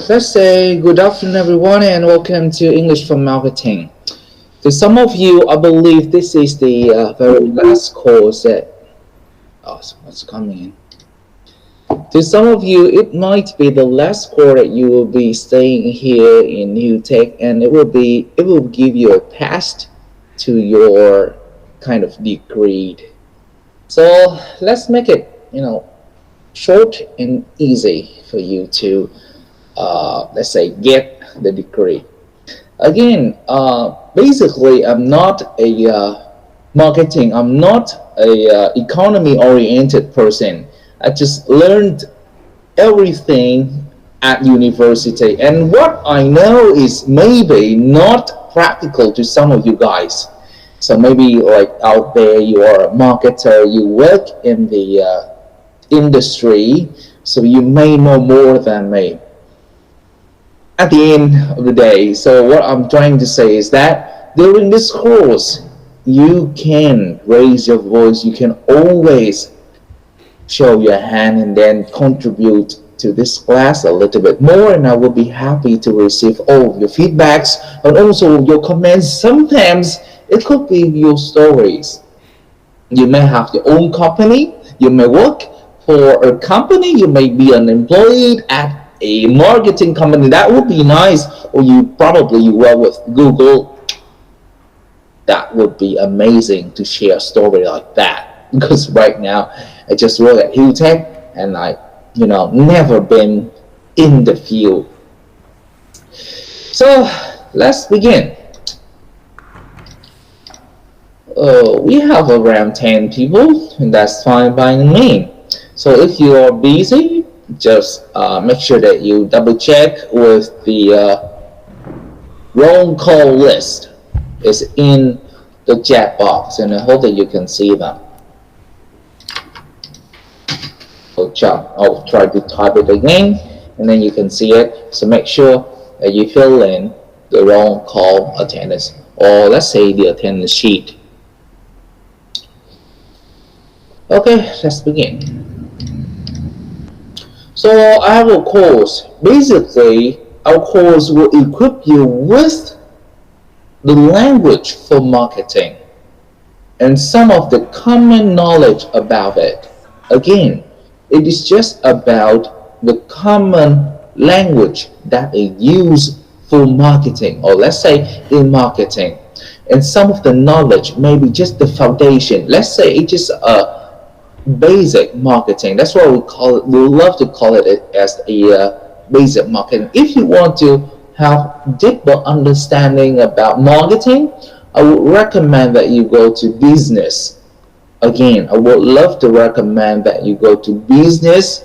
let's say good afternoon, everyone, and welcome to English for Marketing. To some of you, I believe this is the very last course that. Oh, what's coming in? To some of you, it might be the last course that you will be staying here in New Tech, and it will give you a pass to your kind of degree. So let's make it, short and easy for you to, let's say, get the degree. Again, basically, I'm not a marketing. I'm not a economy-oriented person. I just learned everything at university, and what I know is maybe not practical to some of you guys. So maybe like out there, you are a marketer, you work in the industry, so you may know more than me at the end of the day. So what I'm trying to say is that during this course, you can raise your voice, you can always show your hand and then contribute to this class a little bit more, and I will be happy to receive all of your feedbacks and also your comments. Sometimes it could be your stories. You may have your own company, you may work for a company, you may be unemployed at a marketing company. That would be nice. Or you work with Google. That would be amazing to share a story like that. Because right now I just work at Hugh Tech and I never been in the field. So let's begin. We have around 10 people, and that's fine by me. So if you are busy, just make sure that you double check with the roll call list. It's in the chat box, and I hope that you can see them. I'll try to type it again, and then you can see it. So make sure that you fill in the roll call attendance, or let's say the attendance sheet. Okay, let's begin. So I have a course. Basically, our course will equip you with the language for marketing and some of the common knowledge about it. Again, it is just about the common language that is used for marketing, or let's say in marketing. And some of the knowledge, maybe just the foundation. Let's say it's just a basic marketing. That's what we call it. We love to call it as a basic marketing. If you want to have deeper understanding about marketing, I would recommend that you go to business. Again, I would love to recommend that you go to business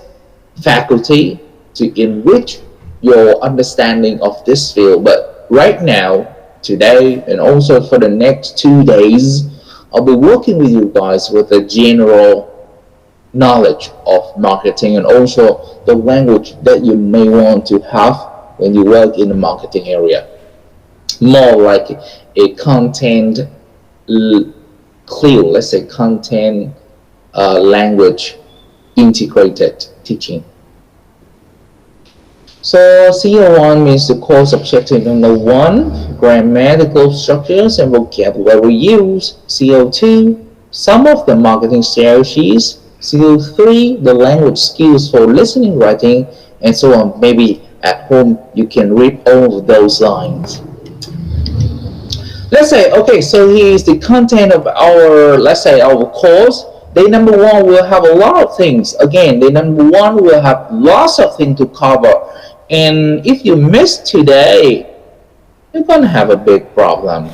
faculty to enrich your understanding of this field. But right now, today, and also for the next 2 days, I'll be working with you guys with a general knowledge of marketing and also the language that you may want to have when you work in the marketing area. More like a content let's say content language integrated teaching. So CO1 means the course objective number 1, grammatical structures and vocabulary use. CO2, some of the marketing strategies. CO3, the language skills for listening, writing, and so on. Maybe at home you can read all of those lines. Let's say, okay, so here's the content of our, let's say, our course. Day number 1 will have a lot of things. Again, day number 1 will have lots of things to cover. And if you miss today, you're going to have a big problem.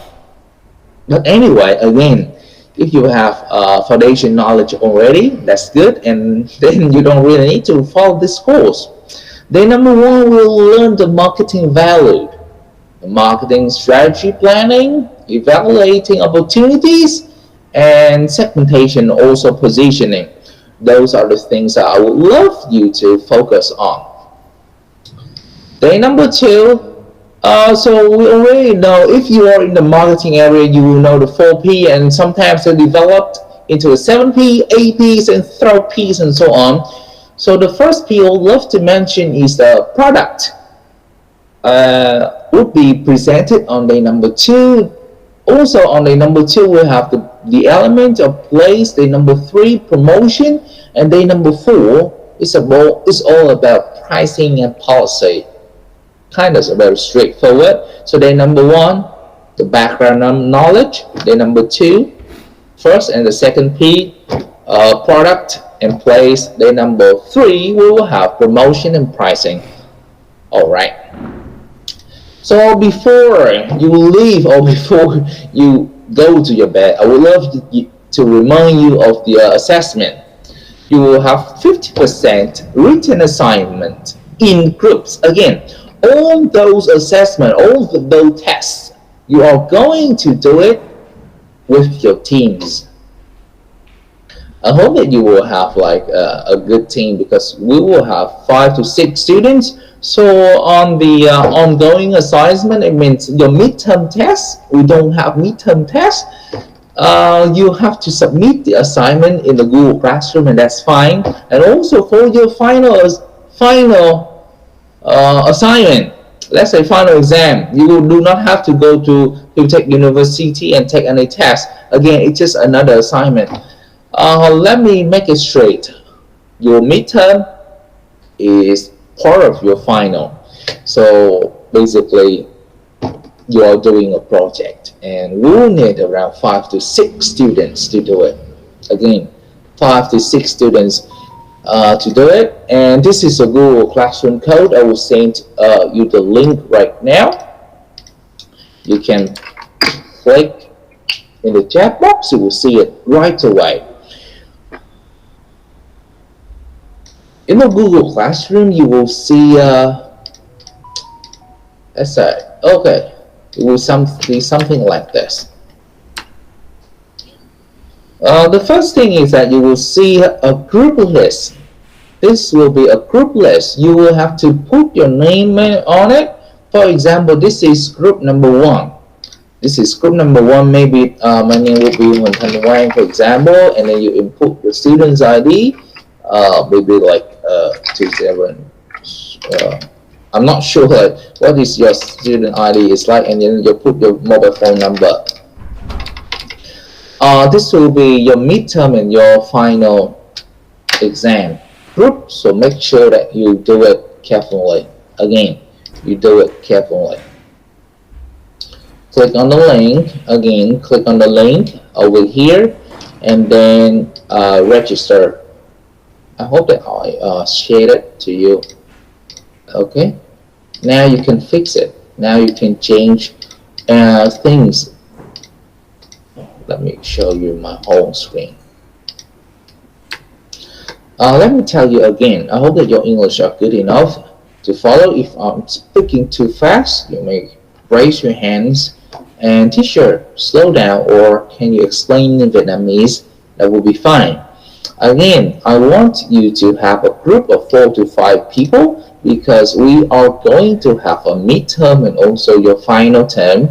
But anyway, again, if you have foundation knowledge already, that's good, and then you don't really need to follow this course. Day number 1, we'll learn the marketing value, the marketing strategy planning, evaluating opportunities, and segmentation, also positioning. Those are the things that I would love you to focus on. Day number 2, so we already know, if you are in the marketing area, you will know the 4P, and sometimes they're developed into a 7P, 8Ps, and 3Ps, and so on. So the first P I would love to mention is the product. would be presented on day number 2. Also on day number 2, we have the element of place. Day number 3, promotion. And day number 4 is all about pricing and policy. Kind of very straightforward. So day number 1, the background knowledge. Day number 2, first and the second P, product and place. Day number 3, we will have promotion and pricing. All right. So before you leave or before you go to your bed, I would love to remind you of the assessment. You will have 50% written assignment in groups. Again, all those assessments, all those tests, you are going to do it with your teams. I hope that you will have like a good team, because we will have 5 to 6 students. So on the ongoing assignment, it means your midterm test. We don't have midterm test. You have to submit the assignment in the Google Classroom, and that's fine. And also for your final assignment, let's say final exam, you do not have to go to take university and take any test. Again, it's just another assignment. Let me make it straight. Your midterm is part of your final. So basically, you are doing a project, and we will need around 5 to 6 students to do it. Again, 5 to 6 students to do it. And this is a Google Classroom code. I will send you the link right now. You can click in the chat box. You will see it right away. In the Google Classroom, you will see, let's say, okay, it will be something like this. The first thing is that you will see a group list. This will be a group list. You will have to put your name on it. For example, this is group number 1. This is group number 1. Maybe my name will be Nguyen Wang, for example, and then you input your student's ID. Maybe like 27. I'm not sure what is your student ID is like, and then you put your mobile phone number. This will be your midterm and your final exam group, so make sure that you do it carefully. Again, you do it carefully. Click on the link. Again, click on the link over here, and then register. I hope that I shared it to you. Okay, now you can fix it. Now you can change things. Let me show you my home screen. Let me tell you again, I hope that your English are good enough to follow. If I'm speaking too fast, you may raise your hands and teacher, slow down, or can you explain in Vietnamese? That will be fine. Again, I want you to have a group of 4 to 5 people, because we are going to have a midterm and also your final term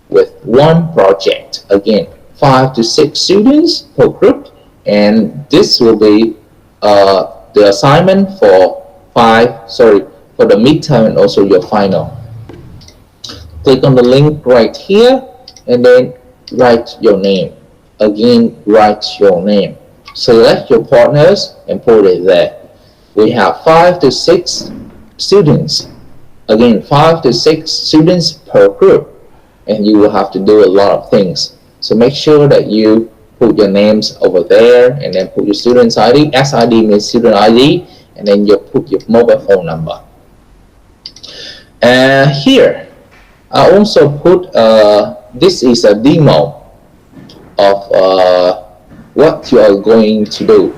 with one project. Again, 5 to 6 students per group, and this will be the assignment for the midterm and also your final. Click on the link right here, and then write your name. Again, write your name. Select your partners and put it there. We have 5 to 6 students. Again, 5 to 6 students per group, and you will have to do a lot of things. So make sure that you put your names over there, and then put your student's ID. SID means student ID, and then you put your mobile phone number. Here, I also put, this is a demo of what you are going to do.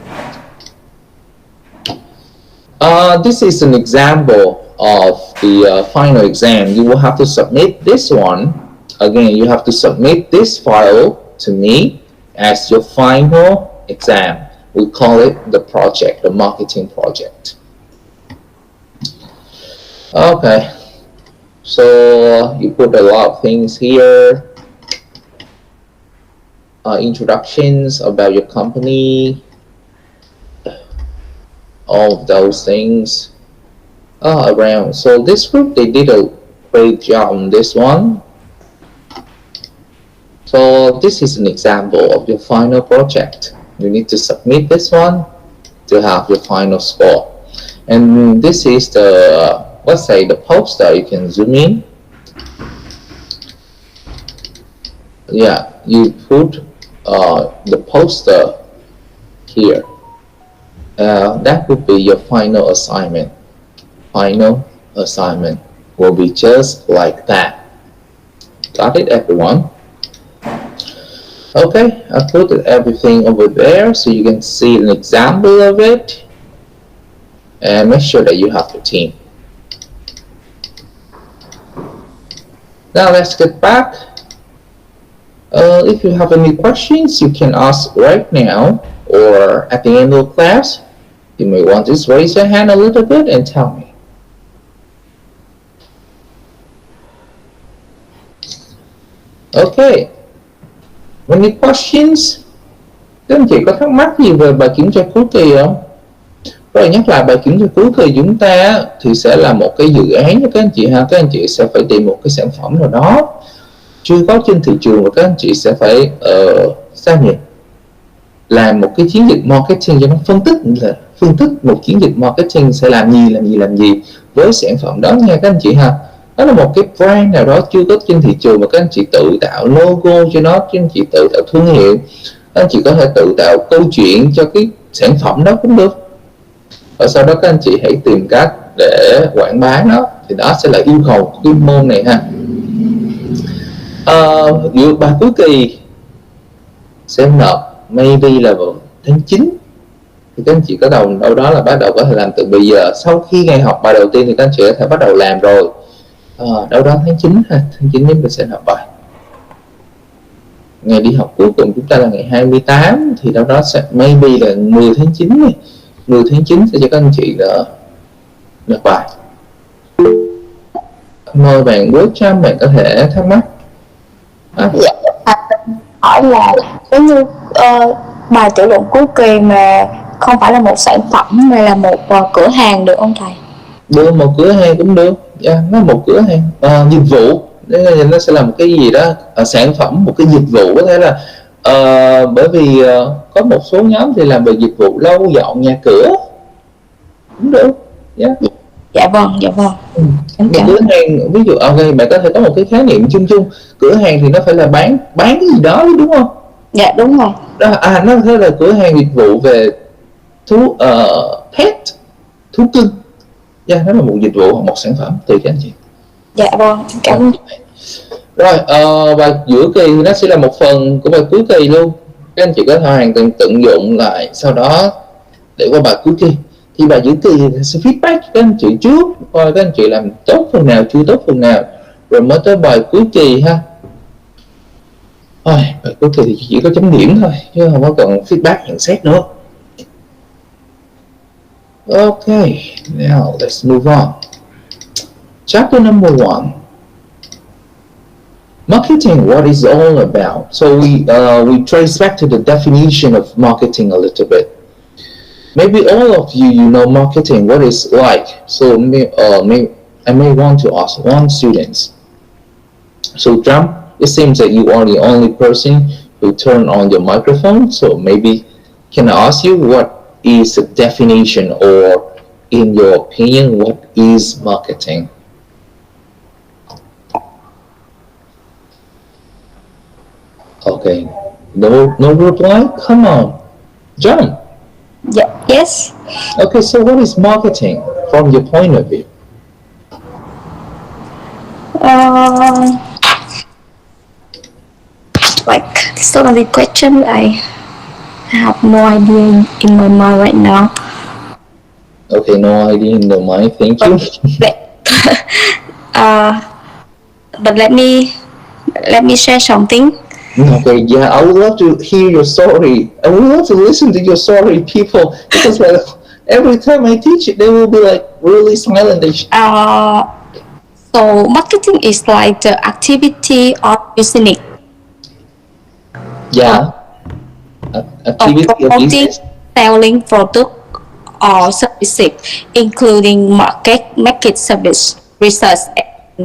This is an example of the final exam. You will have to submit this one. Again, you have to submit this file to me as your final exam. We call it the project, the marketing project. Okay, so you put a lot of things here. Introductions about your company, all of those things around. So this group, they did great job on this one. So this is an example of your final project. You need to submit this one to have your final score. And this is the, let's say, the poster. You can zoom in. Yeah, you put the poster here. That would be your final assignment. Final assignment will be just like that. Got it, everyone? Okay, I put everything over there so you can see an example of it. And make sure that you have the team. Now let's get back. If you have any questions, you can ask right now or at the end of class. You may want to just raise your hand a little bit and tell me. Okay. Any questions? Các anh chị có thắc mắc gì về bài kiểm tra cuối kỳ không? Rồi nhắc lại bài kiểm tra cuối kỳ chúng ta thì sẽ là một cái dự án cho các anh chị ha. Các anh chị sẽ phải tìm một cái sản phẩm nào đó chưa có trên thị trường và các anh chị sẽ phải sao nhỉ? Làm một cái chiến dịch marketing cho nó phân tích một chiến dịch marketing sẽ làm gì với sản phẩm đó nha các anh chị ha. Đó là một cái brand nào đó chưa có trên thị trường mà các anh chị tự tạo logo cho nó, các anh chị tự tạo thương hiệu, các anh chị có thể tự tạo câu chuyện cho cái sản phẩm đó cũng được. Và sau đó các anh chị hãy tìm cách để quảng bá nó, thì đó sẽ là yêu cầu của cái môn này ha. Dự bài cuối kỳ sẽ nộp maybe là vào tháng 9, thì các anh chị có đâu đó là bắt đầu có thể làm từ bây giờ. Sau khi ngày học bài đầu tiên thì các anh chị có thể bắt đầu làm rồi. Đâu đó tháng 9 ha, tháng 9 chúng ta sẽ nộp bài. Ngày đi học cuối cùng chúng ta là ngày 28, thì đâu đó sẽ maybe là 10 tháng 9 này. 10 tháng 9 sẽ cho các anh chị nộp bài. Mời bạn Quốc Trâm, bạn có thể thắc mắc. Dạ, hỏi là nếu như bài tự luận cuối kỳ mà không phải là một sản phẩm mà là một cửa hàng được không thầy? Được, một cửa hàng cũng được. Yeah, nó một cửa hàng dịch vụ, nó sẽ là một cái gì đó sản phẩm, một cái dịch vụ. Có thể là bởi vì có một số nhóm thì làm về dịch vụ lau dọn nhà cửa cũng được. Yeah. Dạ vâng. Một cửa hàng, ví dụ bạn có thể có một cái khái niệm chung, cửa hàng thì nó phải là bán cái gì đó đúng không? Dạ đúng rồi. Nó sẽ là cửa hàng dịch vụ về thú pet, thú cưng. Yeah, nó là một dịch vụ hoặc một sản phẩm tùy các anh chị. Dạ vâng, cảm ơn. Rồi bài giữa kỳ thì nó sẽ là một phần của bài cuối kỳ luôn. Các anh chị có thể hoàn toàn tận dụng lại sau đó để qua bài cuối kỳ. Thì bài giữa kỳ thì sẽ feedback các anh chị trước, coi các anh chị làm tốt phần nào, chưa tốt phần nào, rồi mới tới bài cuối kỳ ha. Bài cuối kỳ thì chỉ có chấm điểm thôi chứ không có cần feedback nhận xét nữa. Okay, now let's move on. Chapter number 1. Marketing, what is it all about? So we trace back to the definition of marketing a little bit. Maybe all of you know marketing, what it's like. So I may want to ask one student. So Trump, it seems that you are the only person who turned on your microphone. So maybe can I ask you what is the definition, or in your opinion, what is marketing? Okay, no reply? Come on, jump. Yeah, yes. Okay, so what is marketing from your point of view? Like, so the question, I have no idea in my mind right now. Okay, no idea in the mind. Thank you. But let me share something. Okay, yeah, I would love to hear your story. I would love to listen to your story, people, because every time I teach it, they will be like really silent. So marketing is like the activity of business. Yeah. Activity of promoting, business. selling product or services, including market service, research, and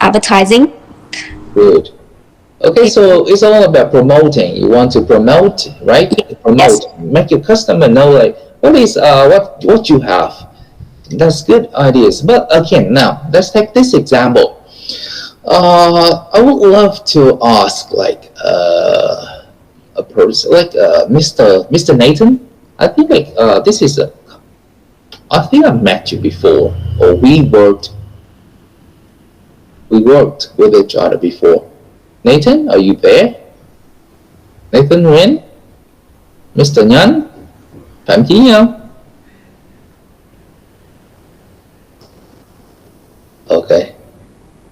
advertising. Good. Okay, so it's all about promoting. You want to promote, right? Promote, Yes. make your customer know like what you have. That's good ideas. But again, now let's take this example. I would love to ask like a person like Mr. Nathan. I think like this is a. I think I met you before, or we worked with each other before. Nathan, are you there? Nathan Nguyen, Mr. Nhân, Phạm Chí Nhân. Okay.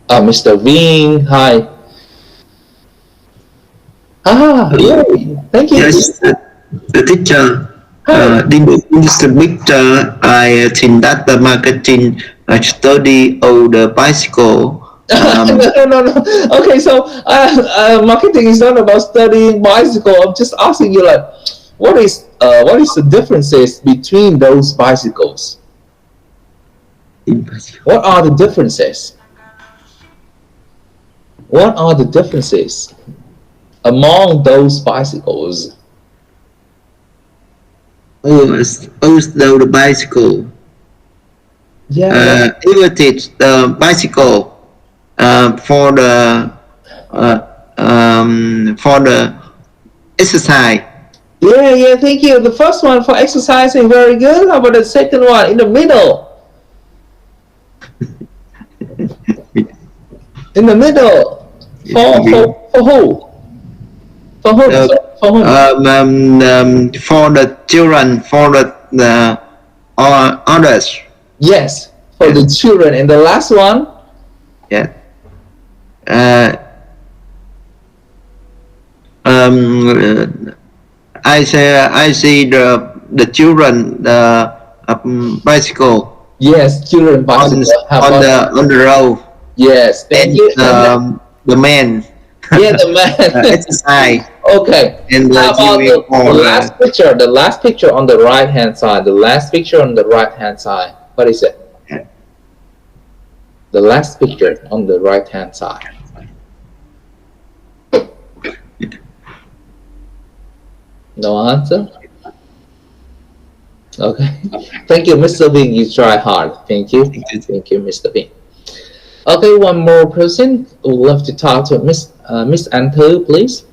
Mr. Vin, hi. Yeah, thank you. Yes, the teacher. Hi. In this picture, I think that the marketing study of the bicycle. No. Okay, so marketing is not about studying bicycle. I'm just asking you, like, what is the differences between those bicycles? What are the differences? What are the differences among those bicycles? The bicycle. Yeah. Imitate the bicycle for the exercise. Yeah, thank you. The first one for exercising, very good. How about the second one in the middle? In the middle. For who? For whom? For whom? For the children, for the others. Yes, for the children. And the last one? Yeah. I see the children bicycle. Yes, children bicycle. On the road. Yes, thank you. The man. Yeah, the man. Exercise. Okay. And how about the last picture? The last picture on the right hand side. The last picture on the right hand side. What is it? The last picture on the right hand side. No answer? Okay. Thank you, Mr. Bean. You try hard. Thank you. Thank you, Mr. Bean. Okay, one more person would love to talk to Miss Anh Thư, please.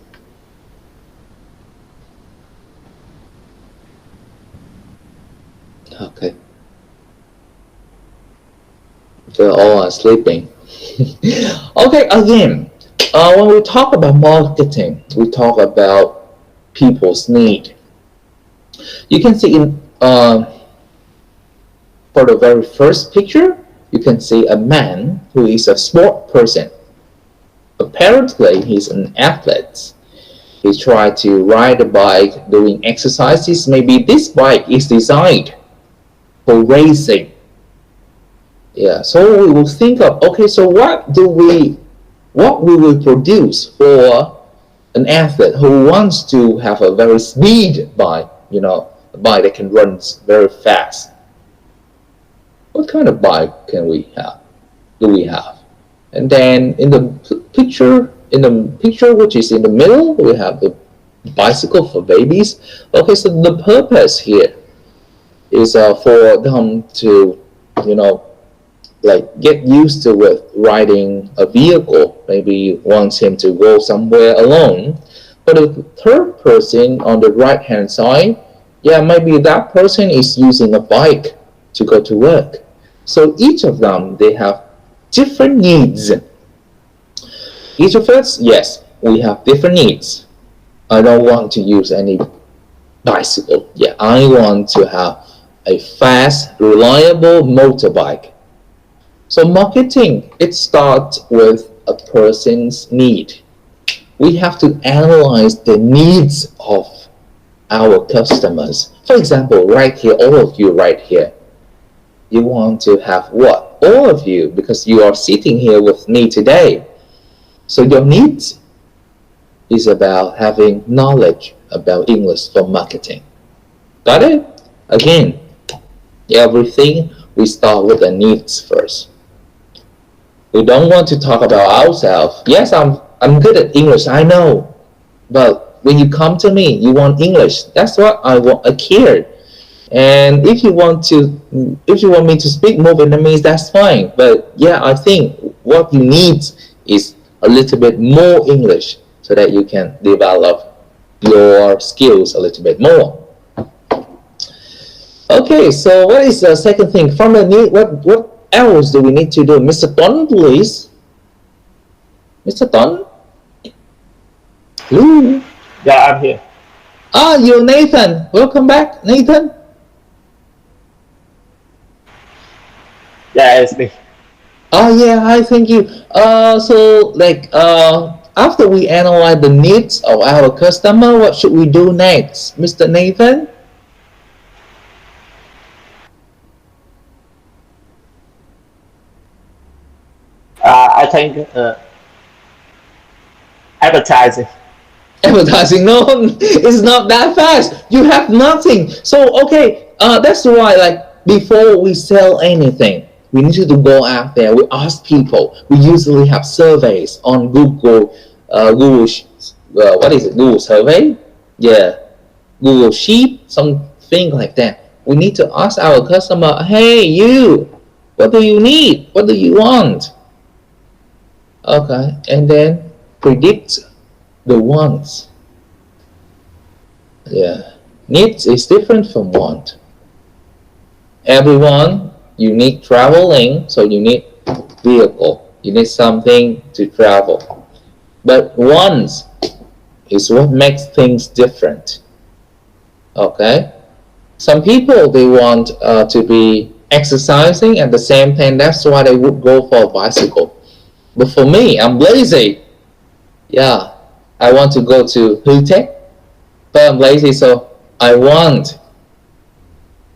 Okay. They all are sleeping. Okay, again, when we talk about marketing, we talk about people's need. You can see in for the very first picture, you can see a man who is a sport person. Apparently, he's an athlete. He tried to ride a bike, doing exercises. Maybe this bike is designed for racing. Yeah, so we will think of, okay, so what we will produce for an athlete who wants to have a very speed bike, a bike that can run very fast. What kind of bike do we have? And then in the picture which is in the middle, we have the bicycle for babies. Okay, so the purpose here is for them to, like get used to with riding a vehicle. Maybe wants him to go somewhere alone. But the third person on the right hand side, yeah, maybe that person is using a bike to go to work. So each of them, they have different needs. Each of us, yes, we have different needs. I don't want to use any bicycle. Yeah, I want to have a fast, reliable motorbike. So marketing, it starts with a person's need. We have to analyze the needs of our customers. For example, right here, all of you right here, you want to have what? All of you, because you are sitting here with me today. So your needs is about having knowledge about English for marketing. Got it? Again, everything we start with the needs first. We don't want to talk about ourselves. Yes, I'm good at English, I know. But when you come to me, you want English. That's what I want. I care. And if you want me to speak more Vietnamese, that's fine. But yeah, I think what you need is a little bit more English so that you can develop your skills a little bit more. Okay, so what is the second thing from the need? What else do we need to do, Mr. Tuấn, please? Mr. Tuấn? Hello? Yeah, I'm here. Ah, you're Nathan. Welcome back, Nathan. Yeah, it's me. Oh yeah, hi, thank you. So like after we analyze the needs of our customer, what should we do next, Mr. Nathan? I think advertising. Advertising? No, it's not that fast. You have nothing. So okay, that's why like before we sell anything, we need to go out there. We ask people. We usually have surveys on Google. What is it? Google survey? Yeah, Google Sheet, something like that. We need to ask our customer, hey, you, what do you need? What do you want? Okay, and then predict the wants. Yeah, needs is different from want. Everyone, you need traveling, so you need vehicle. You need something to travel. But wants is what makes things different. Okay, some people they want to be exercising at the same time. That's why they would go for a bicycle. But for me, I'm lazy. Yeah, I want to go to Hutech, but I'm lazy, so I want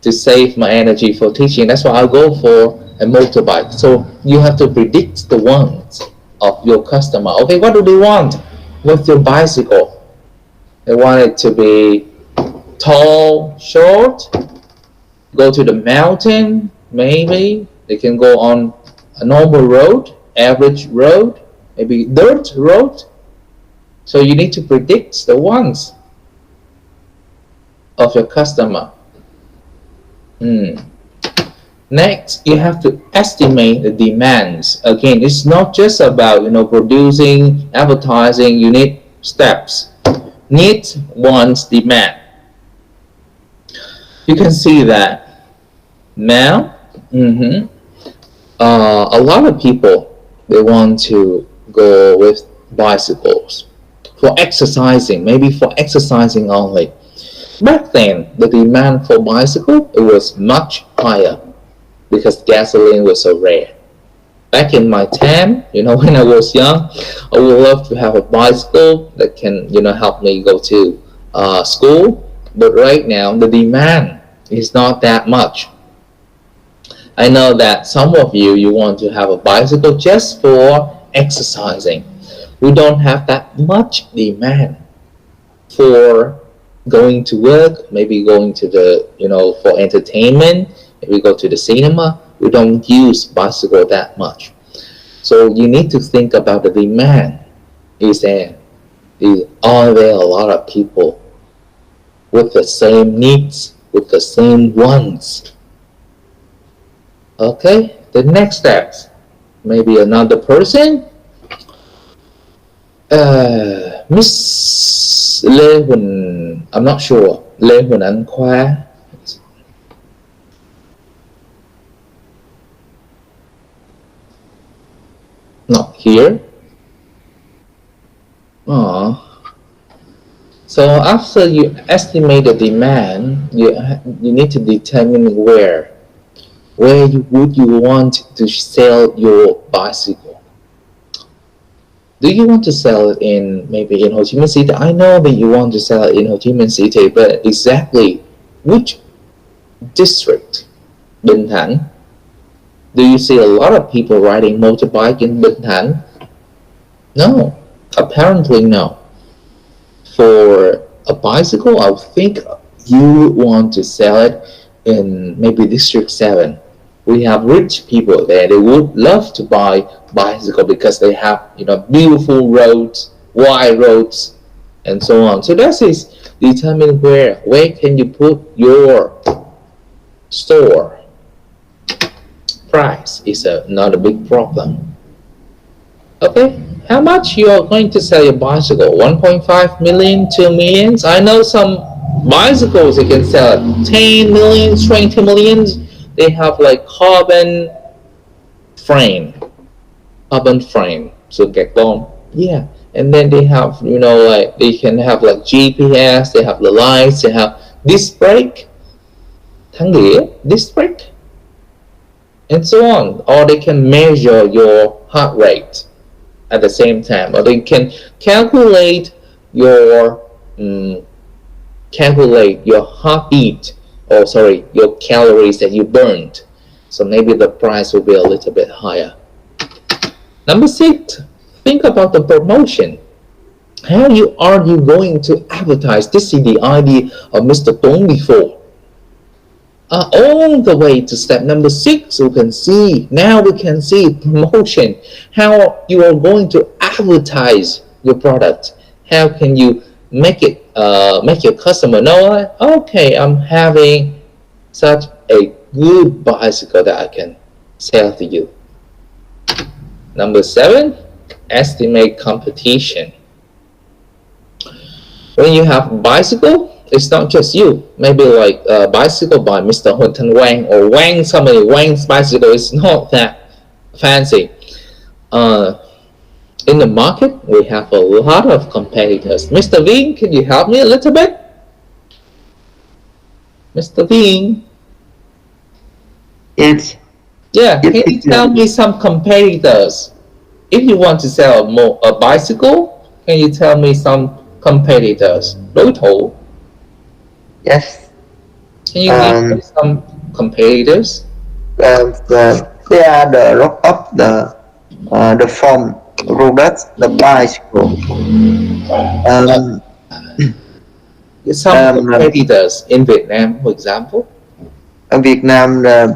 to save my energy for teaching. That's why I go for a motorbike. So you have to predict the wants of your customer. Okay, what do they want with your bicycle? They want it to be tall, short, go to the mountain, maybe. They can go on a normal road, average road, maybe dirt road. So you need to predict the wants of your customer. Next, you have to estimate the demands. Again, it's not just about producing, advertising. You need steps. Needs, wants, demand. You can see that now. A lot of people they want to go with bicycles for exercising, maybe for exercising only. Back then, the demand for bicycle it was much higher because gasoline was so rare. Back in my time, when I was young, I would love to have a bicycle that can, help me go to school. But right now, the demand is not that much. I know that some of you want to have a bicycle just for exercising. We don't have that much demand for going to work, maybe going to the, for entertainment, maybe go to the cinema. We don't use bicycle that much. So you need to think about the demand. Are there a lot of people with the same needs, with the same wants? Okay, the next steps. Maybe another person. Miss Lê Huỳnh, I'm not sure. Lê Huỳnh Anh Khoa. Not here. So after you estimate the demand, you need to determine where would you want to sell your bicycle. Do you want to sell it maybe in Ho Chi Minh City? I know that you want to sell it in Ho Chi Minh City, but exactly which district? Bình Thạnh. Do you see a lot of people riding motorbike in Bình Thạnh? No, apparently no. For a bicycle, I think you want to sell it in maybe District 7. We have rich people there. They would love to buy bicycle because they have, beautiful roads, wide roads, and so on. So that is determine where can you put your store. Price is not a big problem. Okay, how much you are going to sell your bicycle? 1.5 million, 2 millions? I know some bicycles you can sell at 10 millions, 20 millions. They have like frame, carbon frame. So get going. Yeah. And then they have, like they can have like GPS, they have the lights, they have disc brake, disc brake, and so on. Or they can measure your heart rate at the same time, or they can calculate your heartbeat, or sorry, your calories that you burned. So maybe the price will be a little bit higher. Number 6, think about the promotion. How are you going to advertise? This is the idea of Mr. Tuấn before. All the way to step number 6, we can see promotion. How you are going to advertise your product. How can you make your customer know, okay, I'm having such a good bicycle that I can sell to you. Number 7, estimate competition. When you have bicycle, it's not just you. Maybe like a bicycle by Mr. Hunton Wang or Wang's bicycle is not that fancy. In the market, we have a lot of competitors. Mr. Ving, can you help me a little bit? Mr. Ving? Yes. Yeah, can you tell me some competitors? If you want to sell a bicycle, can you tell me some competitors? Đối thủ. Yes. Can you give me some competitors? They are the rock up the form products, the bicycle. Some competitors in Vietnam, for example. Ở Việt Nam là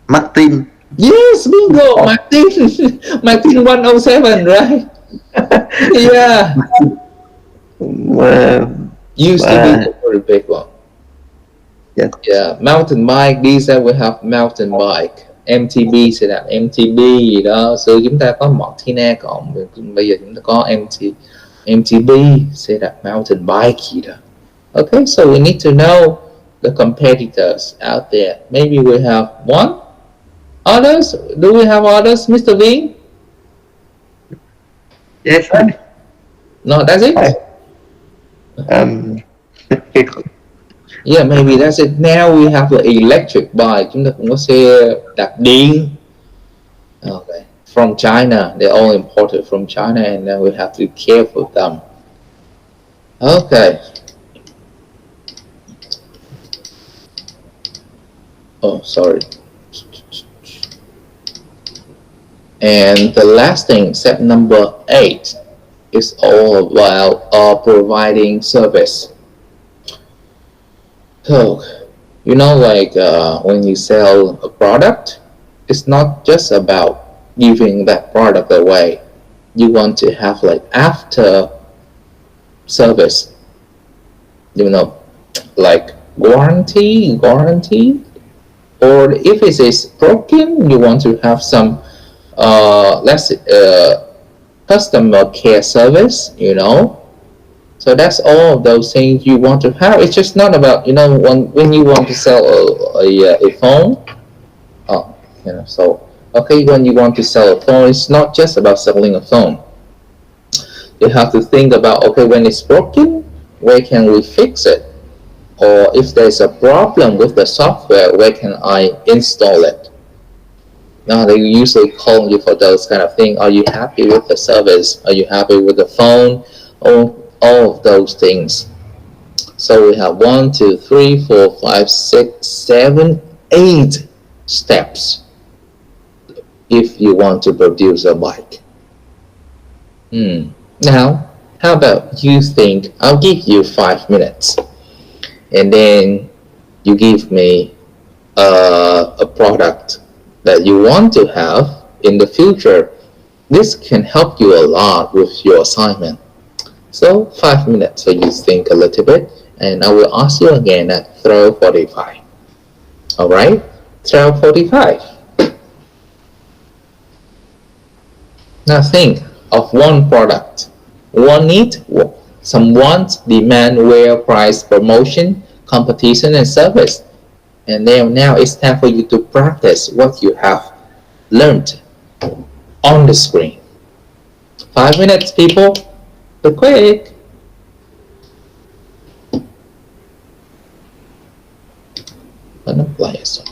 Martin. Yes, bingo, Martin. Martin 107, right? Yeah. Used to be a very big one. Yes. Yeah, mountain bike. These days we have mountain bike. MTB sẽ là MTB gì đó. Xưa chúng ta có Martina, còn bây giờ chúng ta có MTB sẽ là mountain bike gì đó. Okay, so we need to know the competitors out there. Maybe we have one. Others? Do we have others, Mr. Ving? Yes. No, that's it? Yeah, maybe that's it. Now we have the electric bike. Chúng ta cũng có xe đạp điện. Okay. From China. They're all imported from China, and then we have to be careful with them. Okay. Oh, sorry. And the last thing, step number 8, is all about providing service. So, like when you sell a product, it's not just about giving that product away. You want to have like after service, like warranty, or if it is broken, you want to have some customer care service, So that's all of those things you want to have. It's just not about, when you want to sell a phone. Okay, when you want to sell a phone, it's not just about selling a phone. You have to think about, okay, when it's broken, where can we fix it? Or if there's a problem with the software, where can I install it? Now they usually call you for those kind of things. Are you happy with the service? Are you happy with the phone? All of those things. So we have 1, 2, 3, 4, 5, 6, 7, 8 steps if you want to produce a bike. Now, how about you think, I'll give you 5 minutes, and then you give me a product that you want to have in the future. This can help you a lot with your assignment. So 5 minutes so you think a little bit, and I will ask you again at 12:45. Alright? 12:45. Now think of one product, one need, some want, demand, where, price, promotion, competition, and service. And now it's time for you to practice what you have learned on the screen. 5 minutes, people. Be quick. I'm gonna play a song.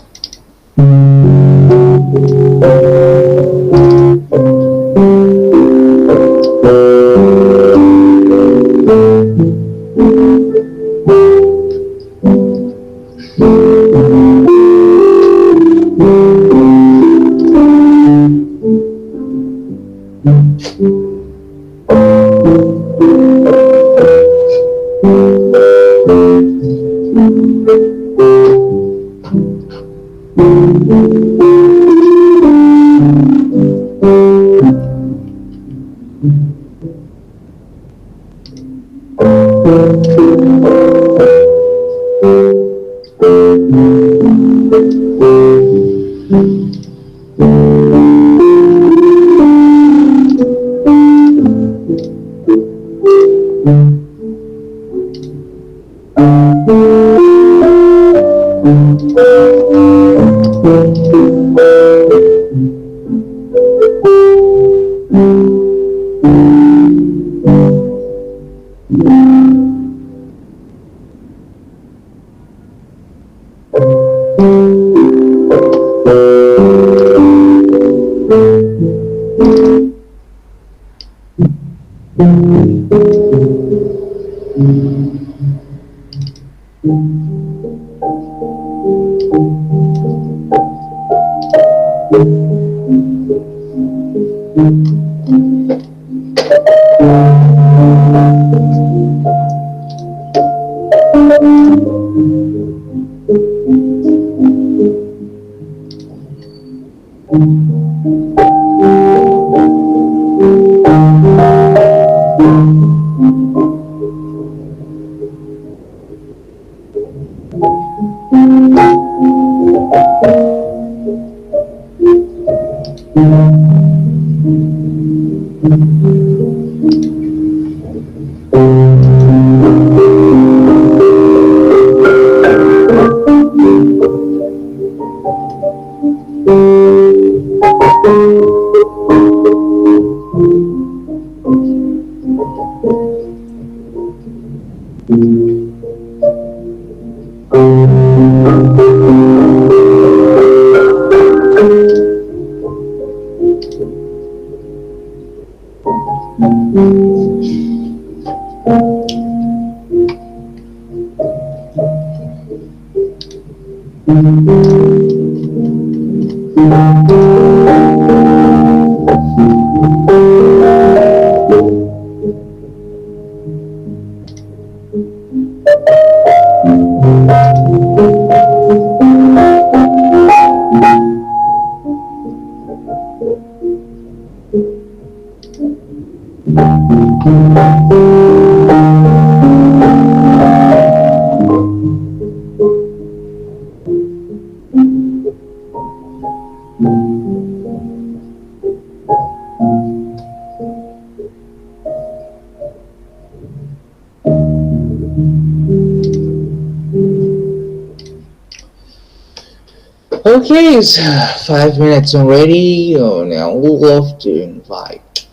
Okay, it's 5 minutes already. Oh, now we'll love to invite.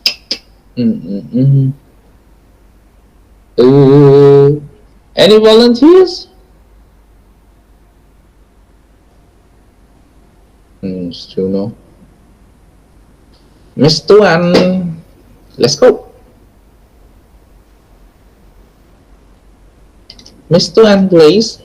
Any volunteers? Still no. Miss Tuan, let's go. Miss Tuan, please.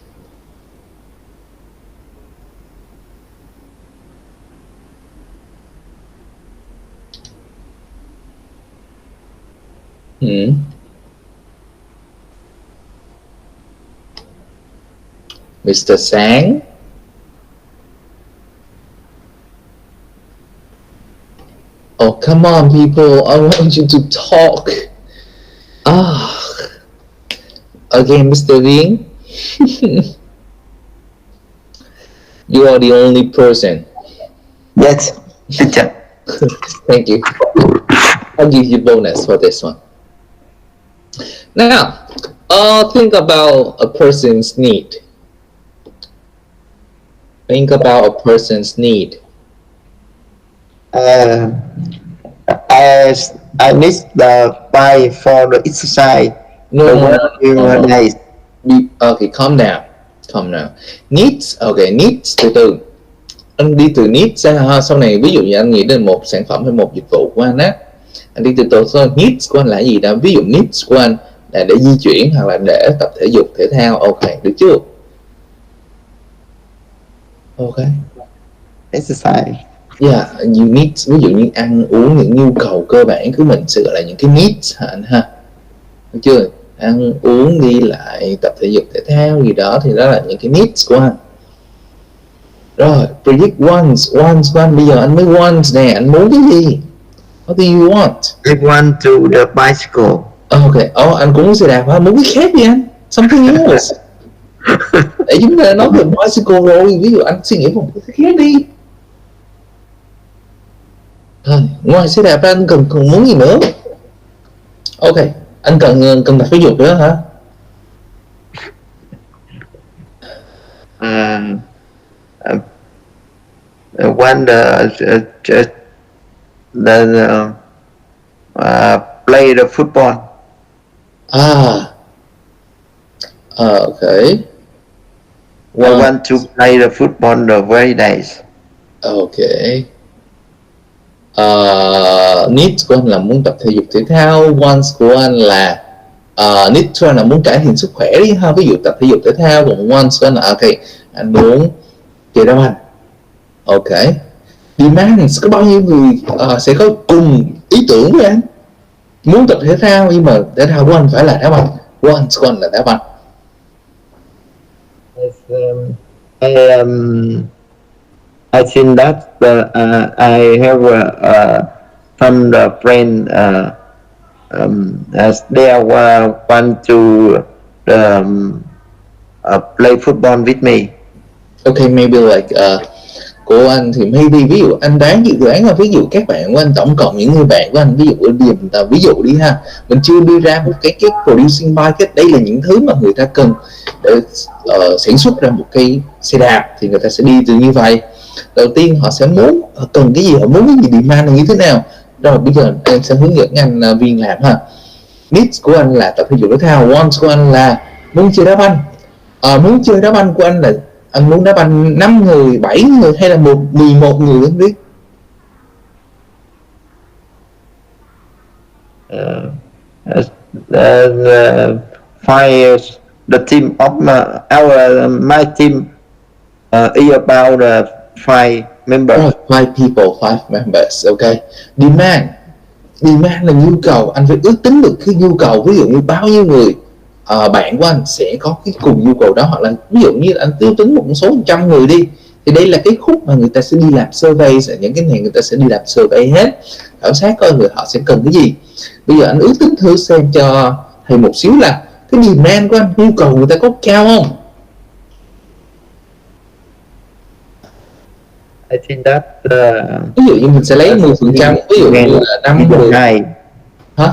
Mr. Sang. Oh, come on, people. I want you to talk. Ah, again, Mr. Tiếng. You are the only person. Yes, teacher. Thank you. I'll give you bonus for this one. Now, think about a person's need. Think about a person's need. I need the buy for the exercise. No. Days. Okay, calm down. Needs, okay, needs từ từ. Anh đi từ needs ra ha, sau này ví dụ như anh nghĩ đến một sản phẩm hay một dịch vụ của anh á, anh đi từ từ thôi. Needs của anh là gì đó? Ví dụ needs của anh là để di chuyển hoặc là để tập thể dục thể thao. Ok, được chưa? Ok. Exercise. Yeah, you need, ví dụ như ăn uống, những nhu cầu cơ bản của mình sẽ gọi là những cái needs hả anh ha? Được chưa? Ăn uống, đi lại, tập thể dục thể thao gì đó thì đó là những cái needs của anh. Rồi, predict wants của anh, bây giờ anh mới wants nè, anh muốn cái gì? What do you want? I want to the bicycle. Ok, anh cũng muốn xe đạp hả? Muốn cái khác đi anh, something else. Để chúng ta nói về bicycle rồi, ví dụ anh suy nghĩ một cái khác đi. Ngoài xe đạp ra anh cần muốn gì nữa? Ok, anh cần tập thể dục nữa hả? Want play the football. Okay. I want to play the football the very days. Okay. Needs của anh là muốn tập thể dục thể thao, wants của anh là needs của anh là muốn cải thiện sức khỏe đi ha, ví dụ tập thể dục thể thao, còn wants của anh là ok, anh muốn chơi đá banh. Ok. Demands có bao nhiêu người sẽ có cùng ý tưởng với anh, muốn tập thể thao nhưng mà thể thao của anh phải là đá banh, wants của anh là đá banh. I think that I have some friend as they want to play football with me. Okay, maybe like của anh thì maybe ví dụ anh dự đoán là ví dụ các bạn của anh tổng cộng những người bạn của anh, ví dụ ví dụ đi ha, mình chưa đưa ra một cái producing bike, đây là những thứ mà người ta cần để sản xuất ra một cái xe đạp thì người ta sẽ đi từ như vậy. Đầu tiên họ sẽ muốn cần cái gì, họ muốn cái gì, demand là như thế nào. Rồi bây giờ em sẽ hướng dẫn anh Viên làm ha. Needs của anh là tập thể dục thể thao, wants của anh là muốn chơi đá banh. Muốn chơi đá banh của anh là anh muốn đá banh 5 người, 7 người hay là 11 người không biết. The team of my team is about 5 members. 5 people, 5 members, ok. Demand là nhu cầu, anh phải ước tính được cái nhu cầu, ví dụ như bao nhiêu người bạn của anh sẽ có cái cùng nhu cầu đó, hoặc là ví dụ như anh ước tính một số 100 người đi, thì đây là cái khúc mà người ta sẽ đi làm survey, những cái này người ta sẽ đi làm survey hết, khảo sát coi người họ sẽ cần cái gì. Bây giờ anh ước tính thử xem cho thầy một xíu là cái demand của anh, nhu cầu người ta có cao không? I think that ví dụ như mình sẽ lấy 10%, ví dụ như là 50 hả?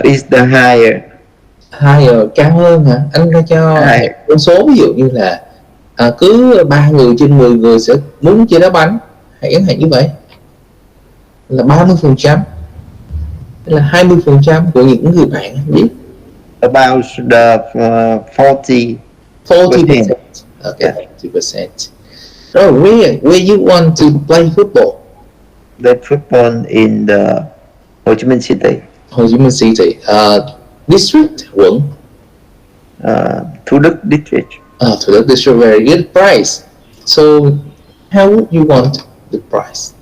Is the higher. Higher cao hơn hả? Anh ra cho con số ví dụ như là cứ 3 người trên 10 người sẽ muốn chơi đá banh, hãy chẳng hạn như vậy là 30%, là 20% của những người bạn biết. About the 40%. Okay, 40%. So where you want to play football? The football in the Ho Chi Minh City. Ho Chi Minh City. District, quận. Thủ Đức district. Thủ Đức district, very good price. So how would you want the price?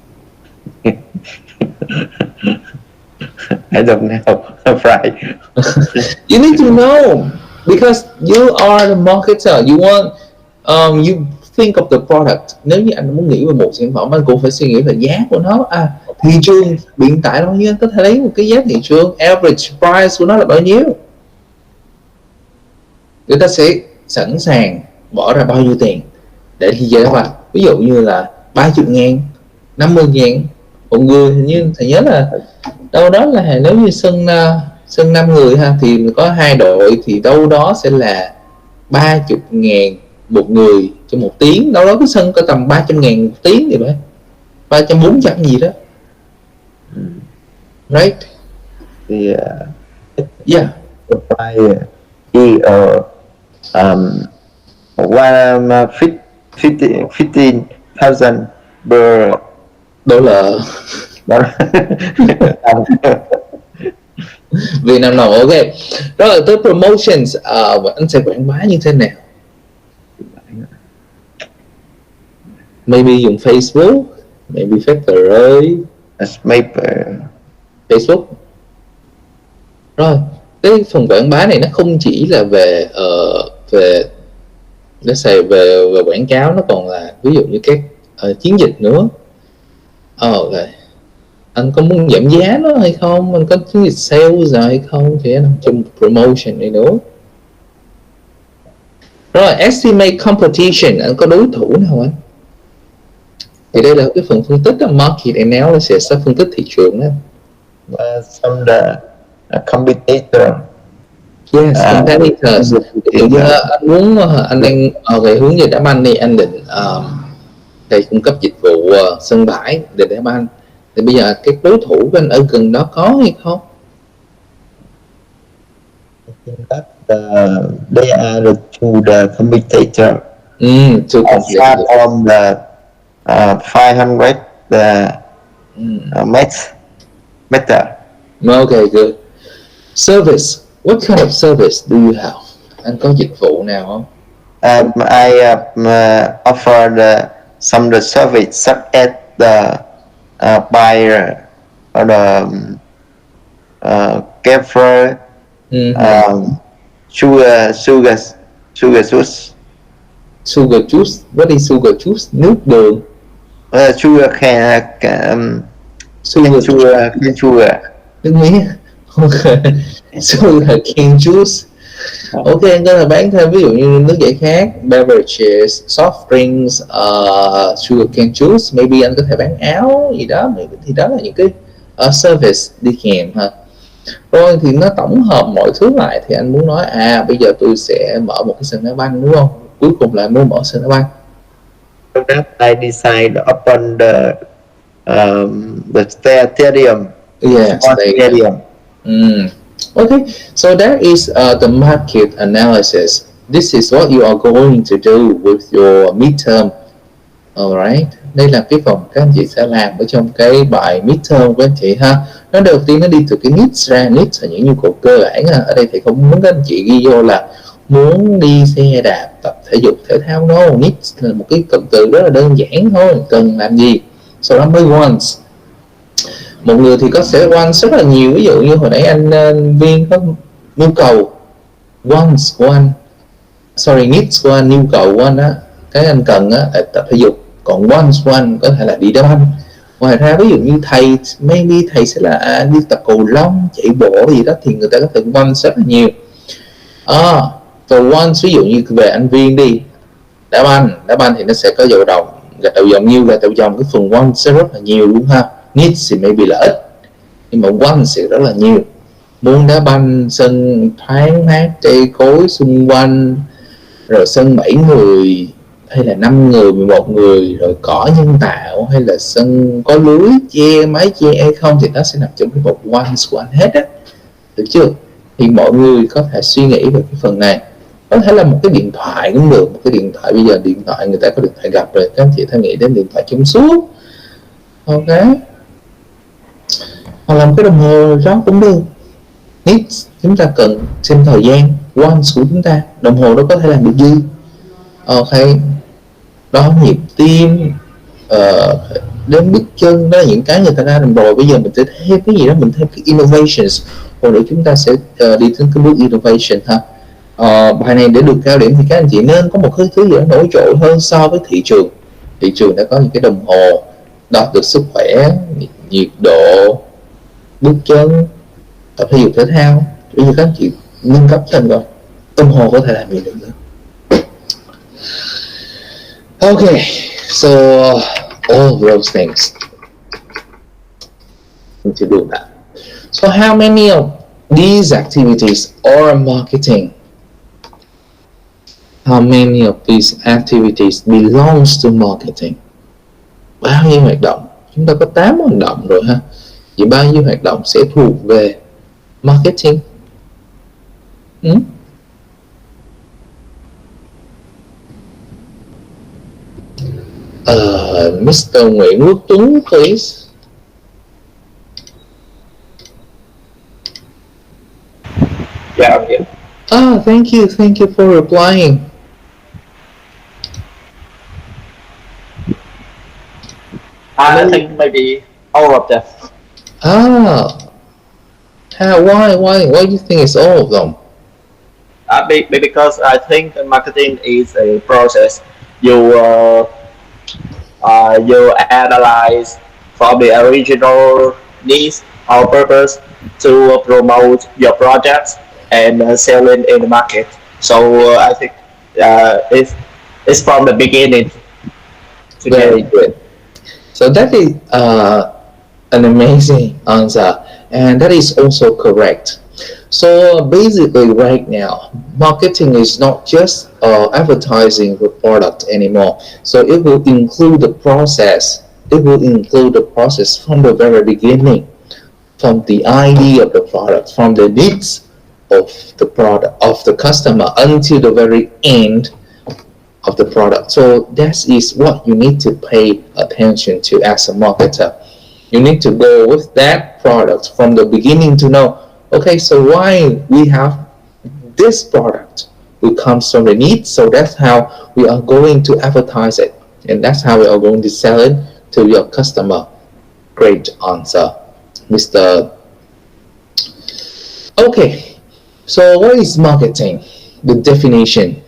I don't know. Right. You need to know because you are the marketer. You want you think of the product. Nếu như anh muốn nghĩ về một sản phẩm, anh cũng phải suy nghĩ về giá của nó. thị trường hiện tại bao nhiêu, anh có thể lấy một cái giá thị trường average price của nó là bao nhiêu, người ta sẽ sẵn sàng bỏ ra bao nhiêu tiền để đi chơi đá banh. Ví dụ như là 30.000, 50.000 một người. Hình như thầy nhớ là đâu đó là nếu như sân 5 người ha thì có 2 đội thì đâu đó sẽ là 30.000 một người cho 1 tiếng, đâu đó cái sân có tầm 300.000 một tiếng thì phải 300-400 gì đó, right? The Yeah. price is 15,000 per $. Việt Nam đồng, ok. Rồi tới promotions, anh sẽ quảng bá như thế nào? Maybe dùng Facebook, maybe phát tờ rơi Facebook. Rồi cái phần quảng bá này nó không chỉ là về về quảng cáo, nó còn là ví dụ như các chiến dịch nữa. Anh có muốn giảm giá nó hay không, anh có chiến dịch sale rồi hay không, thì nằm trong promotion này nữa. Rồi estimate competition, anh có đối thủ nào anh? Thì đây là cái phần phân tích đó, market analysis, phân tích thị trường đó. Some the competitor. Yes, competitors. Thì anh muốn anh đang về hướng về đá banh đi, anh định thầy cung cấp dịch vụ sân bãi để đá banh. Thì bây giờ các đối thủ của anh ở gần đó có hay không? They are the competitor. Two Apart from the 500 meter. Okay, good. Service. What kind of service do you have? Anh có dịch vụ nào không? I offer some the service such as the buyer or the cafe, sugar juice. Sugar juice. What is sugar juice? Nước đường. Sugar sugar. Nước mía. Okay. Sugar cane juice. Ok, anh có thể bán thêm ví dụ như nước giải khát, beverages, soft drinks, sugar cane juice. Maybe anh có thể bán áo gì đó, thì đó là những cái service đi kèm ha. Rồi thì nó tổng hợp mọi thứ lại thì anh muốn nói bây giờ tôi sẽ mở một cái sân đá banh, đúng không? Cuối cùng là muốn mở sân đá banh. So that I decide to open the stadium. Yeah, stadium. Okay, so that is the market analysis. This is what you are going to do with your midterm. Alright, đây là cái phần các anh chị sẽ làm ở trong cái bài midterm của anh chị ha. Nó đầu tiên nó đi từ cái needs ra, needs là những nhu cầu cơ bản ha. Ở đây thì không muốn các anh chị ghi vô là muốn đi xe đạp, tập thể dục thể thao. No, needs là một cái cụm từ rất là đơn giản thôi, cần làm gì. Sau đó mới wants. Một người thì có sẽ wants rất là nhiều, ví dụ như hồi nãy anh Viên có nhu cầu wants của anh, needs của anh, nhu cầu của anh á, cái anh cần á là tập thể dục. Còn wants của anh có thể là đi đá banh. Ngoài ra ví dụ như thầy, maybe thầy sẽ là đi tập cầu lông, chạy bộ gì đó, thì người ta có thể wants rất là nhiều. Còn wants ví dụ như về anh Viên đi đá banh thì nó sẽ có dầu đồng, gạch đầu dòng, như gạch đầu dòng, cái phần wants sẽ rất là nhiều đúng ha. Needs thì maybe là ít, nhưng mà wants sẽ rất là nhiều. Muốn đá banh sân thoáng mát, cây cối xung quanh, rồi sân 7 người hay là 5 người, 11 người, rồi cỏ nhân tạo, hay là sân có lưới che, mái che hay không, thì nó sẽ nằm trong cái một wants của anh hết á, được chưa? Thì mọi người có thể suy nghĩ về cái phần này. Có thể là một cái điện thoại cũng được, một cái điện thoại, bây giờ điện thoại người ta có điện thoại gập rồi, các anh chị thấy nghĩ đến điện thoại trong suốt, ok, hoặc là một cái đồng hồ đó cũng được. Needs chúng ta cần xem thời gian, wants của chúng ta, đồng hồ đó có thể làm được gì, ok, đo nhịp tim, đếm bước chân, đó là những cái người ta ra làm rồi. Bây giờ mình sẽ thêm cái gì đó, mình thêm cái innovations, rồi để chúng ta sẽ đi đến cái bước innovation ha. Bài này để được cao điểm thì các anh chị nên có một cái thứ gì đó nổi trội hơn so với thị trường. Thị trường đã có những cái đồng hồ đo được sức khỏe, nhiệt độ, bước chân, tập thể dục thể thao. Bây giờ các anh chị nâng cấp lên rồi, đồng hồ có thể làm gì được nữa. Okay, so all of those things need to do that. So how many of these activities are marketing? How many of these activities belongs to marketing? Bao nhiêu hoạt động? Chúng ta có 8 hoạt động rồi ha. Vậy bao nhiêu hoạt động sẽ thuộc về marketing? Mr. Nguyễn Quốc Tuấn, please. Yeah, I'm here. Thank you for replying. I think maybe all of them. Why do you think it's all of them? Because I think marketing is a process. You analyze from the original needs or purpose to promote your projects and sell it in the market. So I think it's from the beginning. Very good. So that is an amazing answer, and that is also correct. So basically right now, marketing is not just advertising the product anymore. So it will include the process. It will include the process from the very beginning, from the idea of the product, from the needs of the product, of the customer, until the very end of the product. So that is what you need to pay attention to as a marketer. You need to go with that product from the beginning to know, okay, so why we have this product? It comes from the need, so that's how we are going to advertise it, and that's how we are going to sell it to your customer. Great answer, Mr. Okay, so what is marketing? The definition: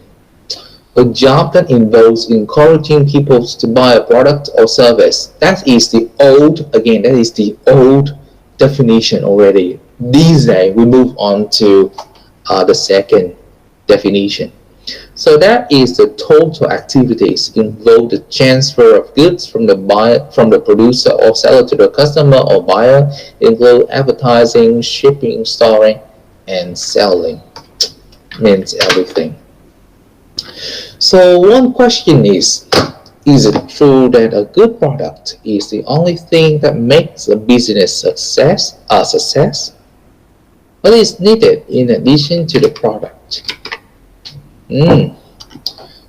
a job that involves encouraging people to buy a product or service. That is the old definition already. These days we move on to the second definition. So that is the total activities involve the transfer of goods from the producer or seller to the customer or buyer, include advertising, shipping, storing, and selling. Means everything. So one question is it true that a good product is the only thing that makes a business a success? What is needed in addition to the product?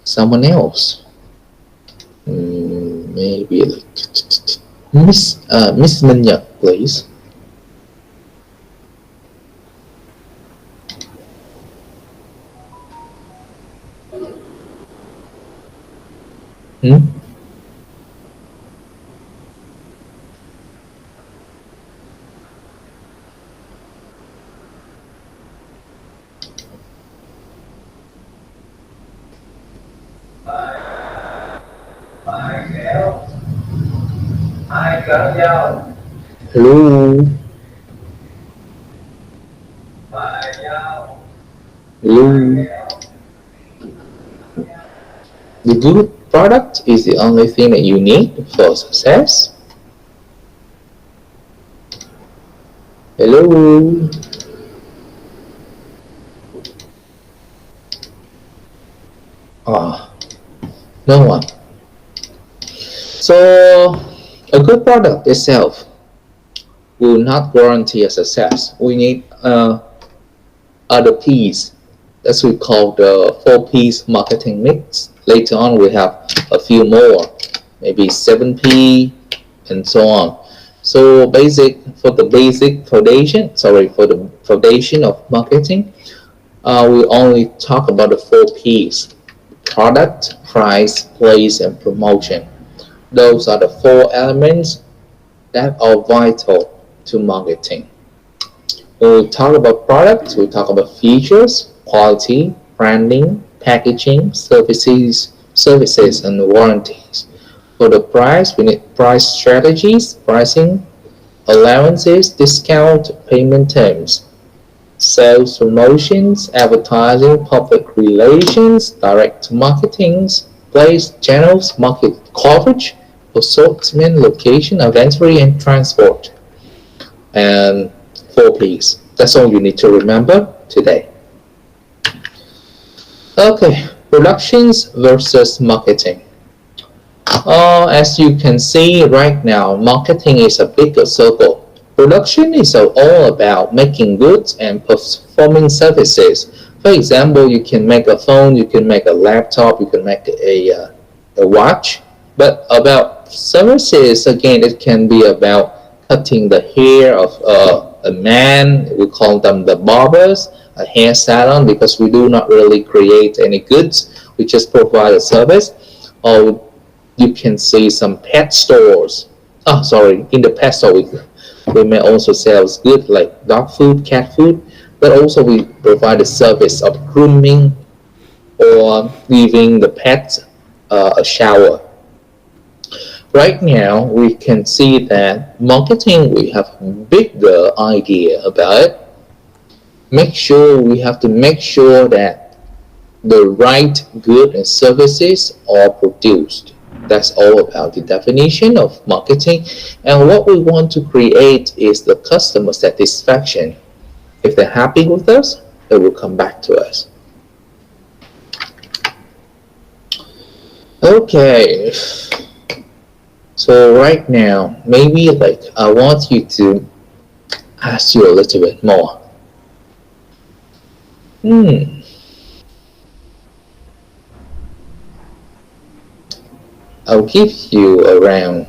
Someone else. Maybe like Miss Manya, please. Hello. Hello. The good product is the only thing that you need for success. Hello. No one. So a good product itself will not guarantee a success. We need other P's. That's what we call the 4P's marketing mix. Later on we have a few more, maybe 7P and so on. So for the foundation of marketing, we only talk about the 4P's: product, price, place, and promotion. Those are the 4 elements that are vital to marketing. When we talk about products, we talk about features, quality, branding, packaging, services and warranties. For the price, we need price strategies, pricing, allowances, discount, payment terms, sales promotions, advertising, public relations, direct marketing, place, channels, market coverage, assortment, location, inventory, and transport. And 4 Ps. That's all you need to remember today. Okay, productions versus marketing. As you can see right now, marketing is a bigger circle. Production is all about making goods and performing services. For example, you can make a phone, you can make a laptop, you can make a watch. But about services, again, it can be about cutting the hair of a man. We call them the barbers, a hair salon, because we do not really create any goods. We just provide a service. Or you can see some pet stores. Oh, sorry, in the pet store, we may also sell goods like dog food, cat food, but also we provide a service of grooming or giving the pet a shower. Right now, we can see that marketing, we have a bigger idea about it. We have to make sure that the right goods and services are produced. That's all about the definition of marketing. And what we want to create is the customer satisfaction. If they're happy with us, they will come back to us. Okay. So right now, maybe I want you to ask you a little bit more. I'll give you around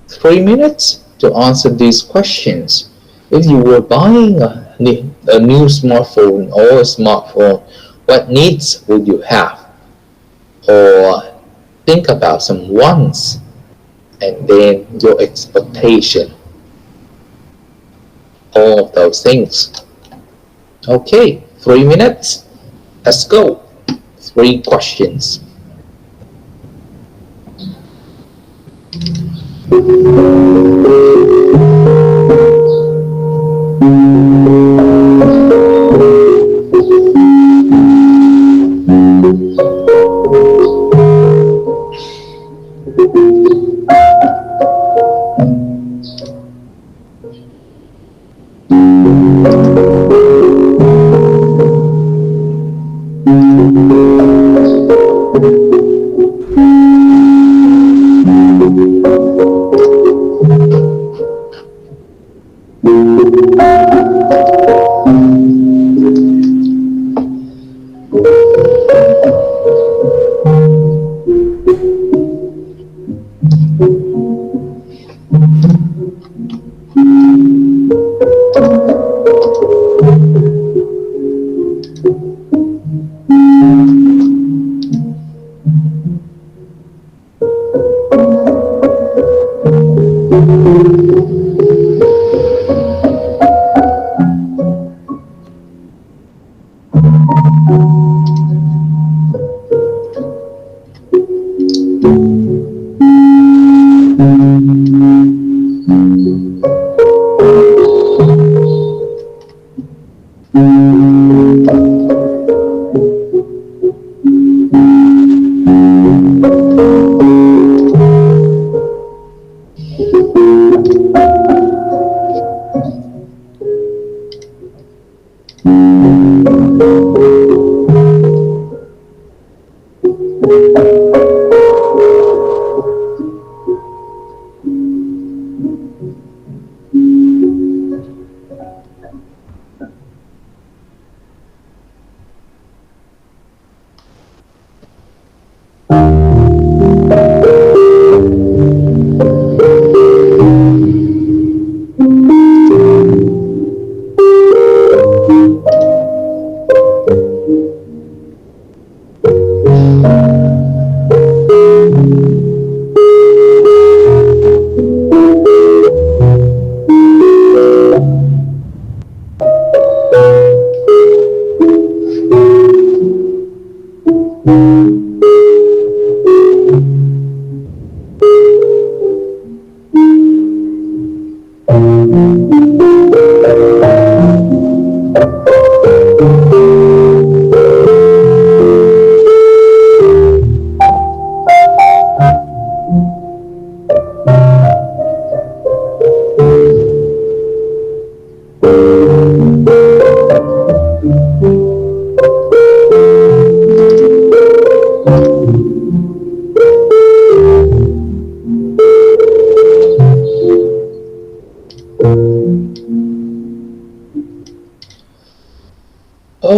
3 minutes to answer these questions. If you were buying a new smartphone or a smartphone, what needs would you have? Or think about some wants and then your expectation. All of those things. Okay, 3 minutes. Let's go. 3 questions.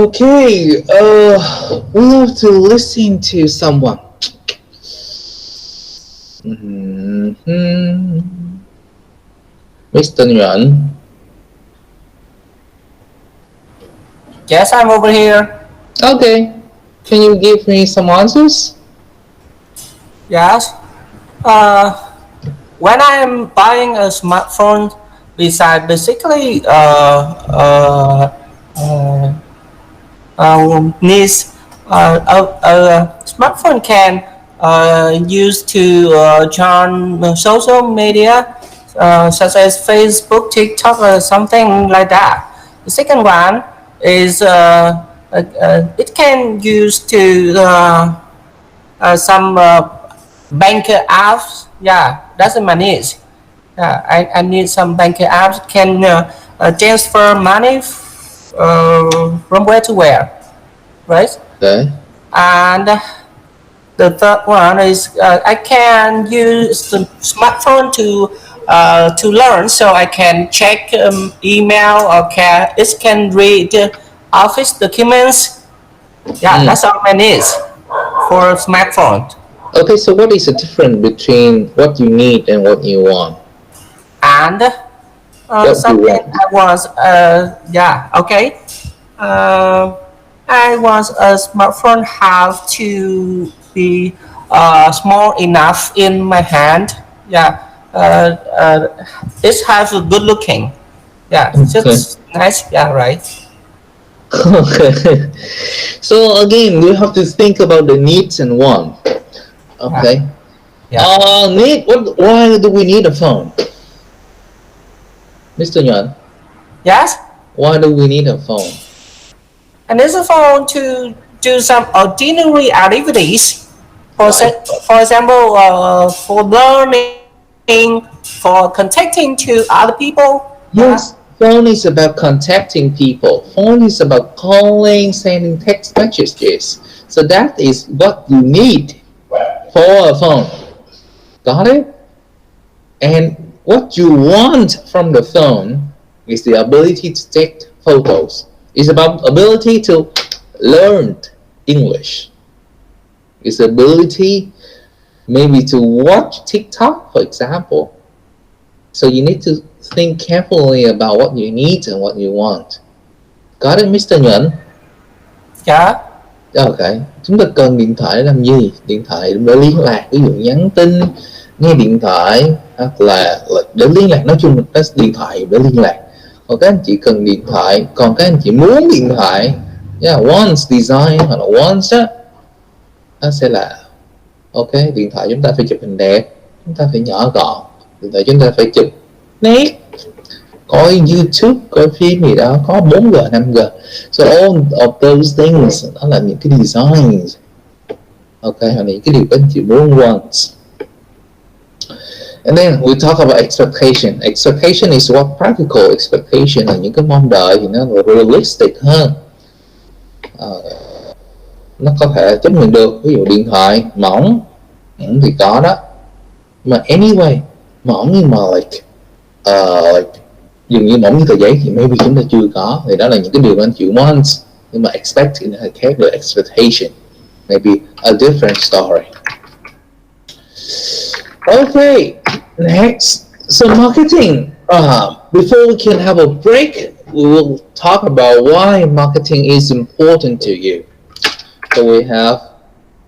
Okay, we have to listen to someone. Mr. Nguyen. Yes, I'm over here. Okay, can you give me some answers? Yes. When I am buying a smartphone, besides basically needs a smartphone can use to join social media such as Facebook, TikTok, or something like that. The second one is it can use to some bank apps. Yeah, that's my needs. I need some bank apps can transfer money from where to where, right? Okay. And the third one is I can use the smartphone to learn, so I can check email or it can read office documents. Yeah, that's all my needs for smartphone. Okay, so what is the difference between what you need and what you want? And What something you want? I was okay. I want a smartphone have to be small enough in my hand. Yeah, it has a good looking. Yeah, it's Okay. just nice. Yeah, right. Okay. So again, you have to think about the needs and want. Okay. Yeah. Need. What? Why do we need a phone, Mr. Yuan? Yes. Why do we need a phone? And it's a phone to do some ordinary activities. For example, for learning, for contacting to other people. Yes. Phone is about contacting people. Phone is about calling, sending text messages. So that is what you need for a phone. Got it? And what you want from the phone is the ability to take photos. It's about ability to learn English. It's ability maybe to watch TikTok, for example. So you need to think carefully about what you need and what you want. Got it, Mr. Nhuận? Yeah. Ok. Chúng ta cần điện thoại để làm gì? Điện thoại để liên lạc, ví dụ nhắn tin, nghe điện thoại, hoặc là để liên lạc. Nói chung là điện thoại để liên lạc. Còn các anh chị cần điện thoại, còn các anh chị muốn điện thoại, wants design hoặc là wants á, nó sẽ là ok, điện thoại chúng ta phải chụp hình đẹp, chúng ta phải nhỏ gọn, điện thoại chúng ta phải chụp nét, coi YouTube, coi phim gì đó, có 4G, 5G. So all of those things, đó là những cái designs. Ok, hoặc là những cái điều các anh chị muốn wants. And then we talk about expectation. Expectation is what practical expectation là những cái mong đợi thì nó realistic hơn. Nó có thể chấp nhận được. Ví dụ điện thoại mỏng thì có đó. Mà anyway, mỏng nhưng mà like dường như mỏng như tờ giấy thì maybe chúng ta chưa có. Thì đó là những cái điều mà anh chịu wants. Nhưng mà expect thì nó khác với expectation. Maybe a different story. Okay, next. So marketing. Before we can have a break, we will talk about why marketing is important to you. So we have,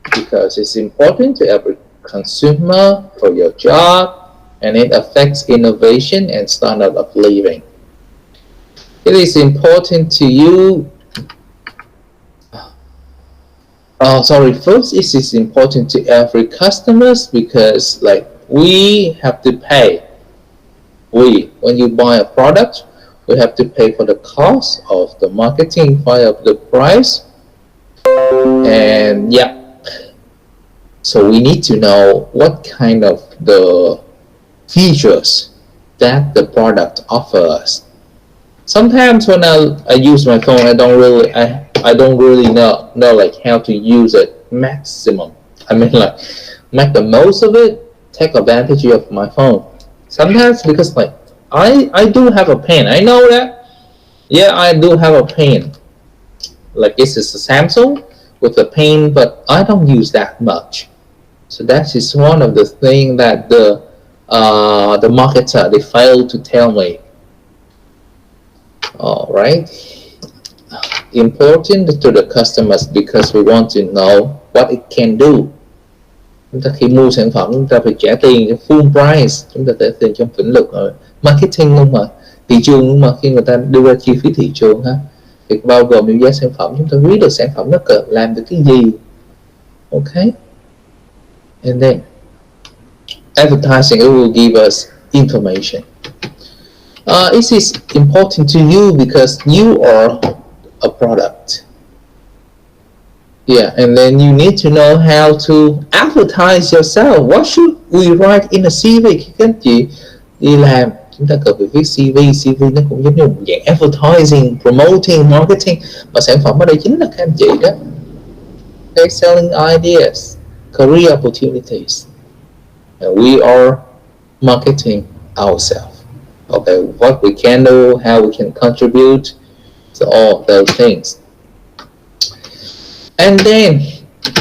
because it's important to every consumer, for your job, and it affects innovation and standard of living. It is important to you. First, it is important to every customers because like we have to pay. When you buy a product, we have to pay for the cost of the marketing, via the price, and yeah. So we need to know what kind of the features that the product offers. Sometimes when I use my phone, I don't really know like how to use it maximum. I mean like make the most of it, take advantage of my phone. Sometimes because like I do have a pen. I know that. Yeah, I do have a pen. like this is a Samsung with a pen, but I don't use that much. So that is one of the things that the marketer they failed to tell me. All right, important to the customers because we want to know what it can do. Chúng ta khi mua sản phẩm chúng ta phải trả tiền cho full price, chúng ta trả tiền trong lĩnh vực marketing không mà thị trường, nhưng mà khi người ta đưa ra chi phí thị trường ha, thì bao gồm những giá sản phẩm, chúng ta biết được sản phẩm nó cần làm được cái gì. Okay, and then advertising, it will give us information. This is important to you because you are a product. Yeah, and then you need to know how to advertise yourself. What should we write in a CV? Khi các anh chị đi làm, chúng ta cần phải viết CV. CV nó cũng giống như một dạng advertising, promoting, marketing. Và sản phẩm ở đây chính là các anh chị đó. Okay, selling ideas, career opportunities. And we are marketing ourselves. Okay, what we can do, how we can contribute to all those things. And then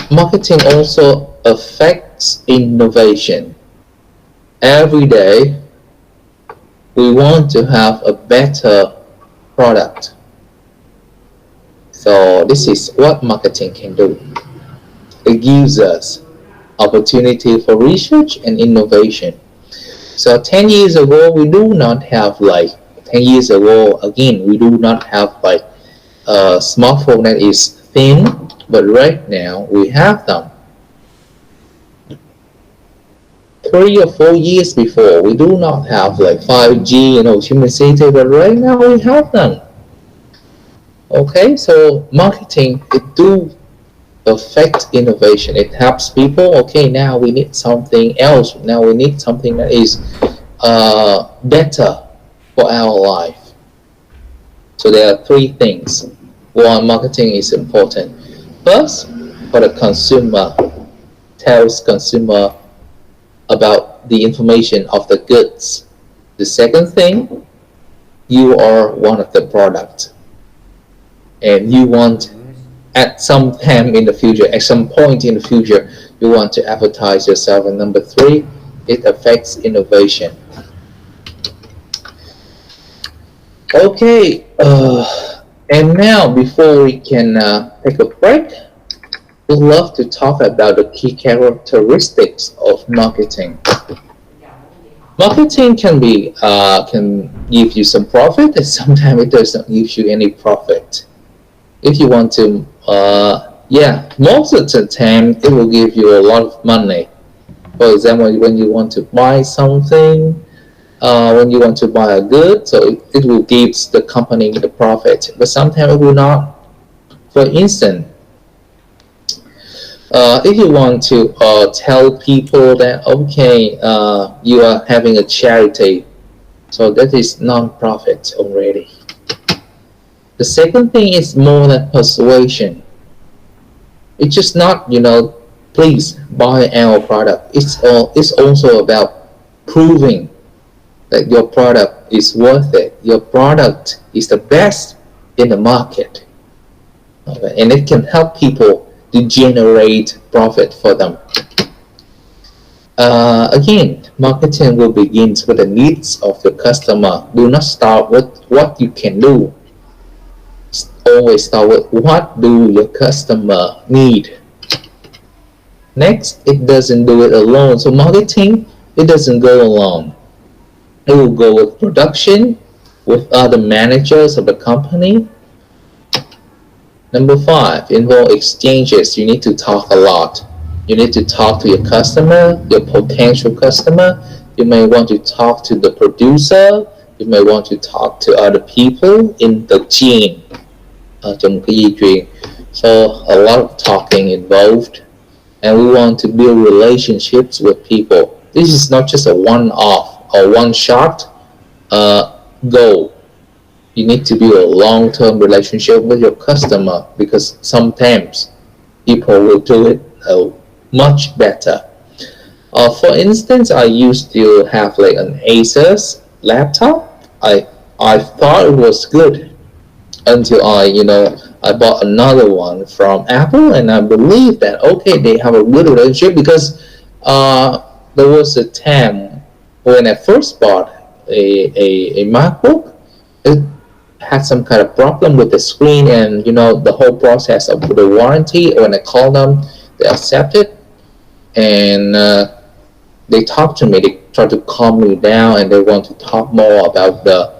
marketing also affects innovation. Every day we want to have a better product. So this is what marketing can do. It gives us opportunity for research and innovation. So 10 years ago, we do not have like, 10 years ago, again, we do not have like a smartphone that is thin, but right now we have them. 3 or 4 years before, we do not have like 5G in Ho Chi Minh City, but right now we have them. Okay, so marketing, it do affect innovation. It helps people. Okay, now we need something else. Now we need something that is better for our life. So there are 3 things. One, marketing is important. First, for the consumer, tells consumer about the information of the goods. The second thing, you are one of the product, and you want at some time in the future, at some point in the future, you want to advertise yourself. And number 3, it affects innovation. Okay, and now before we can take a break, we'd love to talk about the key characteristics of marketing. Marketing can be can give you some profit, and sometimes it doesn't give you any profit. If you want to, most of the time it will give you a lot of money. For example, when you want to buy something, when you want to buy a good, so it will give the company the profit, but sometimes it will not. For instance, if you want to tell people that, okay, you are having a charity, so that is non-profit already. The second thing is more than persuasion. It's just not, please buy our product. It's also about proving that your product is worth it. Your product is the best in the market. Okay? And it can help people to generate profit for them. Again, marketing will begin with the needs of the customer. Do not start with what you can do. Always start with what do your customer need. Next, it doesn't do it alone. So marketing, it doesn't go alone. It will go with production, with other managers of the company. Number 5, involve exchanges. You need to talk a lot. You need to talk to your customer, your potential customer. You may want to talk to the producer. You may want to talk to other people in the chain. Trong cái dây chuyền. So a lot of talking involved, and we want to build relationships with people. This is not just a one-off or one-shot goal. You need to build a long-term relationship with your customer, because sometimes people will do it much better. For instance, I used to have like an Asus laptop. I thought it was good until I I bought another one from Apple, and I believe that okay, they have a good relationship because there was a time when I first bought a MacBook. It had some kind of problem with the screen, and the whole process of the warranty. When I called them, they accepted, and they talked to me. They tried to calm me down, and they want to talk more about the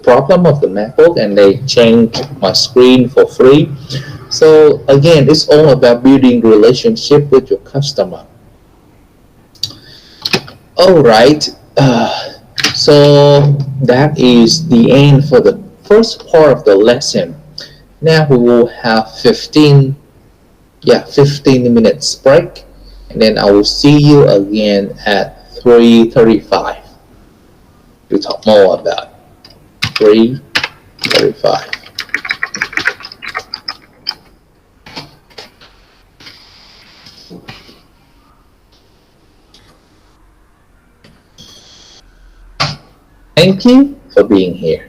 problem of the MacBook, and they changed my screen for free. So again, it's all about building relationship with your customer. All right. So that is the end for the first part of the lesson. Now we will have 15 minutes break, and then I will see you again at 3:35 to talk more about 3:35. Thank you for being here.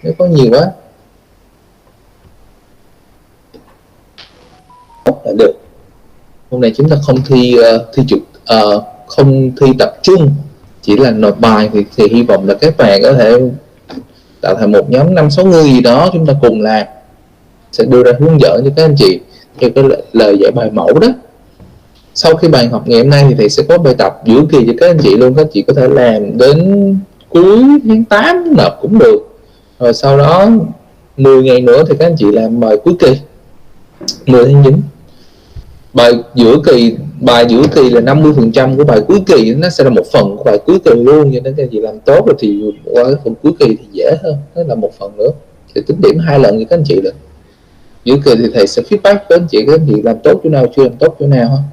nếu có nhiều quá là được. Hôm nay chúng ta không thi không thi tập trung, chỉ là nộp bài thì hy vọng là các bạn có thể tạo thành một nhóm 5-6 người gì đó, chúng ta cùng làm, sẽ đưa ra hướng dẫn cho các anh chị theo cái lời giải bài mẫu đó. Sau khi bài học ngày hôm nay thì thầy sẽ có bài tập giữa kỳ cho các anh chị luôn, các anh chị có thể làm đến cuối tháng 8 nộp cũng được. Rồi sau đó 10 ngày nữa thì các anh chị làm bài cuối kỳ 10 tháng 9. Bài giữa kỳ là 50% của bài cuối kỳ, nó sẽ là một phần của bài cuối kỳ luôn, cho nên các anh chị làm tốt rồi thì qua cái phần cuối kỳ thì dễ hơn, đó là một phần nữa thì tính điểm 2 lần cho các anh chị được. Giữa kỳ thì thầy sẽ feedback với các anh chị làm tốt chỗ nào, chưa làm tốt chỗ nào.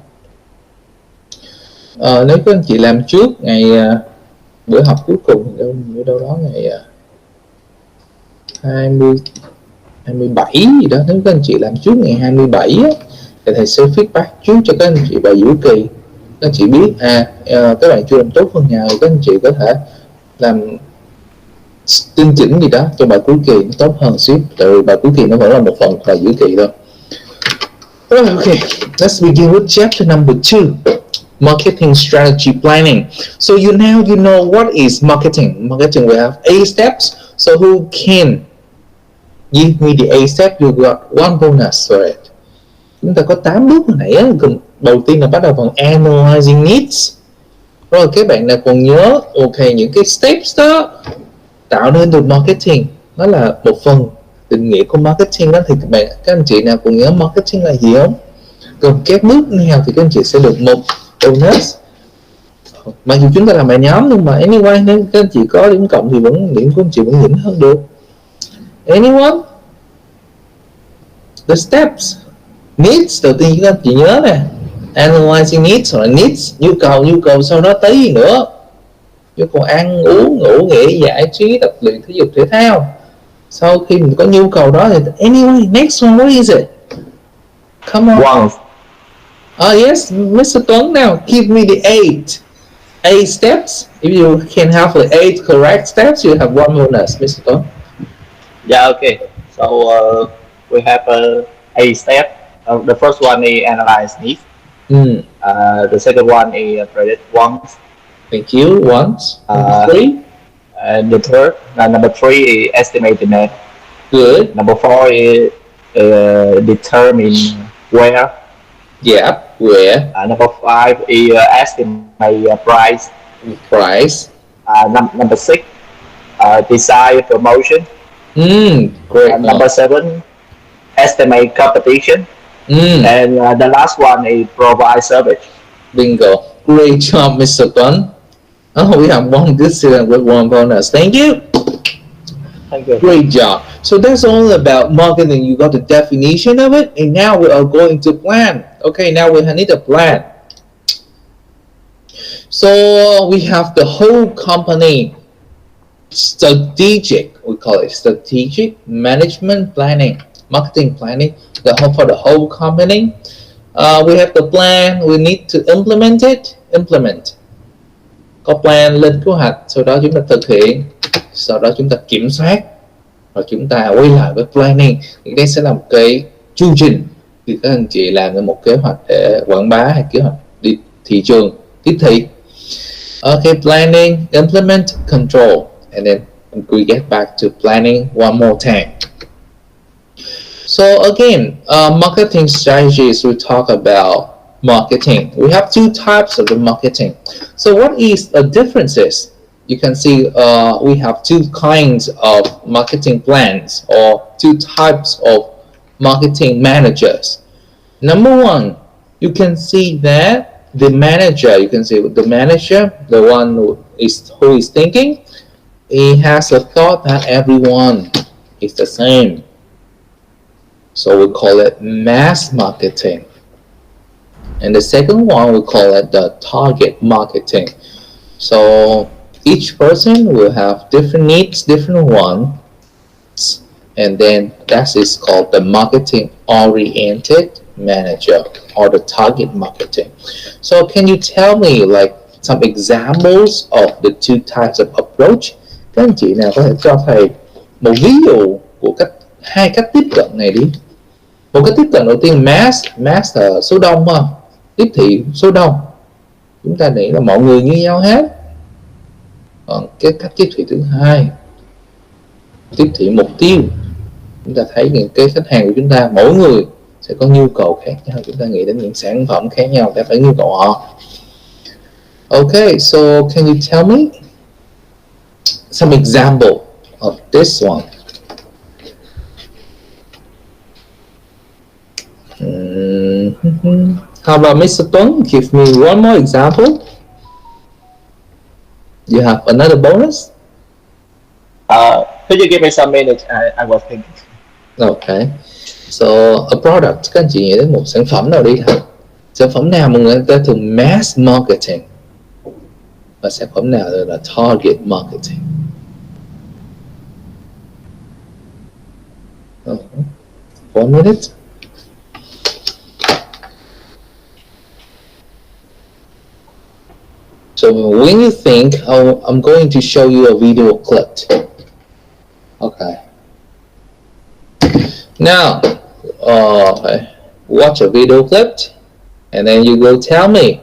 Nếu các anh chị làm trước ngày bữa học cuối cùng thì đâu đó ngày 27 gì đó, nếu các anh chị làm trước ngày 27 á, thì thầy sẽ feedback trước cho các anh chị bài giữa kỳ. Các anh chị biết các bạn chưa làm tốt phần nào thì các anh chị có thể làm tinh chỉnh gì đó cho bài cuối kỳ nó tốt hơn xíu, tại vì bài cuối kỳ nó vẫn là một phần của bài giữa kỳ thôi. Okay, let's begin with chapter number 2. Marketing strategy planning. So now you know what is marketing. Marketing will have 8 steps. So who can give me the 8 steps? You got 1 bonus for it. Chúng ta có 8 bước hồi nãy á. Đầu tiên là bắt đầu bằng analyzing needs. Rồi các bạn nào còn nhớ những cái steps đó tạo nên được marketing, nó là một phần định nghĩa của marketing đó, thì các anh chị nào còn nhớ marketing là gì không? Còn các bước nào thì các anh chị sẽ được 1 bonus. Mặc dù chúng ta làm bài nhóm nhưng mà anyway, nếu các anh chị có điểm cộng thì điểm của anh chị vẫn nhỉnh hơn được. Anyone? The steps. Needs đầu tiên các anh chị nhớ nè, analyzing needs hoặc là needs nhu cầu, sau đó tới gì nữa, nhu cầu ăn uống ngủ nghỉ giải trí tập luyện thể dục thể thao. Sau khi mình có nhu cầu đó thì anyway, next one, what is it? Come on. Wants. Yes, Mr. Tuấn, now give me the 8 steps. If you can have the 8 correct steps, you have 1 bonus, Mr. Tuấn. Yeah, okay. So we have 8 steps. The first one is analyze needs. The second one is predict wants. Thank you. Wants. Number 3. And the third, number 3 is estimate demand. Good. Number 4 is determine where. Yeah, where. Number 5 is estimate price. Price. Number 6, decide promotion. Great. Number 7, estimate competition. And the last one is provide service. Bingo. Great job, Mr. Tuấn. We have 1 good student with 1 bonus. Thank you. Thank you. Great job. So that's all about marketing. You got the definition of it, and now we are going to plan. Okay, now we need a plan. So we have the whole company strategic, we call it strategic management planning, marketing planning, for the whole company. We have the plan, we need to implement it. Có plan, lên kế hoạch, sau đó chúng ta thực hiện, sau đó chúng ta kiểm soát, và chúng ta quay lại với planning. Thì đây sẽ là một cái chương trình thì các anh chị làm một kế hoạch để quảng bá hay kế hoạch đi thị trường tiếp thị. Okay, planning, implement, control, and then we get back to planning one more time. So again, marketing strategies, we talk about marketing. We have 2 types of the marketing. So what is the differences? You can see we have 2 kinds of marketing plans or 2 types of marketing managers. Number 1, you can see that the manager, the one who is thinking, he has a thought that everyone is the same. So we call it mass marketing. And the second one, we call it the target marketing. So each person will have different needs, different wants, and then that is called the marketing oriented manager or the target marketing. So can you tell me like some examples of the 2 types of approach? Các anh chị nào có thể cho thầy một ví dụ của hai cách tiếp cận này đi. Một cách tiếp cận đầu tiên, mass là số đông không? Tiếp thị số đông. Chúng ta nghĩ là mọi người như nhau hết. Còn cái cách tiếp thị thứ hai, tiếp thị mục tiêu. Chúng ta thấy những cái khách hàng của chúng ta, mỗi người sẽ có nhu cầu khác nhau. Chúng ta nghĩ đến những sản phẩm khác nhau để phải nhu cầu họ. Okay, so can you tell me some example of this one? How about Mr. Tuấn? Give me one more example. You have another bonus? Could you give me some minutes? I was thinking. Okay. So a product, các anh chị nghĩ đến một sản phẩm nào đi hả? Sản phẩm nào mà người ta thường mass marketing? Và sản phẩm nào là target marketing? One minute. So when you think, oh, I'm going to show you a video clip. Okay. Now, watch a video clip, and then you go tell me,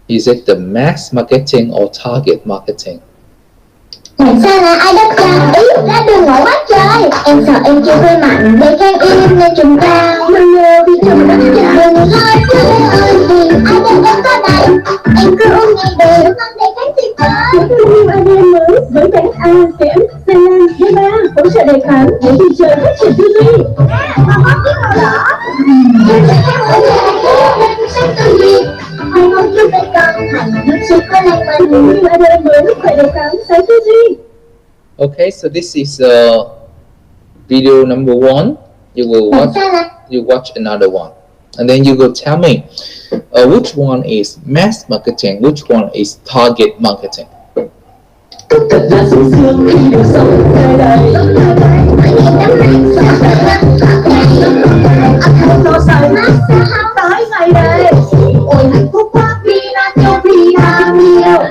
is it the mass marketing or target marketing? Làm sao là ai đất ra ý ra đường ngồi quá trời. Em sợ em chưa hơi mạnh để khen im nên trùng cao. Mình ngờ vì trùng đất trời. Đừng nói chơi ơi vì ai đất em có đây. Em cứ ôm ngày đời mang đầy cánh tuyệt vời. New ADM mới với bánh ASM, Celan, D3 hỗ trợ đề kháng để đi chơi phát triển tư duy. Mà có cái màu đỏ. Em sẽ theo ơn ngày để sáng tư duy. Ai mong chúc tay con thành nước chỉ có lành mạnh. New ADM mới khỏe đề kháng sáng tư duy. Okay, so this is video number one. You will watch another one, and then you go tell me which one is mass marketing, which one is target marketing. Thật ra sung sướng khi được sống nơi đây. Không lo sợ mát sẽ hao tới ngày đây. Ôi hạnh phúc quá vì là tiêu vì là nhiều.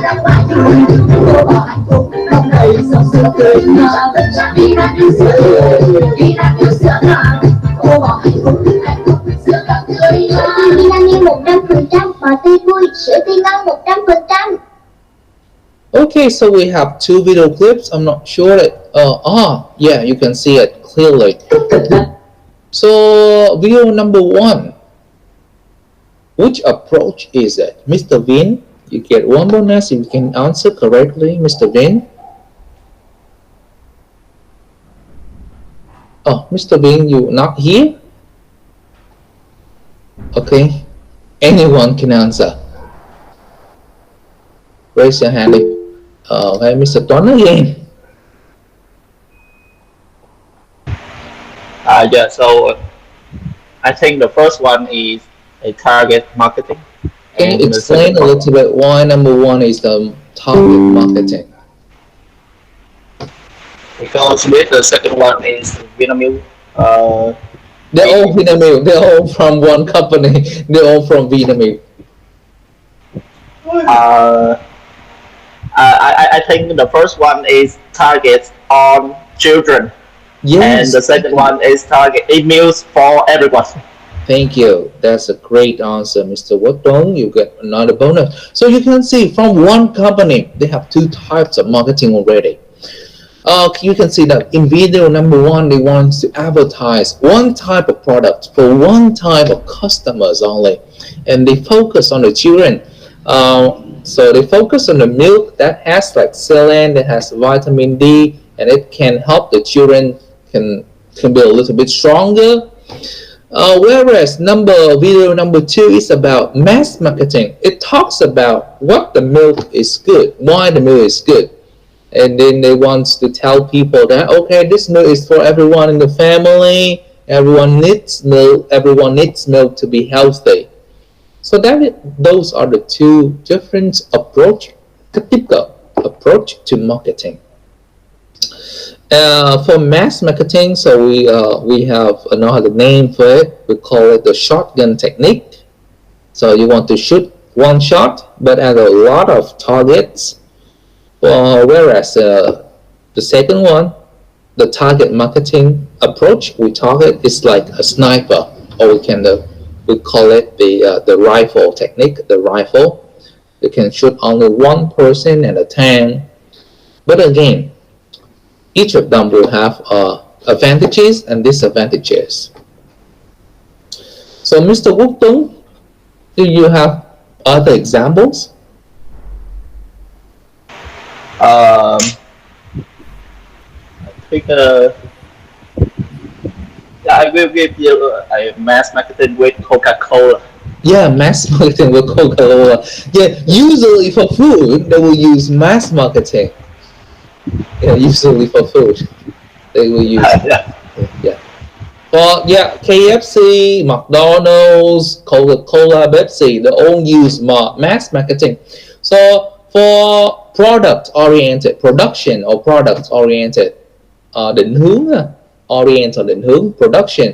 La ngoại tình. Cô bỏ hạnh phúc không đầy sống sướng tươi mà vẫn chẳng vì là yêu sữa. Vì là yêu sữa ngọt. Cô bỏ hạnh phúc sữa ngọt tươi. Sữa tươi vitamin 100%, bò tươi vui, sữa tươi ngon 100%. Okay, so we have two video clips. I'm not sure that. Yeah, you can see it clearly. So video number one. Which approach is it, Mr. Vin? You get one bonus if you can answer correctly, Mr. Vin. Oh, Mr. Vin, you not here? Okay, anyone can answer. Raise your hand. Okay, Mr. Tuấn again. Yeah, so I think the first one is a target marketing. Can you explain a little bit why number one is the target marketing? Because with the second one is Vinamilk. They're all Vinamilk. They're all from one company. They're all from Vinamilk. I think the first one is target on children. Yes. And the second one is target emails for everyone. Thank you. That's a great answer, Mr. Watong. You get another bonus. So you can see from one company, they have two types of marketing already. You can see that in video number one, they want to advertise one type of product for one type of customers only. And they focus on the children. So they focus on the milk that has like Celan, that has vitamin D, and it can help the children can be a little bit stronger. Whereas video number two is about mass marketing. It talks about what the milk is good, why the milk is good. And then they want to tell people that, okay, this milk is for everyone in the family. Everyone needs milk to be healthy. So those are the two different approach to marketing. For mass marketing, so we have another name for it. We call it the shotgun technique. So you want to shoot one shot, but at a lot of targets. Whereas the second one, the target marketing approach we target is like a sniper, or we call it the rifle technique. The rifle, you can shoot only one person at a time. But again, each of them will have advantages and disadvantages. So, Mr. Quốc Tuấn, do you have other examples? I think I will give you a mass marketing with Coca-Cola. Yeah, mass marketing with Coca-Cola. Yeah, usually for food, they will use mass marketing. Yeah, usually for food, they will use. Yeah. For KFC, McDonald's, Coca-Cola, Pepsi, they all use mass marketing. So for production-oriented, định hướng, định hướng, production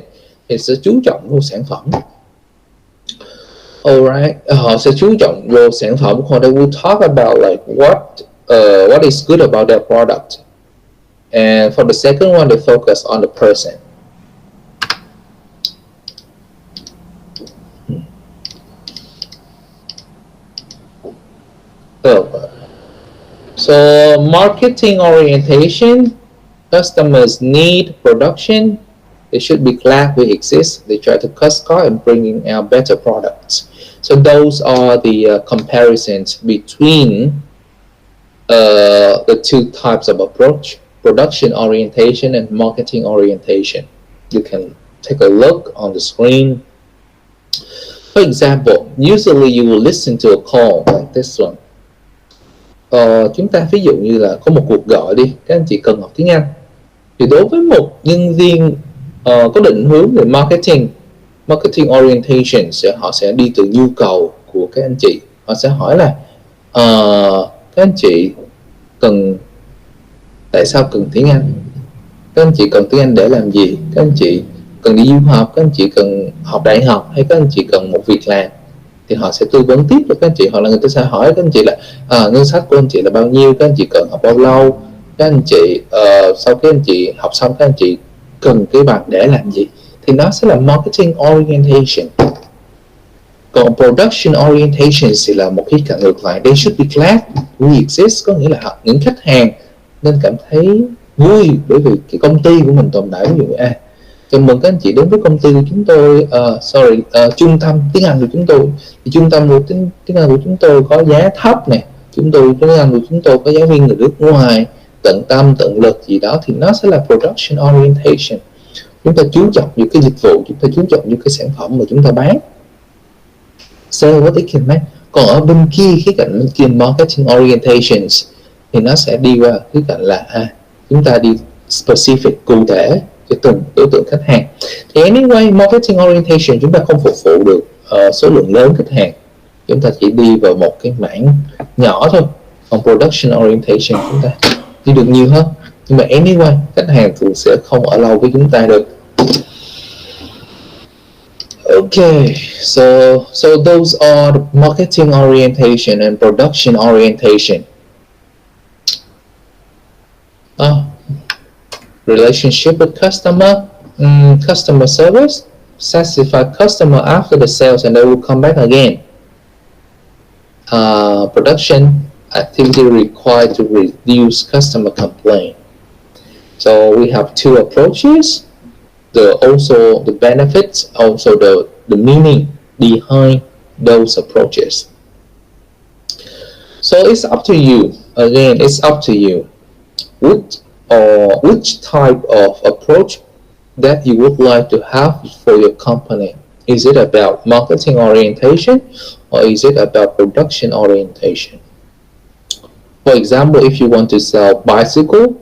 thì sẽ chú trọng vô sản phẩm. Alright, họ sẽ chú trọng vô sản phẩm. Họ they will talk about like what is good about their product. And for the second one, they focus on the person. So marketing orientation, customers need production. They should be glad we exist. They try to cut costs and bringing out better products. So those are the comparisons between the two types of approach: production orientation and marketing orientation. You can take a look on the screen. For example, usually you will listen to a call like this one. Chúng ta ví dụ như là có một cuộc gọi đi, các anh chị cần học tiếng Anh. Thì đối với một nhân viên có định hướng về marketing orientation, họ sẽ đi từ nhu cầu của các anh chị. Họ sẽ hỏi là các anh chị tại sao cần tiếng Anh? Các anh chị cần tiếng Anh để làm gì? Các anh chị cần đi du học, các anh chị cần học đại học, hay các anh chị cần một việc làm? Thì họ sẽ tư vấn tiếp cho các anh chị, hoặc là người ta sẽ hỏi các anh chị là ngân sách của anh chị là bao nhiêu, các anh chị cần học bao lâu, các anh chị sau khi anh chị học xong các anh chị cần cái bằng để làm gì. Thì nó sẽ là marketing orientation. Còn production orientation thì là một khía cạnh ngược lại. They should be glad we exist, có nghĩa là những khách hàng nên cảm thấy vui bởi vì cái công ty của mình tồn tại. Ví dụ chào mừng các anh chị đến với công ty của chúng tôi, trung tâm tiếng Anh của chúng tôi. Thì trung tâm của tiếng Anh của chúng tôi có giá thấp nè, tiếng Anh của chúng tôi có giáo viên người nước ngoài tận tâm tận lực gì đó, thì nó sẽ là production orientation. Chúng ta chú trọng những cái dịch vụ, chúng ta chú trọng những cái sản phẩm mà chúng ta bán. So what they can make. Còn ở bên kia, khía cạnh bên kia marketing orientations, thì nó sẽ đi qua khía cạnh là chúng ta đi specific, cụ thể cho từng đối tượng khách hàng. Thì anyway, marketing orientation chúng ta không phục vụ được số lượng lớn khách hàng, chúng ta chỉ đi vào một cái mảng nhỏ thôi. Còn production orientation chúng ta đi được nhiều hơn, nhưng mà anyway khách hàng thường sẽ không ở lâu với chúng ta được. Okay, so those are the marketing orientation and production orientation. Relationship with customer, customer service, satisfy customer after the sales and they will come back again. Production activity required to reduce customer complaint. So we have two approaches. Also the benefits, also the meaning behind those approaches. So it's up to you. Again, it's up to you. Which type of approach that you would like to have for your company? Is it about marketing orientation or is it about production orientation? For example, if you want to sell bicycle,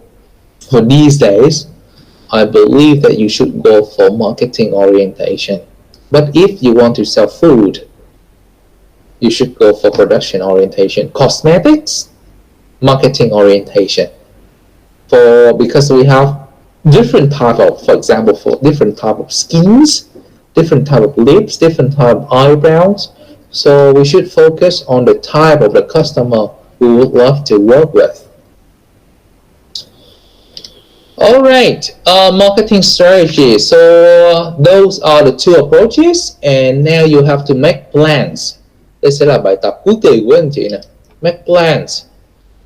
for these days, I believe that you should go for marketing orientation. But if you want to sell food, you should go for production orientation. Cosmetics, marketing orientation. Because we have different type of, for example, for different type of skins, different type of lips, different type of eyebrows. So we should focus on the type of the customer we would love to work with. All right, marketing strategy. So those are the two approaches, and now you have to make plans. Đây sẽ là bài tập cuối kỳ của anh chị nè. Make plans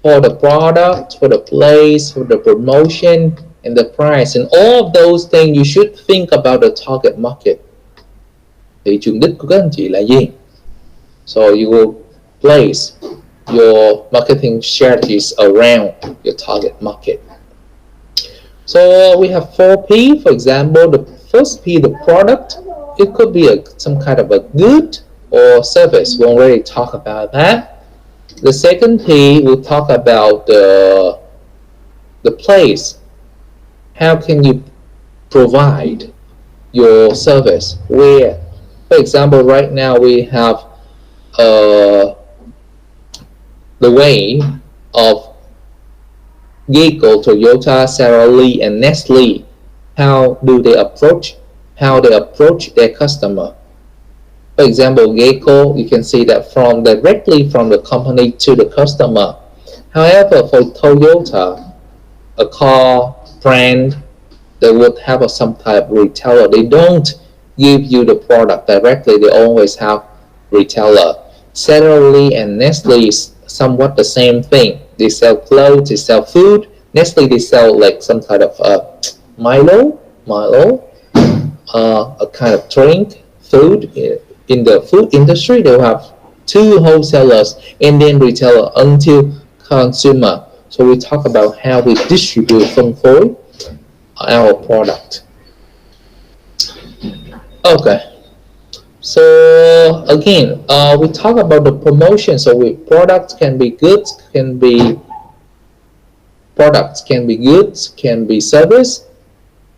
for the product, for the place, for the promotion, and the price, and all of those things you should think about the target market. Thị trường đích của các anh chị là gì? So you will place your marketing strategies around your target market. So we have 4P, for example. The first P, the product, it could be some kind of a good or service. We already talked about that. The second P, we'll talk about the place. How can you provide your service? Where? For example, right now we have the way of Geico, Toyota, Sara Lee, and Nestle. How they approach their customer? For example, Geico, you can see that directly from the company to the customer. However, for Toyota, a car brand, they would have some type of retailer. They don't give you the product directly. They always have retailer. Sara Lee and Nestle is somewhat the same thing. They sell clothes, they sell food. Nestle, they sell like some kind of Milo, a kind of drink, food. In the food industry, they will have two wholesalers and then retailer until consumer. So we talk about how we distribute phân phối our product. Okay. So again, we talk about the promotion. So products can be goods, can be service.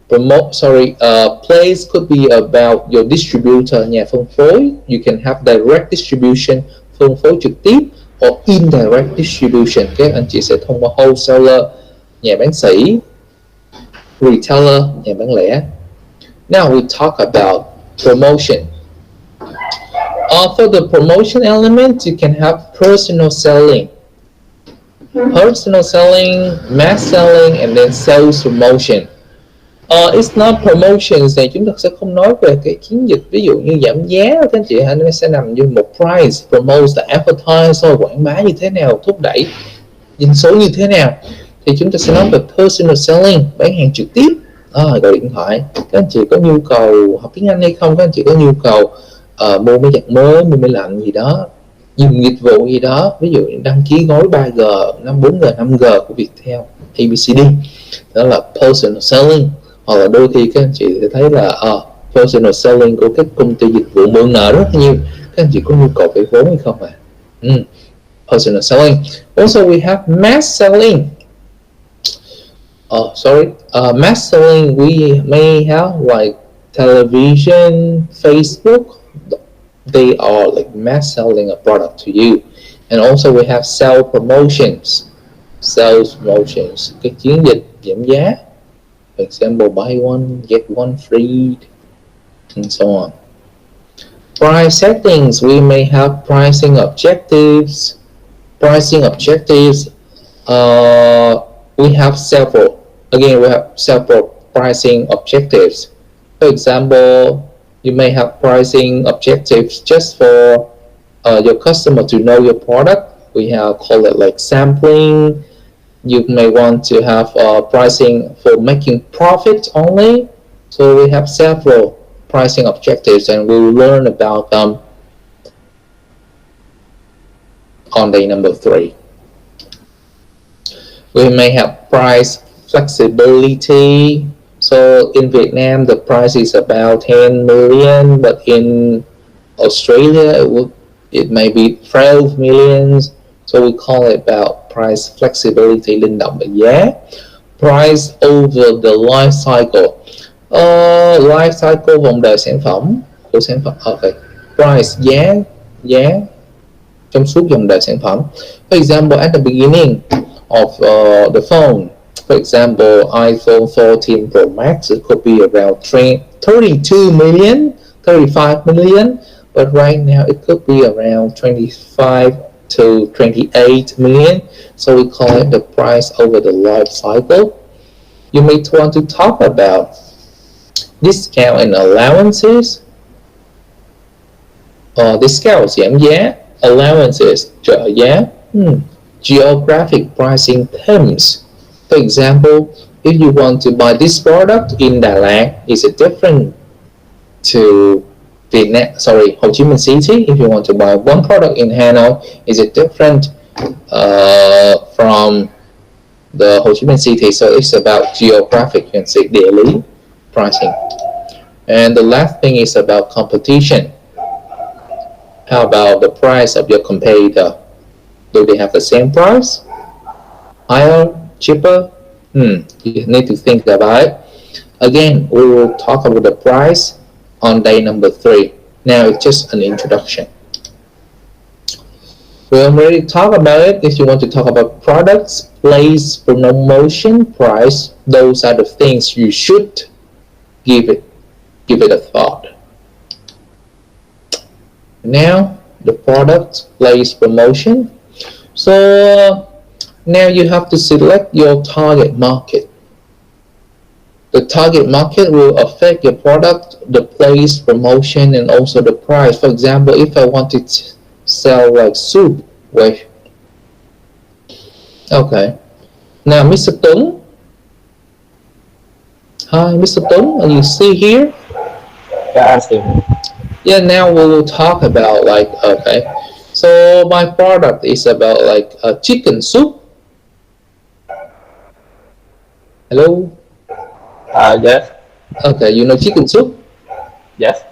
Place could be about your distributor, nhà phân phối. You can have direct distribution, phân phối trực tiếp, or indirect distribution. Các anh chị sẽ thông qua wholesaler, nhà bán sỉ, retailer, nhà bán lẻ. Now we talk about promotion. For the promotion element, you can have personal selling, mass selling, and then sales promotion. It's not promotions này chúng ta sẽ không nói về cái chiến dịch ví dụ như giảm giá các anh chị, nó sẽ nằm như một price, promote là advertise, quảng bá như thế nào, thúc đẩy doanh số như thế nào. Thì chúng ta sẽ nói về personal selling, bán hàng trực tiếp. Gọi điện thoại, các anh chị có nhu cầu học tiếng Anh hay không, các anh chị có nhu cầu mua máy giặt mới, mua máy lạnh gì đó, dùng dịch vụ gì đó, ví dụ đăng ký gói 3G, 4G, 5G của Viettel, ABCD, đó là personal selling. Hoặc là đôi khi các anh chị sẽ thấy là personal selling của các công ty dịch vụ mượn nợ rất nhiều, các anh chị có nhu cầu vay vốn hay không personal selling. Also we have mass selling. Mass selling we may have like television, Facebook. They are like mass selling a product to you. And also we have sales promotions, cái chiến dịch giảm giá. For example, buy one, get one free, and so on. Price settings, we may have pricing objectives. We have several pricing objectives. For example, you may have pricing objectives just for your customer to know your product. We have call it like sampling. You may want to have pricing for making profit only. So we have several pricing objectives, and we'll learn about them on day number 3. We may have price flexibility. So in Vietnam, the price is about 10 million, but in Australia, it may be 12 millions. So we call it about price flexibility, linh động về giá. Price over the life cycle. Life cycle, vòng đời sản phẩm của sản phẩm. Okay. Price, giá trong suốt vòng đời sản phẩm. For example, at the beginning of the phone, for example, iPhone 14 Pro Max, it could be around 32 million, 35 million, but right now it could be around 25 to 28 million. So we call it the price over the life cycle. you may want to talk about discount and allowances, discount giảm giá, allowances trợ giá, geographic pricing terms. For example, if you want to buy this product in Đà Lạt, is it different to Ho Chi Minh City? If you want to buy one product in Hanoi, is it different from the Ho Chi Minh City? So it's about geographic, you can say địa lý pricing. And the last thing is about competition. How about the price of your competitor? Do they have the same price? Higher? Cheaper? You need to think about it. Again, we will talk about the price on day number 3. Now it's just an introduction. We already talked about it. If you want to talk about products, place, promotion, price, those are the things you should give it a thought. Now the product, place, promotion. So now you have to select your target market. The target market will affect your product, the place, promotion, and also the price. For example, if I want to sell like soup, wait. Okay. Now, Mr. Tuấn. Hi, Mr. Tuấn. Are you still here? Yeah, I'm still. Yeah, now we will talk about like, okay. So my product is about like a chicken soup. Hello? Yes. Okay, you know chicken soup? Yes.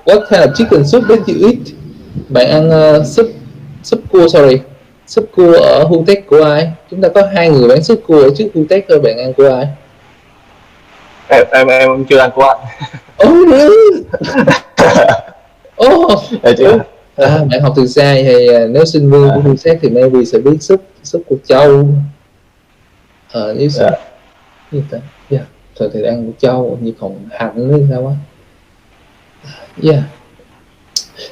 What kind of chicken soup did you eat? Bạn ăn súp cua, súp cua ở Hu Tech của ai? Chúng ta có 2 người bán súp cua ở trước Hu Tech thôi, bạn ăn của ai? Em chưa ăn của anh. Oh really? Bạn học từ xa thì nếu sinh viên của Hu Tech thì maybe sẽ biết súp của trâu. Như thôi thì ăn của trâu, như còn hạnh nữa sao á? Yeah.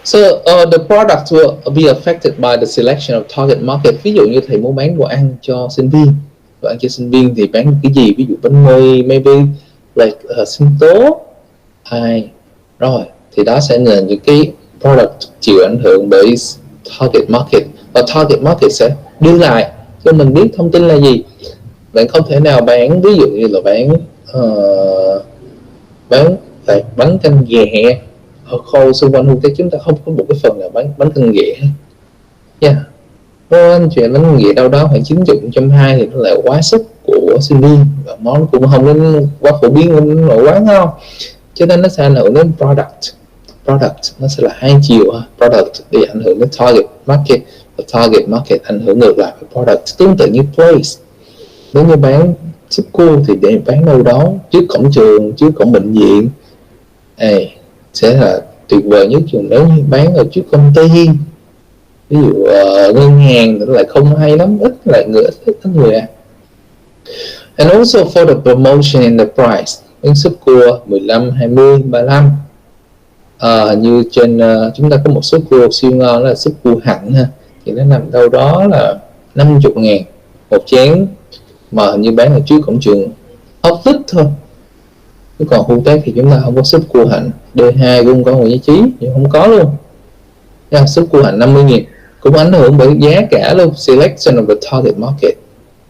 So the product will be affected by the selection of target market. Ví dụ như thầy muốn bán đồ ăn cho sinh viên, đồ ăn cho sinh viên thì bán cái gì? Ví dụ bánh mì, maybe like sinh tố, rồi thì đó sẽ là những cái product chịu ảnh hưởng bởi target market, và target market sẽ đưa lại cho mình biết thông tin là gì. Bạn không thể nào bán, ví dụ như là bán bánh canh ghẹ ở khâu xung quanh Hu Tech, chúng ta không có một cái phần nào bánh canh ghẹ. Chuyện bánh ghẹ đâu đó khoảng 90-120 thì nó lại quá sức của sinh viên, và món cũng không đến quá phổ biến, không nổi quá ngon, cho nên nó sẽ ảnh hưởng đến product nó sẽ là hai chiều. Product đi ảnh hưởng đến target market, và target market ảnh hưởng ngược lại với product. Tương tự như place, nếu như bán súp cua thì để bán đâu đó trước cổng trường, trước cổng bệnh viện, sẽ là tuyệt vời nhất. Trường nếu như bán ở trước công ty, ví dụ ngân hàng thì lại không hay lắm, ít người And also for the promotion and the price, miếng súp cua 15, 20, 35. Như trên chúng ta có một súp cua siêu ngon là súp cua hạnh ha, thì nó nằm đâu đó là 50.000 một chén, mà hình như bán ở trước cổng trường Ốc Vít thôi. Chứ còn Hu Tech thì chúng ta không có súp cua hạnh, D2 cũng có Nguyễn Chí Trí nhưng không có luôn. Súp cua hạnh 50.000 cũng ảnh hưởng bởi giá cả luôn. Selection of the target market.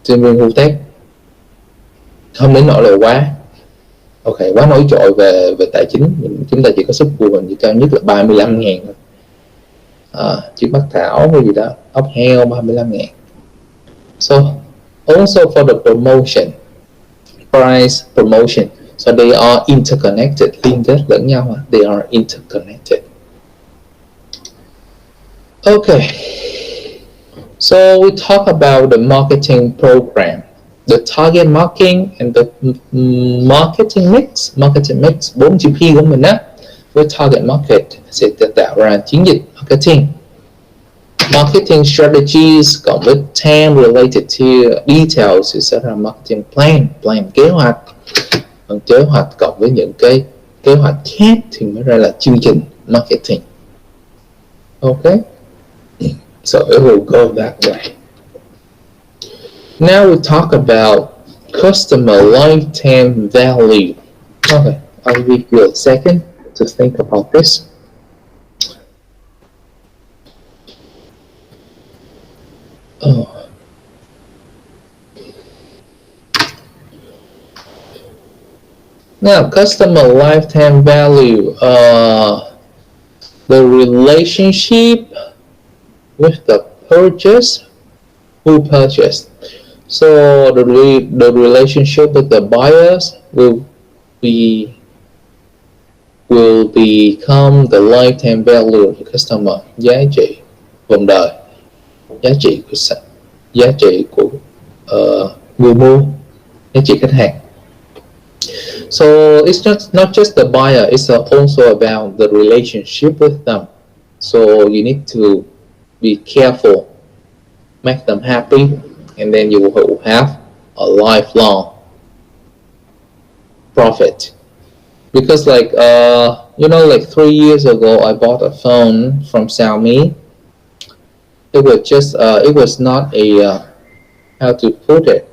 Trên viên Hu Tech không đến nỗi là quá nổi trội về tài chính. Chúng ta chỉ có súp cua mình chỉ cao nhất là 35.000 thôi. Chứ Bắc Thảo hay gì đó, ốc heo 35.000. So also for the promotion, price, promotion, so they are interconnected, liên kết lẫn nhau. They are interconnected. Okay, so we talk about the marketing program, the target marketing and the marketing mix. Marketing mix 4 chữ P của mình á, với target market sẽ tạo ra chiến dịch marketing. Marketing strategies cộng với time related to details thì sẽ là marketing plan kế hoạch. Còn kế hoạch cộng với những cái kế hoạch khác thì mới ra là chương trình marketing. Okay, so it will go that way. Now we talk about customer lifetime value. Okay, I'll give you a second to think about this. Oh. Now, customer lifetime value, the relationship with the who purchased. So the relationship with the buyers be will become the lifetime value of the customer, giá trị vòng đời, giá trị của người mua, giá trị khách hàng. So it's not just the buyer, it's also about the relationship with them. So you need to be careful, make them happy, and then you will have a lifelong profit. Because like 3 years ago I bought a phone from Xiaomi. It was just it was not a how to put it,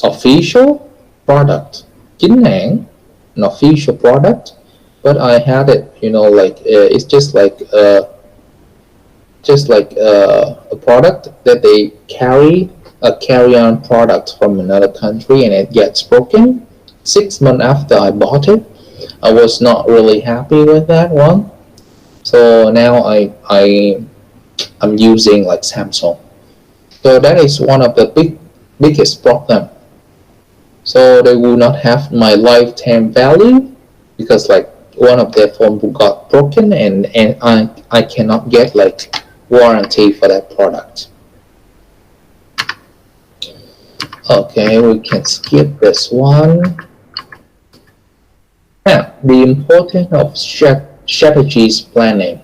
official product, chính hãng, an official product, but I had it, it's just like a product that they carry-on product from another country, and it gets broken 6 months after I bought it. I was not really happy with that one, so now I'm using like Samsung. So that is one of the biggest problem. So they will not have my lifetime value because like one of their phone got broken, and I cannot get like warranty for that product. Okay, we can skip this one. Now, the importance of strategies planning.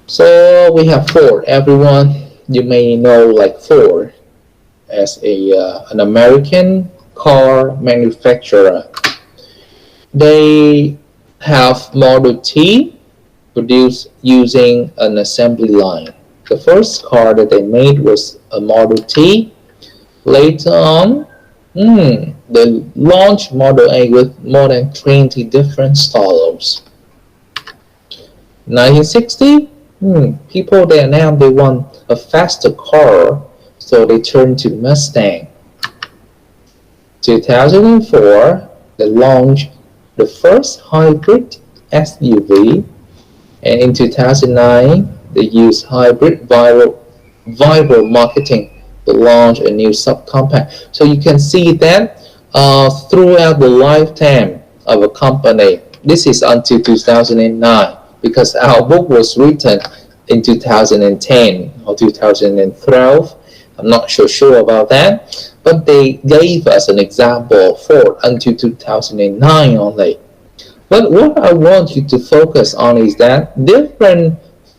So we have Ford. Everyone, you may know like Ford as an American car manufacturer. They have Model T produced using an assembly line. The first car that they made was a Model T. Later on, they launched Model A with more than 20 different styles. 1960, people there now they want a faster car, so they turned to Mustang. 2004, they launched the first hybrid SUV, and in 2009, they used hybrid viral marketing to launch a new subcompact. So you can see that throughout the lifetime of a company. This is until 2009, because our book was written in 2010 or 2012. I'm not so sure about that, but they gave us an example for until 2009 only. But what I want you to focus on is that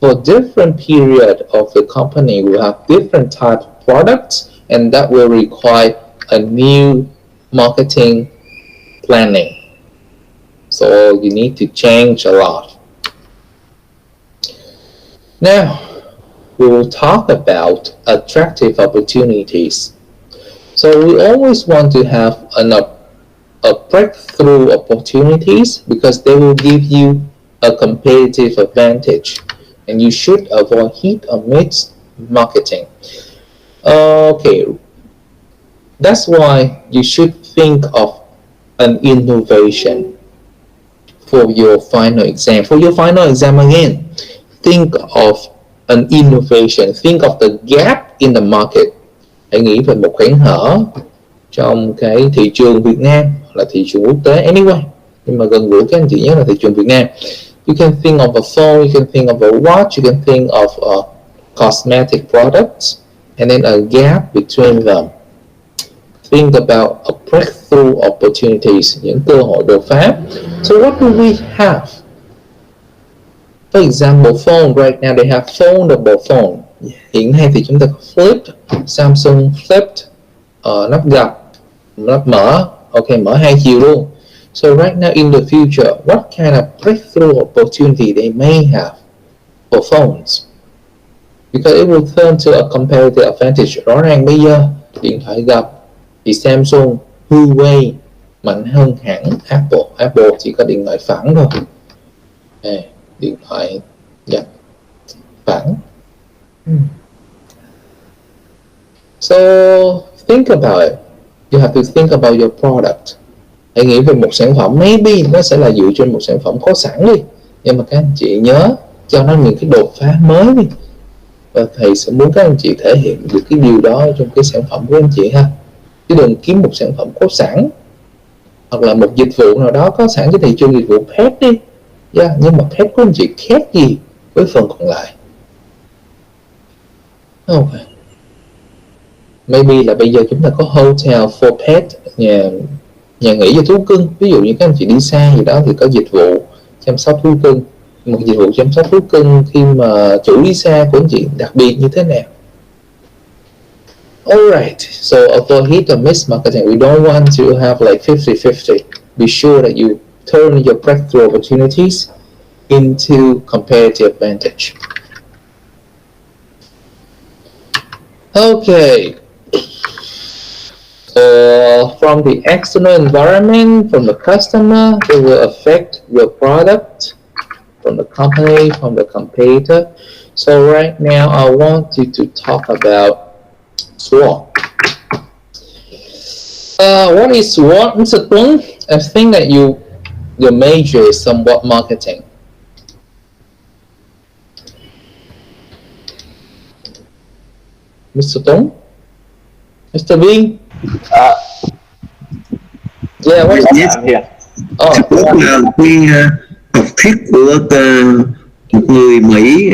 for different period of the company, we have different type of products, and that will require a new marketing planning. So you need to change a lot. Now, we will talk about attractive opportunities. So we always want to have a breakthrough opportunities because they will give you a competitive advantage, and you should avoid hit or miss marketing. Okay, that's why you should think of an innovation for your final exam. For your final exam again, think of an innovation. Think of the gap in the market. Hãy nghĩ về một khoảng hở trong cái thị trường Việt Nam hoặc là thị trường quốc tế. Anyway, nhưng mà gần gũi các anh chị nhé là thị trường Việt Nam. You can think of a phone, you can think of a watch, you can think of cosmetic products, and then a gap between them. Think about a breakthrough opportunities, những cơ hội đột phá. So what do we have? For example, phone. Right now they have foldable phone. Hiện nay thì chúng ta có flip, Samsung flipped, nắp gập, nắp mở. Ok, mở hai chiều luôn. So right now in the future, what kind of breakthrough opportunity they may have for phones? because it will turn to a competitive advantage. Rõ ràng bây giờ điện thoại gặp thì Samsung, Huawei mạnh hơn hẳn Apple. Apple chỉ có điện thoại phẳng thôi. Điện thoại phẳng. So think about it. You have to think about your product. Hãy nghĩ về một sản phẩm, maybe nó sẽ là dựa trên một sản phẩm có sẵn đi, nhưng mà các anh chị nhớ cho nó những cái đột phá mới đi, và thầy sẽ muốn các anh chị thể hiện được cái điều đó trong cái sản phẩm của anh chị ha, chứ đừng kiếm một sản phẩm có sẵn hoặc là một dịch vụ nào đó có sẵn. Cái thị trường dịch vụ pet đi, nhưng mà pet của anh chị khác gì với phần còn lại? Okay. Maybe là bây giờ chúng ta có hotel for pet, nhà nghỉ cho thú cưng. Ví dụ như các anh chị đi xa gì đó thì có dịch vụ chăm sóc thú cưng. Một dịch vụ chăm sóc thú cưng khi mà chủ đi xa của anh chị đặc biệt như thế nào? Alright, so avoid the mismarketing. We don't want to have like 50-50. Be sure that you turn your breakthrough opportunities into competitive advantage. Okay. From the external environment, from the customer, it will affect your product, from the company, from the competitor. So right now, I want you to talk about SWOT. What is SWOT, Mr. Tuấn? I think that your major is somewhat marketing. Mr. Tuấn? Mr. Vin? Yeah, what is Yes. that? Đó là cái học thuyết của một người Mỹ,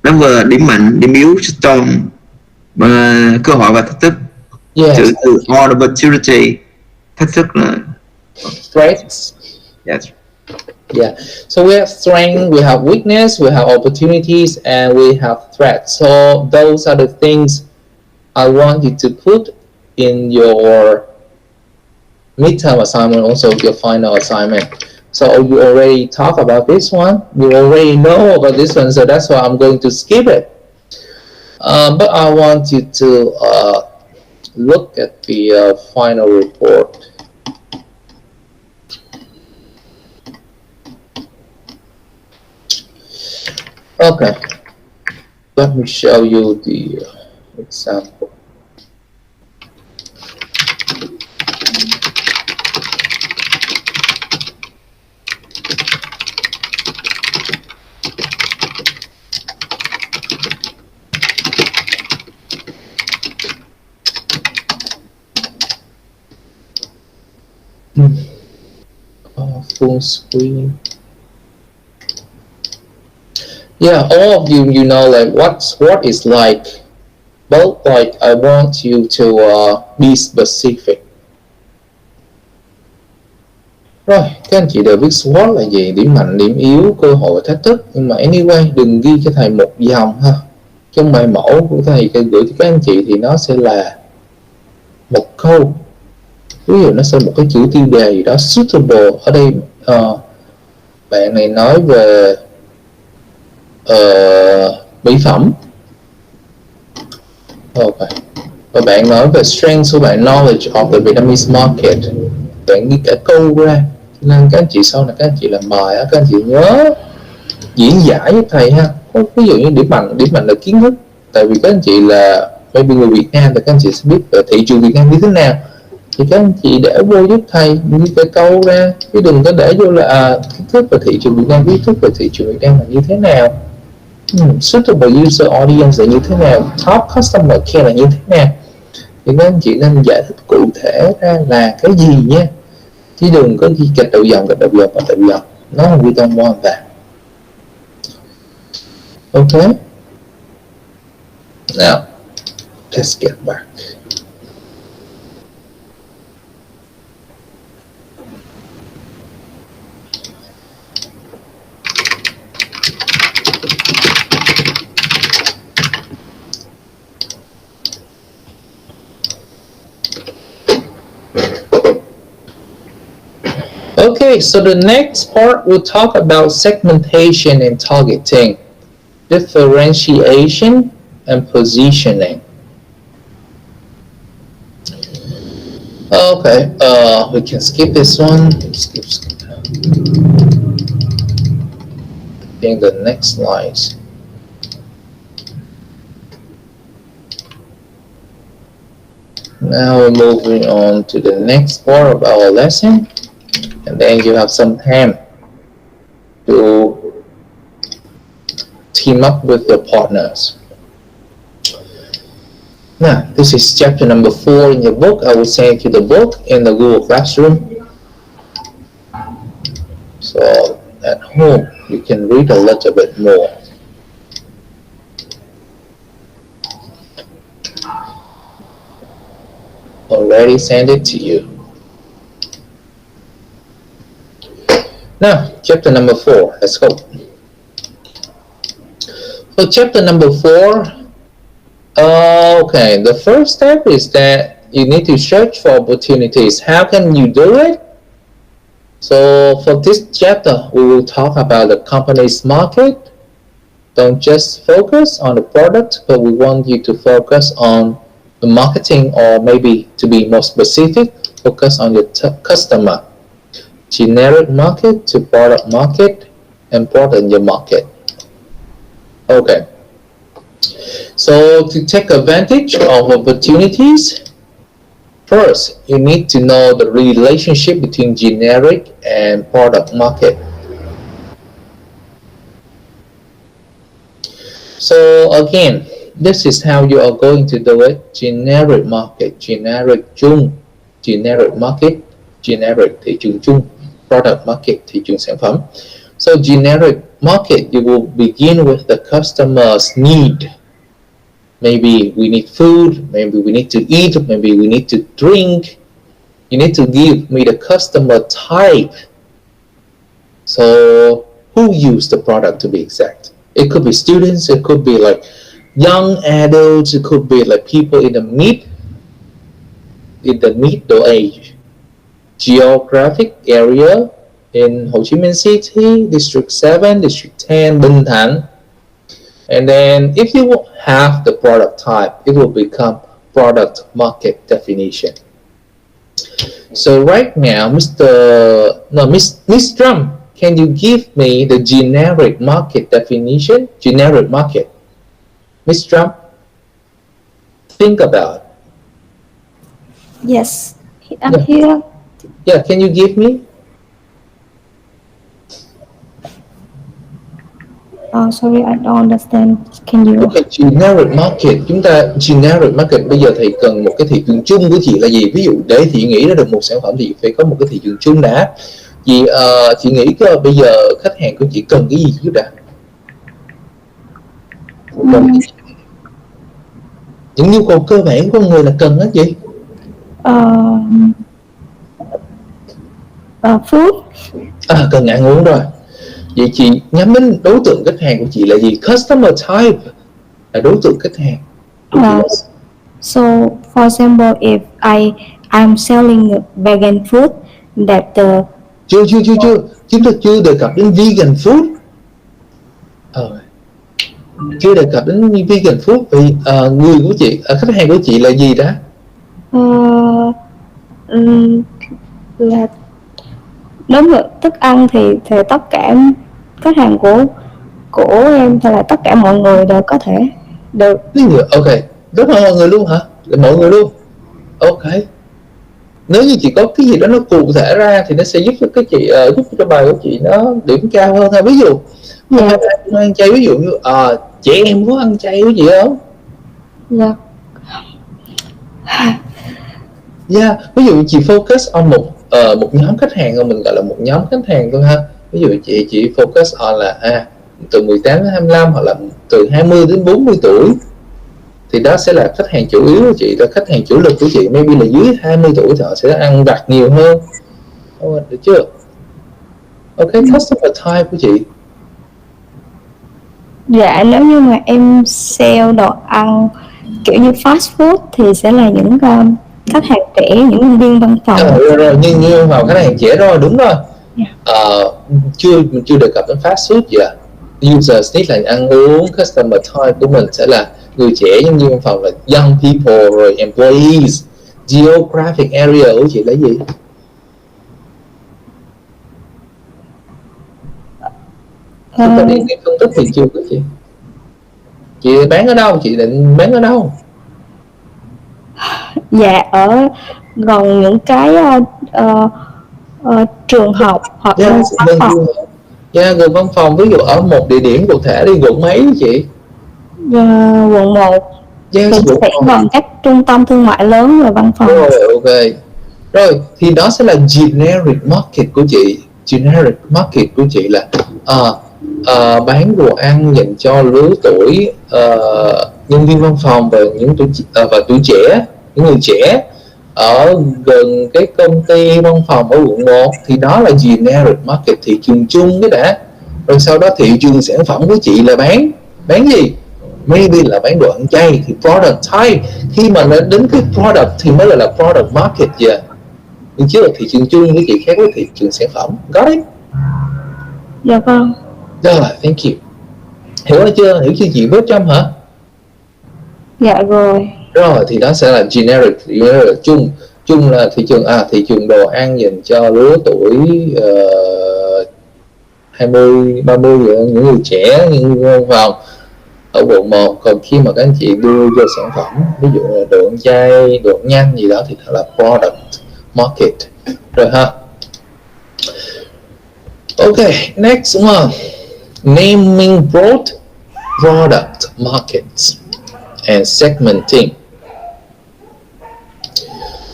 nó vừa điểm mạnh, điểm yếu, strong, cơ hội và thách thức. Yes. Chữ từ opportunity, thách thức là Threats. yes. Yeah. So we have strength, we have weakness, we have opportunities, and we have threats. So those are the things I want you to put in your midterm assignment, also your final assignment. So you already talked about this one. You already know about this one, so that's why I'm going to skip it. But I want you to look at the final report. Okay, let me show you the example. Full screen. Yeah, all of you know like what is like, but like I want you to be specific. Rồi, các anh chị đều biết SWOT là gì, điểm mạnh, điểm yếu, cơ hội, thách thức. Nhưng mà anyway, đừng ghi cho thầy một dòng ha. Trong bài mẫu của thầy gửi cho các anh chị thì nó sẽ là một câu. Ví dụ nó sẽ một cái chữ tiêu đề gì đó, suitable. Ở đây bạn này nói về mỹ phẩm. Okay. Và bạn nói về strength của bạn, knowledge of the Vietnamese market. Bạn ghi cả câu ra, nên các anh chị sau này các anh chị làm bài các anh chị nhớ diễn giải với thầy ha. Ví dụ như điểm mạnh là kiến thức, tại vì các anh chị là maybe người Việt Nam thì các anh chị sẽ biết về thị trường Việt Nam như thế nào, thì các anh chị để vô giúp thầy ghi cái câu ra, chứ đừng có để vô là kiến thức về thị trường Việt Nam, kiến thức về thị trường Việt Nam là như thế nào, suitable user audience là như thế nào, top customer care là như thế nào, thì các anh chị nên giải thích cụ thể ra là cái gì nha, chứ đừng có ghi gạch đầu dòng. Nó là we don't want that. Okay, now let's get back. Okay, so the next part we'll talk about segmentation and targeting. differentiation and positioning. Okay, we can skip this one. Skip. I think the next slide. Now we're moving on to the next part of our lesson, and then you have some time to team up with your partners. Now, this is chapter number 4 in your book. I will send you the book in the Google Classroom. So at home, you can read a little bit more. Already sent it to you. Now, chapter number 4. Let's go. So chapter number 4. Okay, the first step is that you need to search for opportunities. How can you do it? So for this chapter, we will talk about the company's market. Don't just focus on the product, but we want you to focus on the marketing, or maybe to be more specific, focus on your customer. Generic market to product market, and product in your market. Okay. So to take advantage of opportunities, first, you need to know the relationship between generic and product market. So again, this is how you are going to do it. Generic market, generic chung, generic market, generic thị trường chung, product market, thị trường sản phẩm. So generic market, you will begin with the customer's need. Maybe we need food, maybe we need to eat, maybe we need to drink. You need to give me the customer type. So who use the product, to be exact? It could be students, it could be like young adults, it could be like people in the middle age. Geographic area in Ho Chi Minh City, District 7, District 10, Bình Thạnh. And then if you have the product type, it will become product market definition. So right now, Miss Trump, can you give me the generic market definition? Generic market. Miss Trump, think about it. Yes, I'm here. Yeah, can you give me? Sorry, I don't understand. Can you? Okay, generic market. Generic market, bây giờ thầy cần một cái thị trường chung của chị là gì? Ví dụ để chị nghĩ ra được một sản phẩm thì phải có một cái thị trường chung đã. Chị nghĩ bây giờ khách hàng của chị cần cái gì trước đã? Những nhu cầu cơ bản của con người là cần hết gì? Food. Cần ăn uống rồi. Vậy chị nhắm đến đối tượng khách hàng của chị là gì? Customer type là đối tượng khách hàng. So, for example, if I'm selling vegan food, that Chúng ta chưa đề cập đến vegan food. Chưa đề cập đến vegan food. Vì người của chị, khách hàng của chị là gì đó? Là đối với thức ăn thì tất cả khách hàng của em hay là tất cả mọi người đều có thể được. Ok, rất là mọi người luôn hả? Mọi người luôn. Ok. Nếu như chị có cái gì đó nó cụ thể ra thì nó sẽ giúp cho cái chị giúp cho bài của chị nó điểm cao hơn ha. Ví dụ ăn chay, ví dụ như chị em có ăn chay với chị không? Dạ. Yeah, ví dụ chị focus on một nhóm khách hàng, mình gọi là một nhóm khách hàng thôi ha. Ví dụ chị focus on là từ 18 đến 25 hoặc là từ 20 đến 40 tuổi thì đó sẽ là khách hàng chủ yếu của chị, là khách hàng chủ lực của chị. Maybe là dưới 20 tuổi thì họ sẽ ăn vặt nhiều hơn. Được chưa? Ok, customer type của chị. Dạ, nếu như mà em sale đồ ăn kiểu như fast food thì sẽ là những khách hàng trẻ, những nhân viên văn phòng. Rồi, nhưng vào khách hàng trẻ rồi, đúng rồi. Mình chưa đề cập đến fast food gì à? Users need là ăn uống, customer type của mình sẽ là người trẻ, nhân viên văn phòng là young people, rồi employees. Geographic area của chị là gì? Chúng ta đi phân tích thị trường của chị bán ở đâu, chị định bán ở đâu? Dạ ở gần những cái trường học hoặc là văn phòng. Gần văn phòng, ví dụ ở một địa điểm cụ thể đi, quận mấy chị? Quận 1. Thì sẽ gần các trung tâm thương mại lớn và văn phòng. Rồi, ok. Rồi, thì đó sẽ là generic market của chị. Generic market của chị là bán đồ ăn dành cho lứa tuổi nhân viên văn phòng và tuổi trẻ, những người trẻ ở gần cái công ty văn phòng ở quận 1, thì đó là generic market, thị trường chung cái đã. Rồi sau đó thị trường sản phẩm của chị là bán gì? Maybe là bán đồ ăn chay, thì product type. Khi mà nó đến cái product thì mới là product market vậy. Nhưng chứ là thị trường chung với chị khác với thị trường sản phẩm. Got it? Dạ vâng. Rồi, thank you. Hiểu chưa chị với Trâm hả? Dạ rồi. Rồi thì đó sẽ là generic, chung là thị trường đồ ăn dành cho lứa tuổi 20, 30, những người trẻ, những văn phòng ở quận 1. Còn khi mà các anh chị đưa cho sản phẩm, ví dụ là đồ ăn chay, đồ ăn nhanh gì đó thì thật là product market. Rồi ha. Ok, next one. Naming broad product markets and segmenting.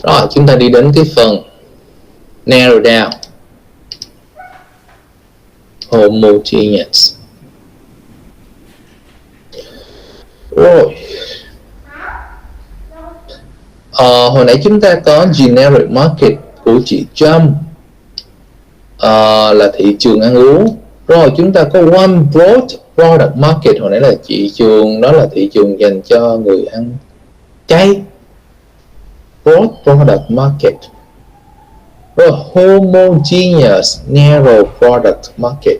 Rồi, chúng ta đi đến cái phần narrow down. Homogeneous. Rồi. Hồi nãy chúng ta có generic market của chị Trâm, là thị trường ăn uống. Rồi chúng ta có one broad product market, hồi nãy là thị trường, đó là thị trường dành cho người ăn chay. Broad product market. Rồi homogeneous narrow product market.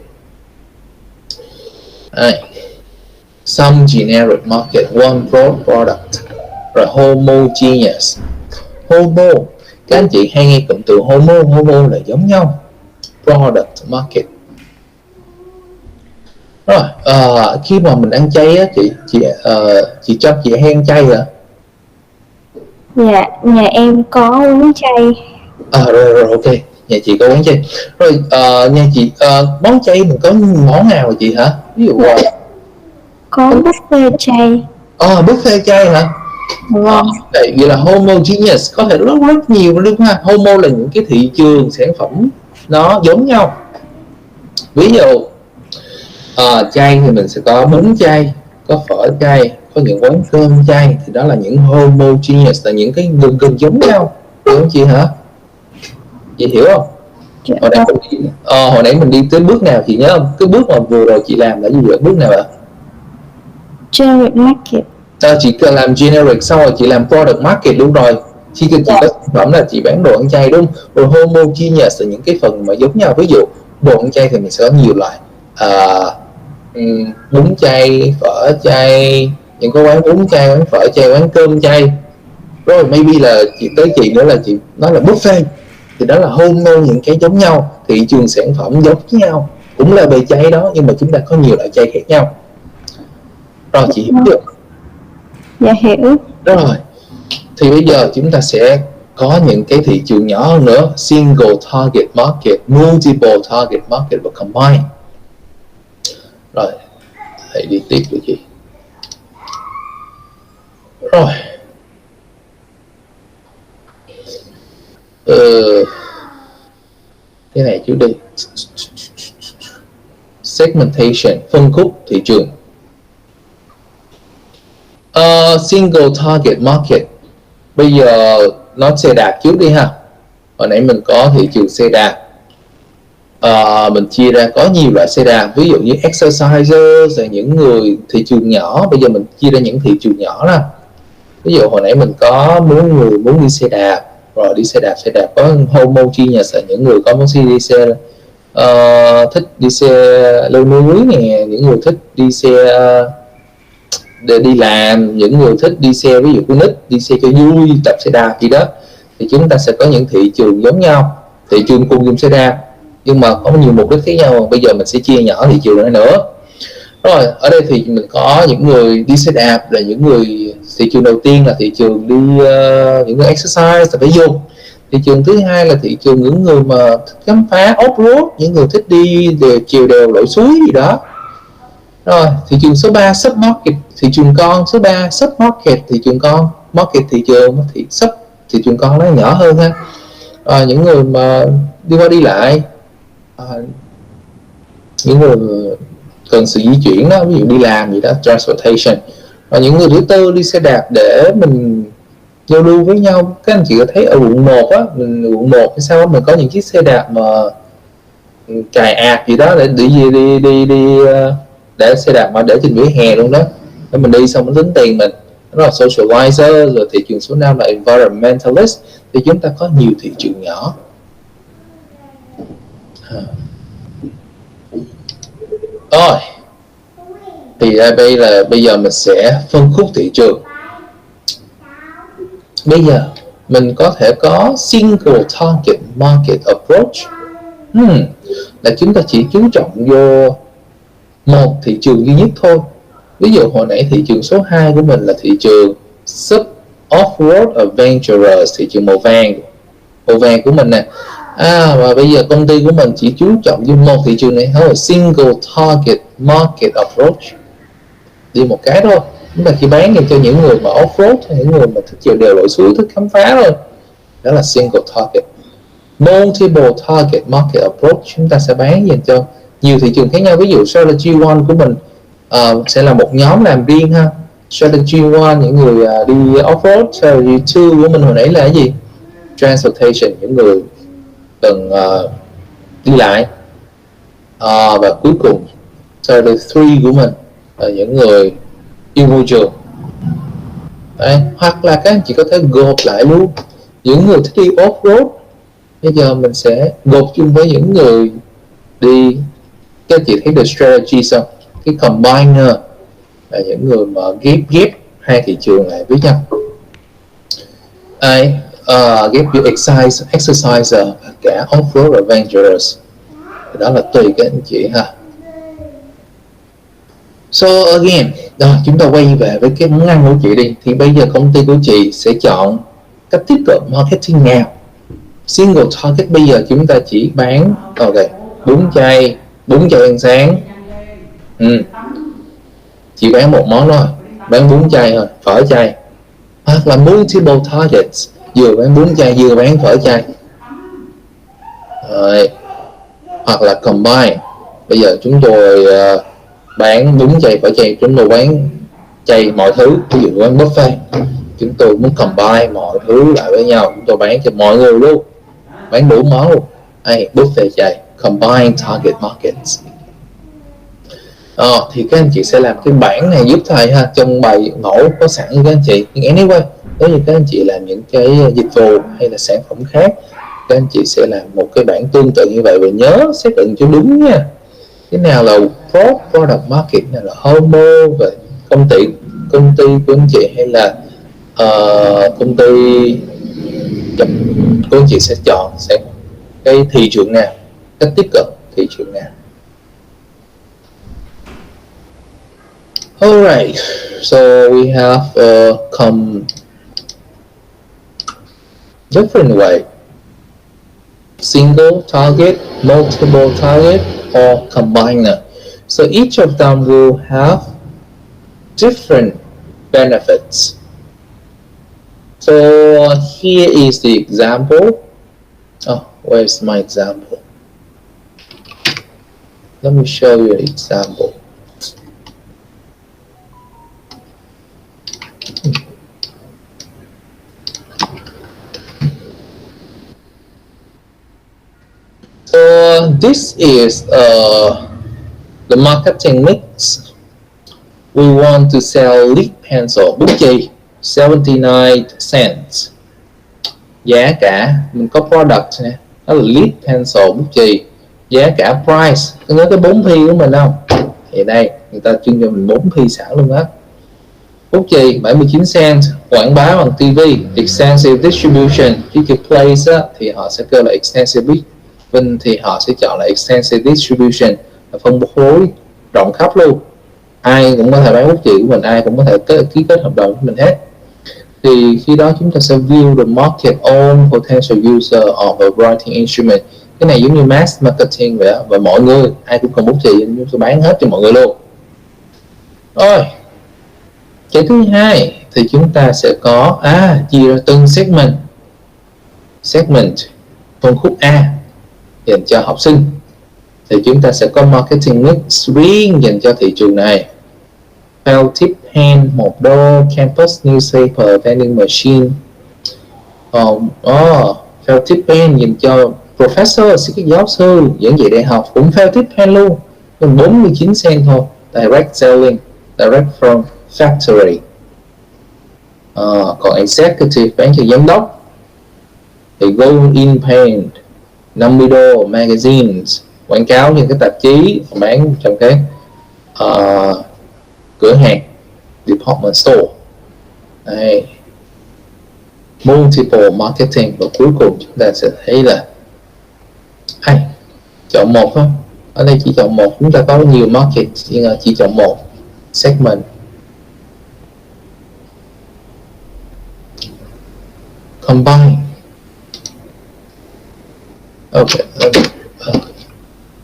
Some generic market, one broad product. Rồi homogeneous. Homo, các anh chị hay nghe cụm từ homo là giống nhau. Product market. Rồi, khi mà mình ăn chay á, chị cho chị hay ăn chay hả? Dạ, nhà em có quán chay. Rồi, ok, nhà chị có quán chay. Rồi, nhà chị món chay mình có món nào chị hả? Ví dụ có buffet chay. Buffet chay hả? Vâng. Vậy là homogeneous, có thể rất nhiều luôn ha. Homo là những cái thị trường sản phẩm nó giống nhau. Ví dụ chay thì mình sẽ có bún chay, có phở chay, có những quán cơm chay, thì đó là những homogeneous, là những cái gần giống nhau. Hiểu không chị hả? Chị hiểu không? Hồi nãy mình đi tới bước nào chị nhớ không? Cái bước mà vừa rồi chị làm là gì vậy? Bước nào ạ? Generic market. Chị cần làm generic, sau rồi chị làm product market luôn rồi. Khi chị có sản phẩm là chị bán đồ ăn chay đúng không? Rồi homogeneous là những cái phần mà giống nhau. Ví dụ đồ ăn chay thì mình sẽ có nhiều loại, bún chay, phở chay, những cái quán bún chay, quán phở chay, quán cơm chay. Rồi maybe là chị nữa là chị nói là buffet, thì đó là homo, những cái giống nhau, thị trường sản phẩm giống nhau, cũng là về chay đó, nhưng mà chúng ta có nhiều loại chay khác nhau. Rồi chị hiểu chưa? Dạ hiểu. Rồi thì bây giờ chúng ta sẽ có những cái thị trường nhỏ hơn nữa, single target market, multiple target market và combine. Rồi hãy đi tiếp với chị. Rồi cái này chú đi. Segmentation, phân khúc thị trường. Single target market. Bây giờ nó xe đạp trước đi ha. Hồi nãy mình có thị trường xe đạp, mình chia ra có nhiều loại xe đạp, ví dụ như exerciser, rồi những người thị trường nhỏ. Bây giờ mình chia ra những thị trường nhỏ nè. Ví dụ hồi nãy mình có người muốn đi xe đạp, rồi đi xe đạp có homogeneous là những người có muốn đi xe thích đi xe leo núi nè, những người thích đi xe để đi làm, những người thích đi xe ví dụ con nít đi xe cho vui, tập xe đạp gì đó, thì chúng ta sẽ có những thị trường giống nhau, thị trường cùng dùng xe đạp nhưng mà có nhiều mục đích khác nhau. Bây giờ mình sẽ chia nhỏ thị trường này nữa. Rồi ở đây thì mình có những người đi xe đạp là những người, thị trường đầu tiên là thị trường đi những người exercise tập thể dục. Thị trường thứ hai là thị trường những người mà thích khám phá off-road, những người thích đi chiều đèo lội suối gì đó. Rồi thị trường số 3 sub-market, thị trường con số 3 sub-market, thị trường con market, thị trường con nó nhỏ hơn ha. Những người mà đi qua đi lại, những người cần sự di chuyển đó, ví dụ đi làm gì đó, transportation. Và những người thứ tư đi xe đạp để mình giao lưu với nhau. Các anh chị có thấy ở quận 1 á, quận 1 hay sao mình có những chiếc xe đạp mà cài ạt gì đó để đi để xe đạp mà để trên vỉa hè luôn đó, để mình đi xong mình tính tiền mình. Đó là socializer. Rồi thị trường số 5 là environmentalist. Thì chúng ta có nhiều thị trường nhỏ. Rồi thì bây giờ mình sẽ phân khúc thị trường. Bây giờ mình có thể có single target market approach, là chúng ta chỉ chú trọng vô một thị trường duy nhất thôi. Ví dụ hồi nãy thị trường số 2 của mình là thị trường sub off-road adventurous, thị trường màu vàng của mình nè. Và bây giờ công ty của mình chỉ chú trọng vô một thị trường này thôi, single target market approach, đi một cái thôi. Chúng ta chỉ bán cho những người mà off-road, những người mà thích chiều đèo lội suối, thích khám phá thôi. Đó là single target. Multiple target market approach, chúng ta sẽ bán dành cho nhiều thị trường khác nhau. Ví dụ strategy 1 của mình sẽ là một nhóm làm riêng ha. Strategy 1 những người đi off-road. Strategy 2 của mình hồi nãy là cái gì? Transportation, những người cần đi lại. Và cuối cùng strategy 3 của mình là những người yêu môi trường. Đấy. Hoặc là các anh chị có thể gộp lại luôn những người thích đi off-road. Bây giờ mình sẽ gộp chung với những người đi, các anh chị thấy the strategy xong, cái combiner là những người mà ghép hai thị trường lại với nhau. Ghép giữa exerciser và cả off-road adventurers. Đó là tùy các anh chị ha. So again, chúng ta quay về với cái món ăn của chị đi. Thì bây giờ công ty của chị sẽ chọn cách tiếp cận marketing nào. Single target bây giờ chúng ta chỉ bán bún chay ăn sáng. Chỉ bán một món thôi, bán bún chay thôi, phở chay. Hoặc là multiple targets, vừa bán bún chay vừa bán phở chay. Rồi. Hoặc là combine, bây giờ chúng tôi bán bún chay phở chay, chúng tôi bán chay mọi thứ. Ví dụ bán buffet, chúng tôi muốn combine mọi thứ lại với nhau, chúng tôi bán cho mọi người luôn, bán đủ món luôn. Buffet chay, combine target markets. Thì các anh chị sẽ làm cái bảng này giúp thầy ha. Trong bài mẫu có sẵn các anh chị. Nhưng anyway, nếu như các anh chị làm những cái dịch vụ hay là sản phẩm khác, các anh chị sẽ làm một cái bảng tương tự như vậy. Và nhớ xác định cho đúng nha. Cái nào là product market, nào là homo, và công ty của anh chị hay là công ty của anh chị sẽ chọn cái thị trường nào, cách tiếp cận thị trường nào. Alright, so we have different way: single target, multiple target, or combiner. So each of them will have different benefits. So here is the example. Where's my example? Let me show you an example. So this is the marketing mix. We want to sell lead pencil, bút chì, 79 cents. Giá cả mình có product nè, đó là lead pencil, bút chì, giá cả price, có nhớ cái 4P của mình không? Thì đây người ta chuyên cho mình 4P sẵn luôn á. Phúc trì 79 cent, quảng bá bằng TV, extensive distribution, feature place á, thì họ sẽ kêu là extensive Vinh thì họ sẽ chọn là extensive distribution, là phân phối rộng khắp luôn, ai cũng có thể bán phúc trì của mình, ai cũng có thể ký kết hợp đồng của mình hết. Thì khi đó chúng ta sẽ view the market own potential user of a writing instrument. Cái này giống như mass marketing vậy đó, và mọi người ai cũng cần bút chì chúng tôi bán hết cho mọi người luôn. Rồi cái thứ hai thì chúng ta sẽ có chia ra từng segment phân khúc A dành cho học sinh, thì chúng ta sẽ có marketing mix riêng dành cho thị trường này. Felt tip pen 1 đô, campus newspaper vending machine. Felt tip pen dành cho professor, các giáo sư giảng dạy đại học cũng felt tip pen luôn, nhưng 49 cent thôi. Direct selling, direct from factory. Còn executive bán cho giám đốc thì gold in pen 50 đô, magazines quảng cáo những cái tạp chí bán trong cái cửa hàng department store. Đây. Multiple marketing, và cuối cùng chúng ta sẽ thấy là chọn một thôi. Ở đây chỉ chọn một, chúng ta có nhiều market nhưng mà chỉ chọn một segment. Combine. Okay,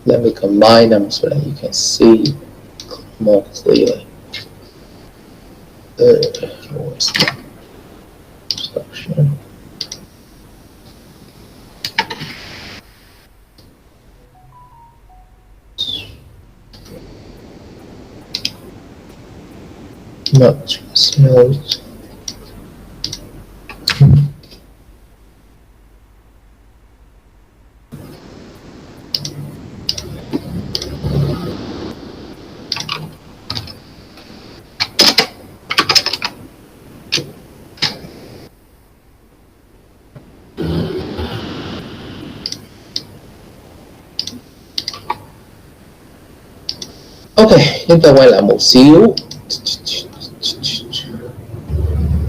let me combine them so that you can see more clearly. Where's the instruction? Much smells. Ok, chúng ta quay lại một xíu.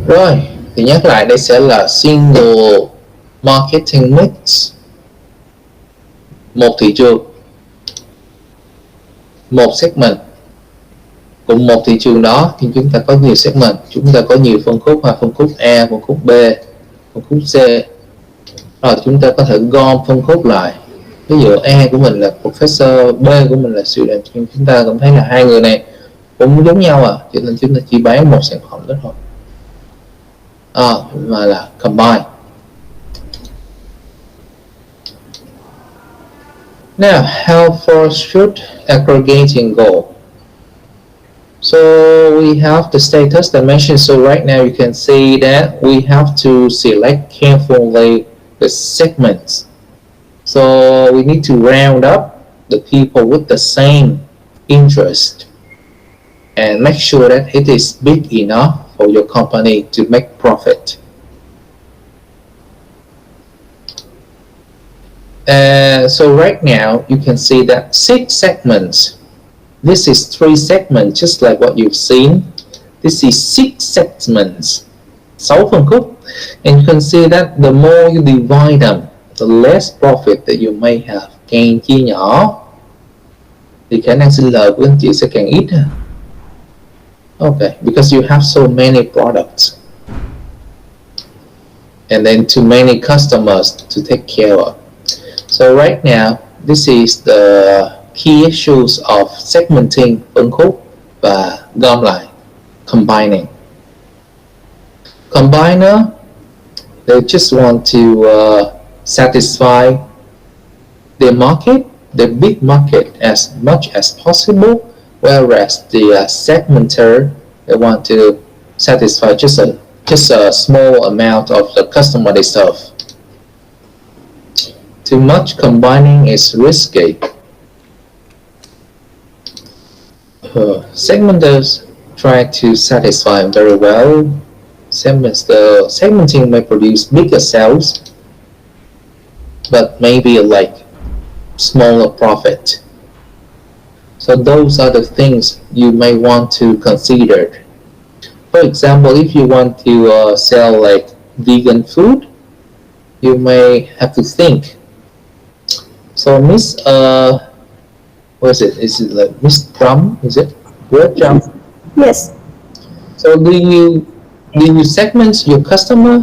Rồi, thì nhắc lại đây sẽ là single marketing mix. Một thị trường, một segment. Cùng một thị trường đó thì chúng ta có nhiều segment, chúng ta có nhiều phân khúc, phân khúc A, phân khúc B, phân khúc C. Rồi chúng ta có thể gom phân khúc lại. Ví dụ A của mình là professor, B của mình là student, nhưng chúng ta cũng thấy là hai người này cũng giống nhau cho nên chúng ta chỉ bán một sản phẩm đó thôi. Mà là combine. Now, how far should aggregating go? So we have the status dimension. So right now you can see that we have to select carefully the segments. So we need to round up the people with the same interest and make sure that it is big enough for your company to make profit. So right now you can see that 6 segments. This is 3 segments, just like what you've seen. This is 6 segments, 6 phân khúc. And you can see that the more you divide them, the less profit that you may have. Càng chia nhỏ thì khả năng sinh lời của anh chị sẽ càng ít. Okay, because you have so many products and then too many customers to take care of. So right now, this is the key issues of segmenting phân khúc và gom lại, combining. Combiner, they just want to satisfy their market, the big market, as much as possible, whereas the segmenter, they want to satisfy just a small amount of the customer they serve. Too much combining is risky. Segmenters try to satisfy them very well. Segmenting may produce bigger sales, but maybe like smaller profit. So those are the things you may want to consider. For example, if you want to sell like vegan food, you may have to think. So Miss, what is it? Is it like Miss Trump? Is it? Word Trump? Yes. So do you segment your customer?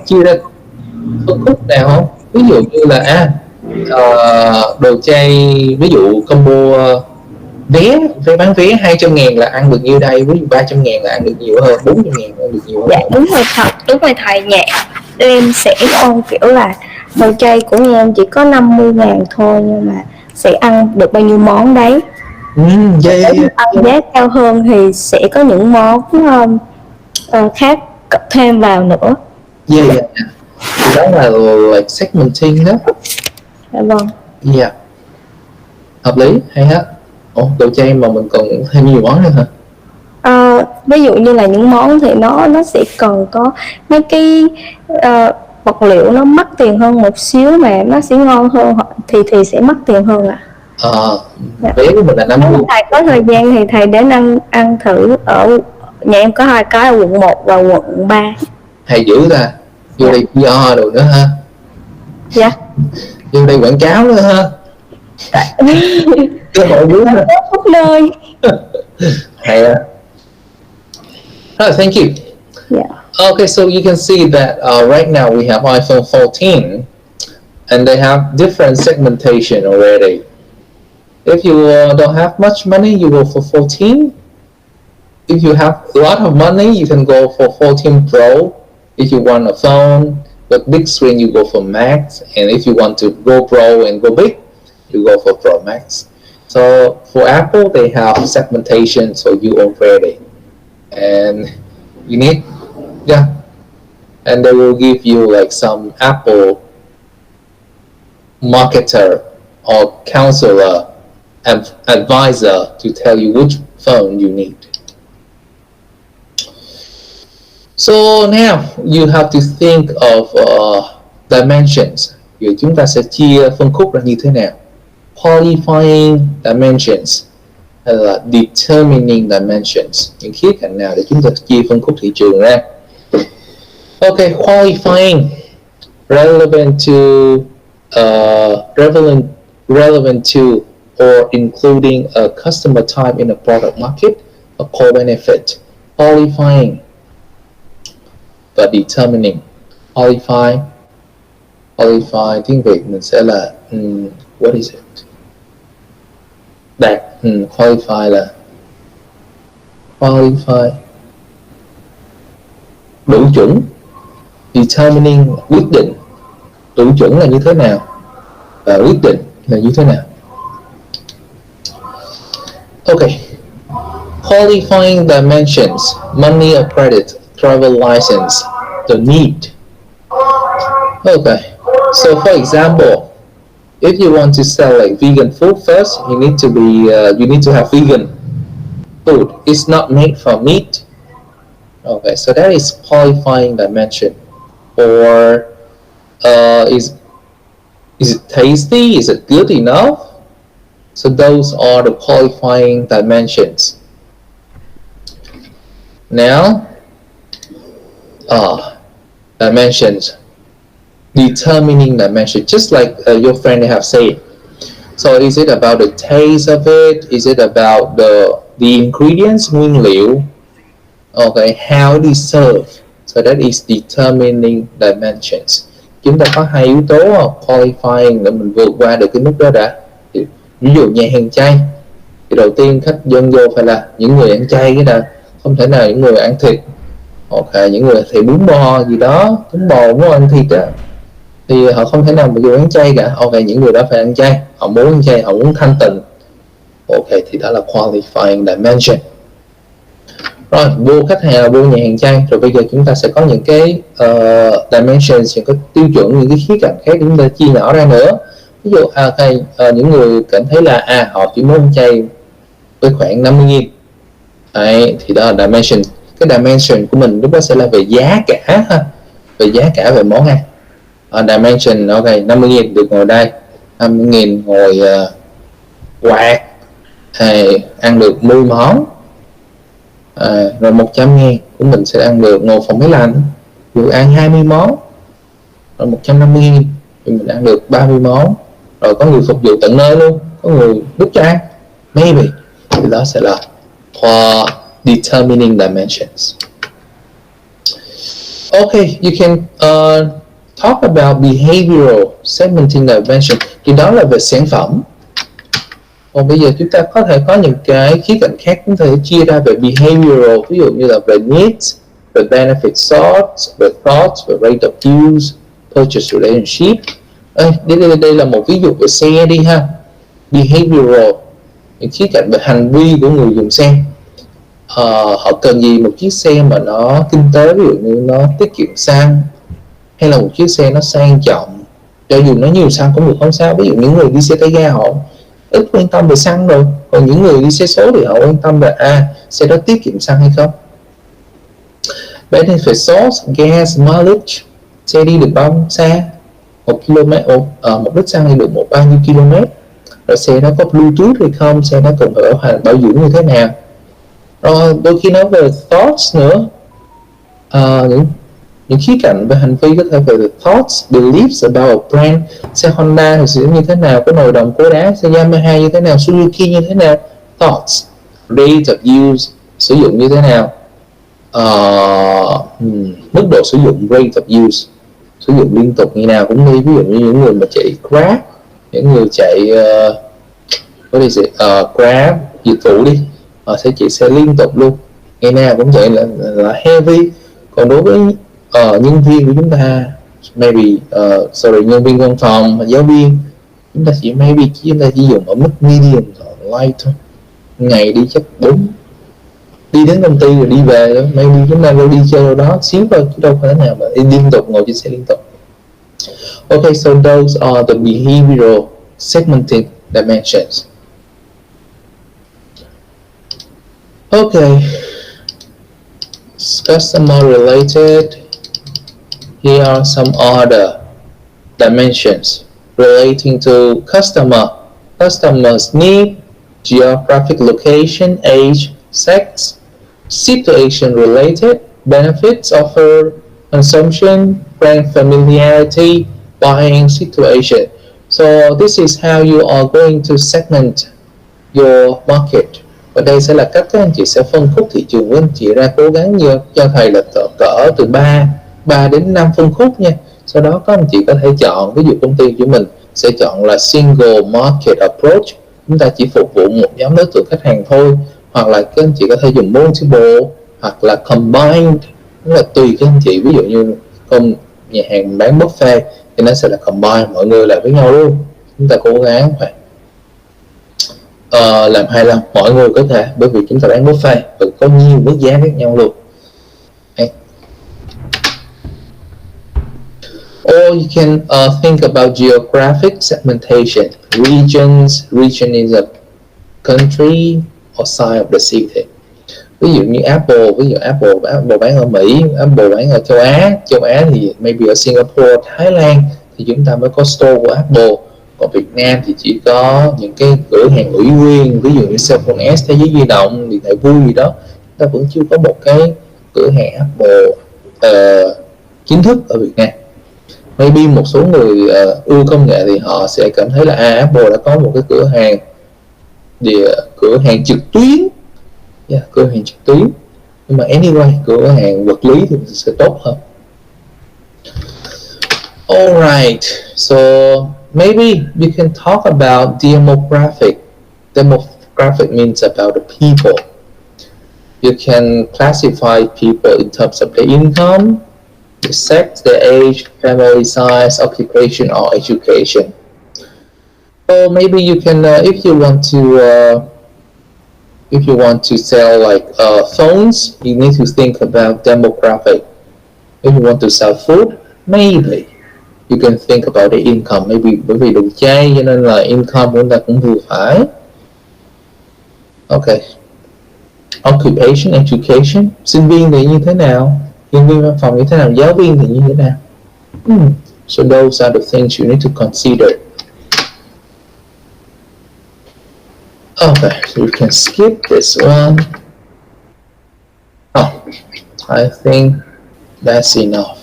Chia ra phân khúc nào không? Ví dụ như là đồ chay, ví dụ combo vé bán vé 200.000 là ăn được nhiêu đây, ví dụ 300.000 là ăn được nhiều hơn, 400.000 là ăn được nhiều hơn. Dạ đúng rồi thầy. Dạ em sẽ con kiểu là đồ chay của em chỉ có 50.000 thôi, nhưng mà sẽ ăn được bao nhiêu món đấy. Ăn giá cao hơn thì sẽ có những món khác thêm vào nữa. Đó là like segmenting đó. Dạ vâng. Hợp lý, hay hết. Đồ chay mà mình còn thêm nhiều món nữa hả? Ví dụ như là những món thì nó sẽ cần có mấy cái vật liệu nó mắc tiền hơn một xíu mà nó sẽ ngon hơn, thì sẽ mắc tiền hơn ạ. Vé của mình là 50. Nếu thầy có thời gian thì thầy đến ăn thử. Ở nhà em có 2 cái ở quận 1 và quận 3. Hay dữ ta. Vô đây PR đồ nữa ha. Dạ. Vô đây quảng cáo nữa ha. Cơ hội vui ha. Khắp nơi. Hay á. Thank you. Yeah. Okay, so you can see that right now we have iPhone 14 and they have different segmentation already. If you don't have much money, you go for 14. If you have a lot of money, you can go for 14 Pro. If you want a phone with big screen, you go for Max. And if you want to go Pro and go big, you go for Pro Max. So for Apple, they have segmentation for you already. And you need, and they will give you like some Apple marketer or counselor and advisor to tell you which phone you need. So now you have to think of dimensions. Rồi chúng ta sẽ chia phân khúc ra như thế nào? Qualifying dimensions hay là determining dimensions, những khía cạnh nào để chúng ta chia phân khúc thị trường ra. Okay, qualifying, relevant to or including a customer type in a product market, a core benefit. Qualifying và determining. Qualify tiếng Việt mình sẽ là what is it? Đạt. Qualify là đủ chuẩn. Determining quyết định, đủ chuẩn là như thế nào và quyết định là như thế nào. Okay, qualifying dimensions: money or credit, travel license, the need. Okay, so for example, if you want to sell like vegan food, first you need to have vegan food. It's not made from meat. Okay, so that is qualifying dimension. Or is it tasty? Is it good enough? So those are the qualifying dimensions. Now, dimensions, determining dimension, just like your friend have said. So is it about the taste of it? Is it about the ingredients, nguyên liệu? Okay, how it is served. So that is determining dimensions. Chúng ta có 2 yếu tố qualifying để mình vượt qua được cái mức đó đã. Ví dụ nhà hàng chay thì đầu tiên khách dân vô phải là những người ăn chay cái đã, không thể nào những người ăn thịt. Okay, những người thì bún bò gì đó, bún bò muốn ăn thịt á thì họ không thể nào mà vô ăn chay cả. Okay, những người đó phải ăn chay, họ muốn ăn chay, họ muốn thanh tịnh. Okay, thì đó là qualifying dimension. Rồi, vô khách hàng, vô nhà hàng chay, rồi bây giờ chúng ta sẽ có những cái dimensions, những cái tiêu chuẩn, những cái khía cạnh khác chúng ta chia nhỏ ra nữa. Ví dụ những người cảm thấy là họ chỉ muốn ăn chay với khoảng 50.000. Đấy, thì đó là dimension. Cái dimension của mình lúc đó sẽ là về giá cả ha, về giá cả về món ăn. dimension. Ok, 50.000 được ngồi đây, 50.000 ngồi quạt, ăn được 10 món. Rồi 100.000 của mình sẽ ăn được ngồi phòng máy lạnh, vừa ăn 20 món. Rồi 150.000 thì mình ăn được 30 món. Rồi có người phục vụ tận nơi luôn, có người đút cho ăn. Maybe thì đó sẽ là for determining dimensions. Okay, you can talk about behavioral segmenting dimension. Thì đó là về sản phẩm. Còn bây giờ chúng ta có thể có những cái khía cạnh khác, chúng ta thể chia ra về behavioral, ví dụ như là về needs, về benefit sorts, về thoughts, về rate of use, purchase relationship. Đây là một ví dụ về xe đi ha. Behavioral, những khía cạnh về hành vi của người dùng xe. Họ cần gì, một chiếc xe mà nó kinh tế, ví dụ như nó tiết kiệm xăng, hay là một chiếc xe nó sang trọng, cho dù nó nhiều xăng cũng được không sao. Ví dụ những người đi xe tay ga họ ít quan tâm về xăng rồi, còn những người đi xe số thì họ quan tâm về xe đó tiết kiệm xăng hay không. Benefit source, gas, mileage, xe đi được bao xa, 1 lít xăng đi được bao nhiêu km, rồi xe nó có bluetooth hay không, xe nó cần phải bảo dưỡng như thế nào. Rồi đôi khi nói về thoughts nữa, những khía cạnh về hành vi có thể về thoughts, beliefs about a brand. Xe Honda thì sẽ như thế nào, có nồi đồng cối đá. Xe Yamaha như thế nào, Suzuki như thế nào. Thoughts, rate of use, sử dụng như thế nào, mức độ sử dụng, rate of use, sử dụng liên tục như nào cũng đi. Ví dụ như những người mà chạy Grab, những người chạy Grab dịch vụ đi, họ sẽ chạy xe liên tục luôn, ngày nào cũng chạy là heavy. Còn đối với nhân viên của chúng ta, maybe nhân viên văn phòng, giáo viên, chúng ta chỉ dùng ở mức medium hoặc light thôi. Ngày đi chắc 4, đi đến công ty rồi đi về đó, maybe chúng ta đi chơi đâu đó xíu thôi, chứ đâu phải nào mà đi liên tục, ngồi trên xe liên tục. Okay, so those are the behavioral segmenting dimensions. Okay, customer related. Here are some other dimensions relating to customer's need, geographic location, age, sex, situation related, benefits offered, consumption, brand familiarity, buying situation. So this is how you are going to segment your market. Và đây sẽ là cách các anh chị sẽ phân khúc thị trường của anh chị ra, cố gắng cho thầy là cỡ từ 3 đến 5 phân khúc nha. Sau đó các anh chị có thể chọn, ví dụ công ty của mình sẽ chọn là single market approach, chúng ta chỉ phục vụ một nhóm đối tượng khách hàng thôi, hoặc là các anh chị có thể dùng multiple hoặc là combined, tức là tùy các anh chị. Ví dụ như nhà hàng bán buffet thì nó sẽ là combine, mọi người lại với nhau luôn. Chúng ta cố gắng phải làm hài lòng mọi người có thể, bởi vì chúng ta bán buffet và có nhiều mức giá khác nhau luôn. Or you can think about geographic segmentation. Region is a country or side of the city. Ví dụ như Apple bán ở Mỹ, Apple bán ở châu Á thì maybe ở Singapore, Thái Lan thì chúng ta mới có store của Apple. Còn Việt Nam thì chỉ có những cái cửa hàng ủy quyền, ví dụ như Cellphone S, thế giới di động, điện thoại vui gì đó, ta vẫn chưa có một cái cửa hàng Apple chính thức ở Việt Nam. Maybe một số người ưa công nghệ thì họ sẽ cảm thấy là Apple đã có một cái cửa hàng trực tuyến, cửa hàng trực tuyến. Nhưng mà anyway, cửa hàng vật lý thì sẽ tốt hơn. Alright, so maybe you can talk about demographic. Demographic means about the people. You can classify people in terms of their income, the sex, their age, family size, occupation, or education. So maybe you can, if you want to sell like phones, you need to think about demographic. If you want to sell food, maybe you can think about the income. Maybe bởi vì đồ chay cho nên là income của chúng ta cũng vừa phải. Okay. Occupation, education. Sinh viên thì như thế nào? Nhân viên văn phòng như thế nào? Giáo viên thì như thế nào? So those are the things you need to consider. Okay, so you can skip this one. Oh, I think that's enough.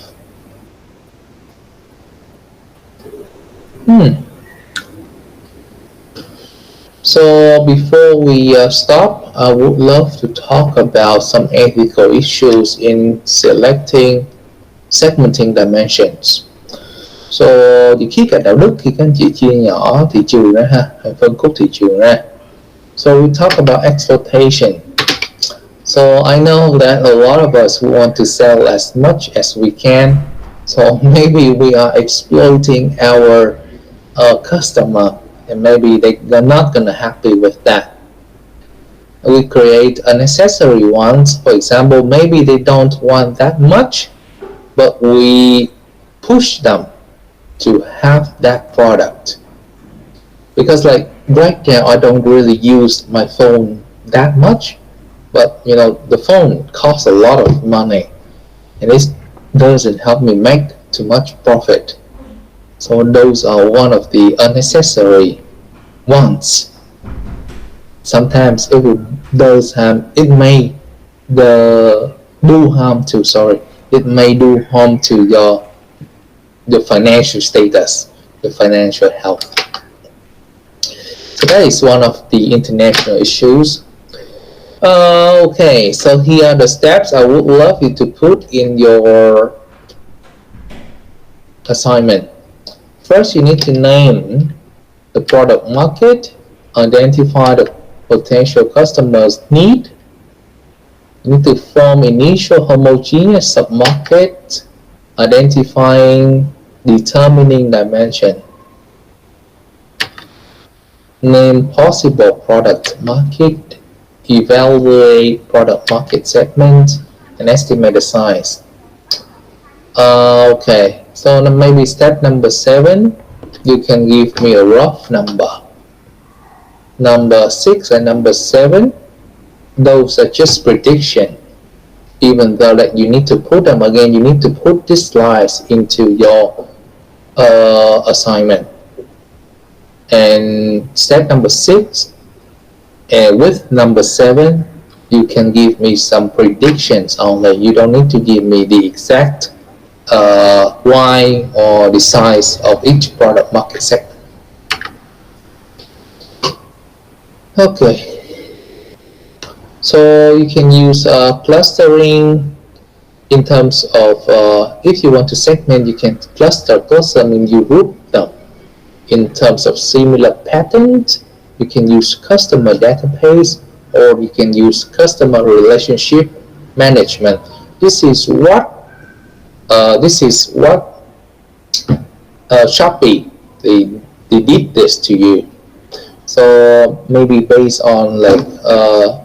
So before we stop, I would love to talk about some ethical issues in segmenting dimensions. So thì khía cạnh đạo đức thì các anh chị chia nhỏ thị trường ra ha, hay phân khúc thị trường ra. So we talk about exploitation. So I know that a lot of us want to sell as much as we can. So maybe we are exploiting our customer, and maybe they're not gonna happy with that. We create unnecessary ones. For example, maybe they don't want that much, but we push them to have that product. Because like right now, I don't really use my phone that much, but you know, the phone costs a lot of money, and it doesn't help me make too much profit. So those are one of the unnecessary ones. Sometimes it does harm. It may do harm to. Sorry, it may do harm to your financial status, your financial health. So that is one of the international issues. Okay, so here are the steps I would love you to put in your assignment. First, you need to name the product market, identify the potential customer's need. You need to form initial homogeneous submarket, determining dimension. Name possible product market, evaluate product market segment, and estimate the size. Okay, so maybe step number 7, you can give me a rough number. Number 6 and number 7, those are just prediction. Even though that you need to put them again, you need to put these slides into your assignment. And step number 6, and with number 7, you can give me some predictions only. You don't need to give me the exact why or the size of each product market segment. Okay, so you can use clustering in terms of if you want to segment, you can cluster means you group them in terms of similar patterns. You can use customer database, or you can use customer relationship management. This is what Shopee they did this to you. So maybe based on like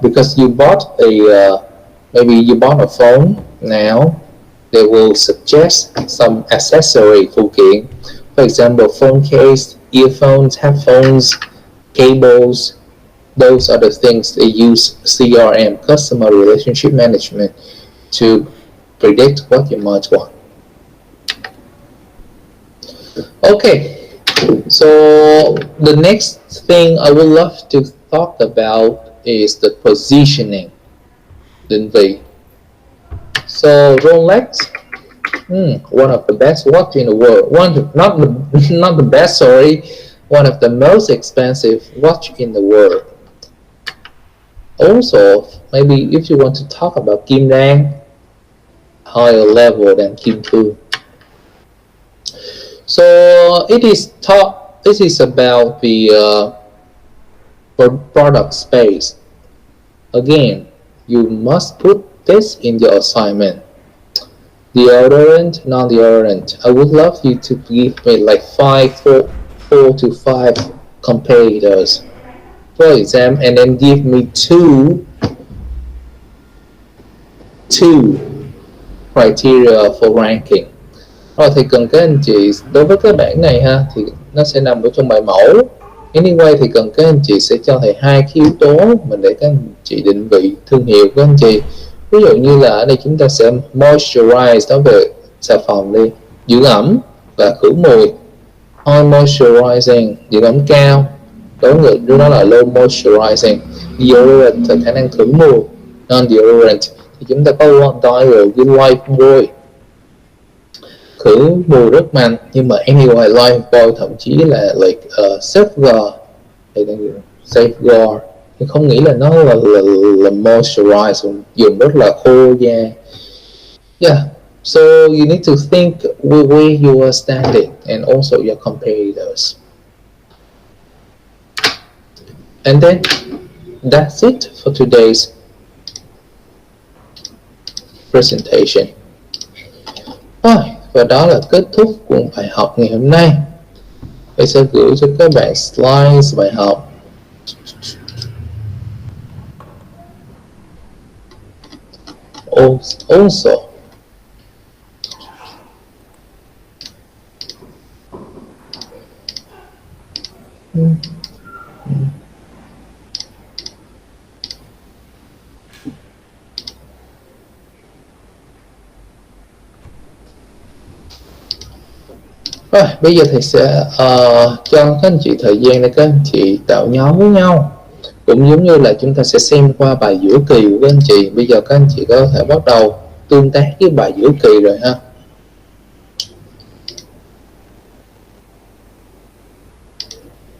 because you bought maybe you bought a phone now, they will suggest some accessory phụ kiện. For example, phone case, earphones, headphones, cables. Those are the things they use CRM, customer relationship management, to predict what you might want. Okay, so the next thing I would love to talk about is the positioning. Định vị. So Rolex, one of the best watch in the world. Not the best, sorry. One of the most expensive watch in the world. Also, maybe if you want to talk about Kim Rang, higher level than Kim Fu. So it is about the product space. Again, you must put this in your assignment. Deodorant, non-deodorant. I would love you to give me like 4 to 5 competitors, for example, and then give me two criteria for ranking. Rồi thì cần các anh chị, đối với cái bảng này ha, thì nó sẽ nằm ở trong bài mẫu. Anyway thì cần các anh chị sẽ cho thầy 2 cái yếu tố mình để các anh chị định vị thương hiệu của anh chị. Ví dụ như là ở đây chúng ta sẽ moisturize, nói về xà phòng đi, dưỡng ẩm, là khử mùi. High moisturizing, độ ẩm cao, đối người đó là low moisturizing. Deodorant là khả năng khử mùi. Non deodorant thì chúng ta có dial với life boy, khử mùi rất mạnh. Nhưng mà anyway, life boy thậm chí là like safeguard, thì không nghĩ là nó là moisturize, dùng rất là khô da. Yeah, so you need to think where you are standing and also your competitors. And then that's it for today's presentation. Và đó là kết thúc của bài học ngày hôm nay. Tôi sẽ gửi cho các bạn slides bài học. Also, rồi, bây giờ thầy sẽ cho các anh chị thời gian để các anh chị tạo nhóm với nhau. Cũng giống như là chúng ta sẽ xem qua bài giữa kỳ của các anh chị. Bây giờ các anh chị có thể bắt đầu tương tác với bài giữa kỳ rồi ha.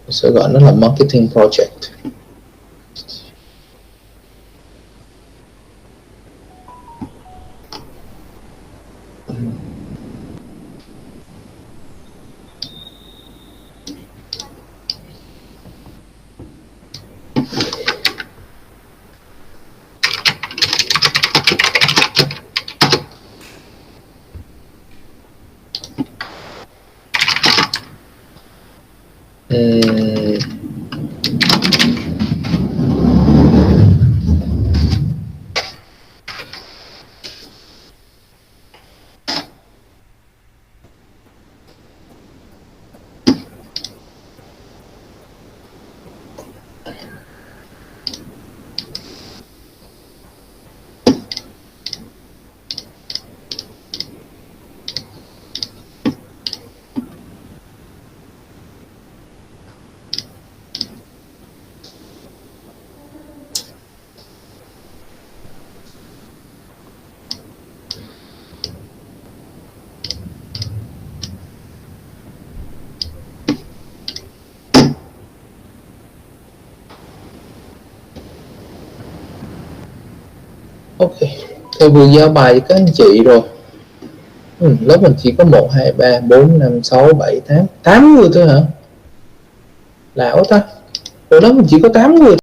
Tôi sẽ gọi nó là marketing project. Ok, thầy vừa giao bài cho các anh chị rồi. Lớp mình chỉ có 1, 2, 3, 4, 5, 6, 7, 8 người thôi hả? Lão ta. Rồi lớp mình chỉ có 8 người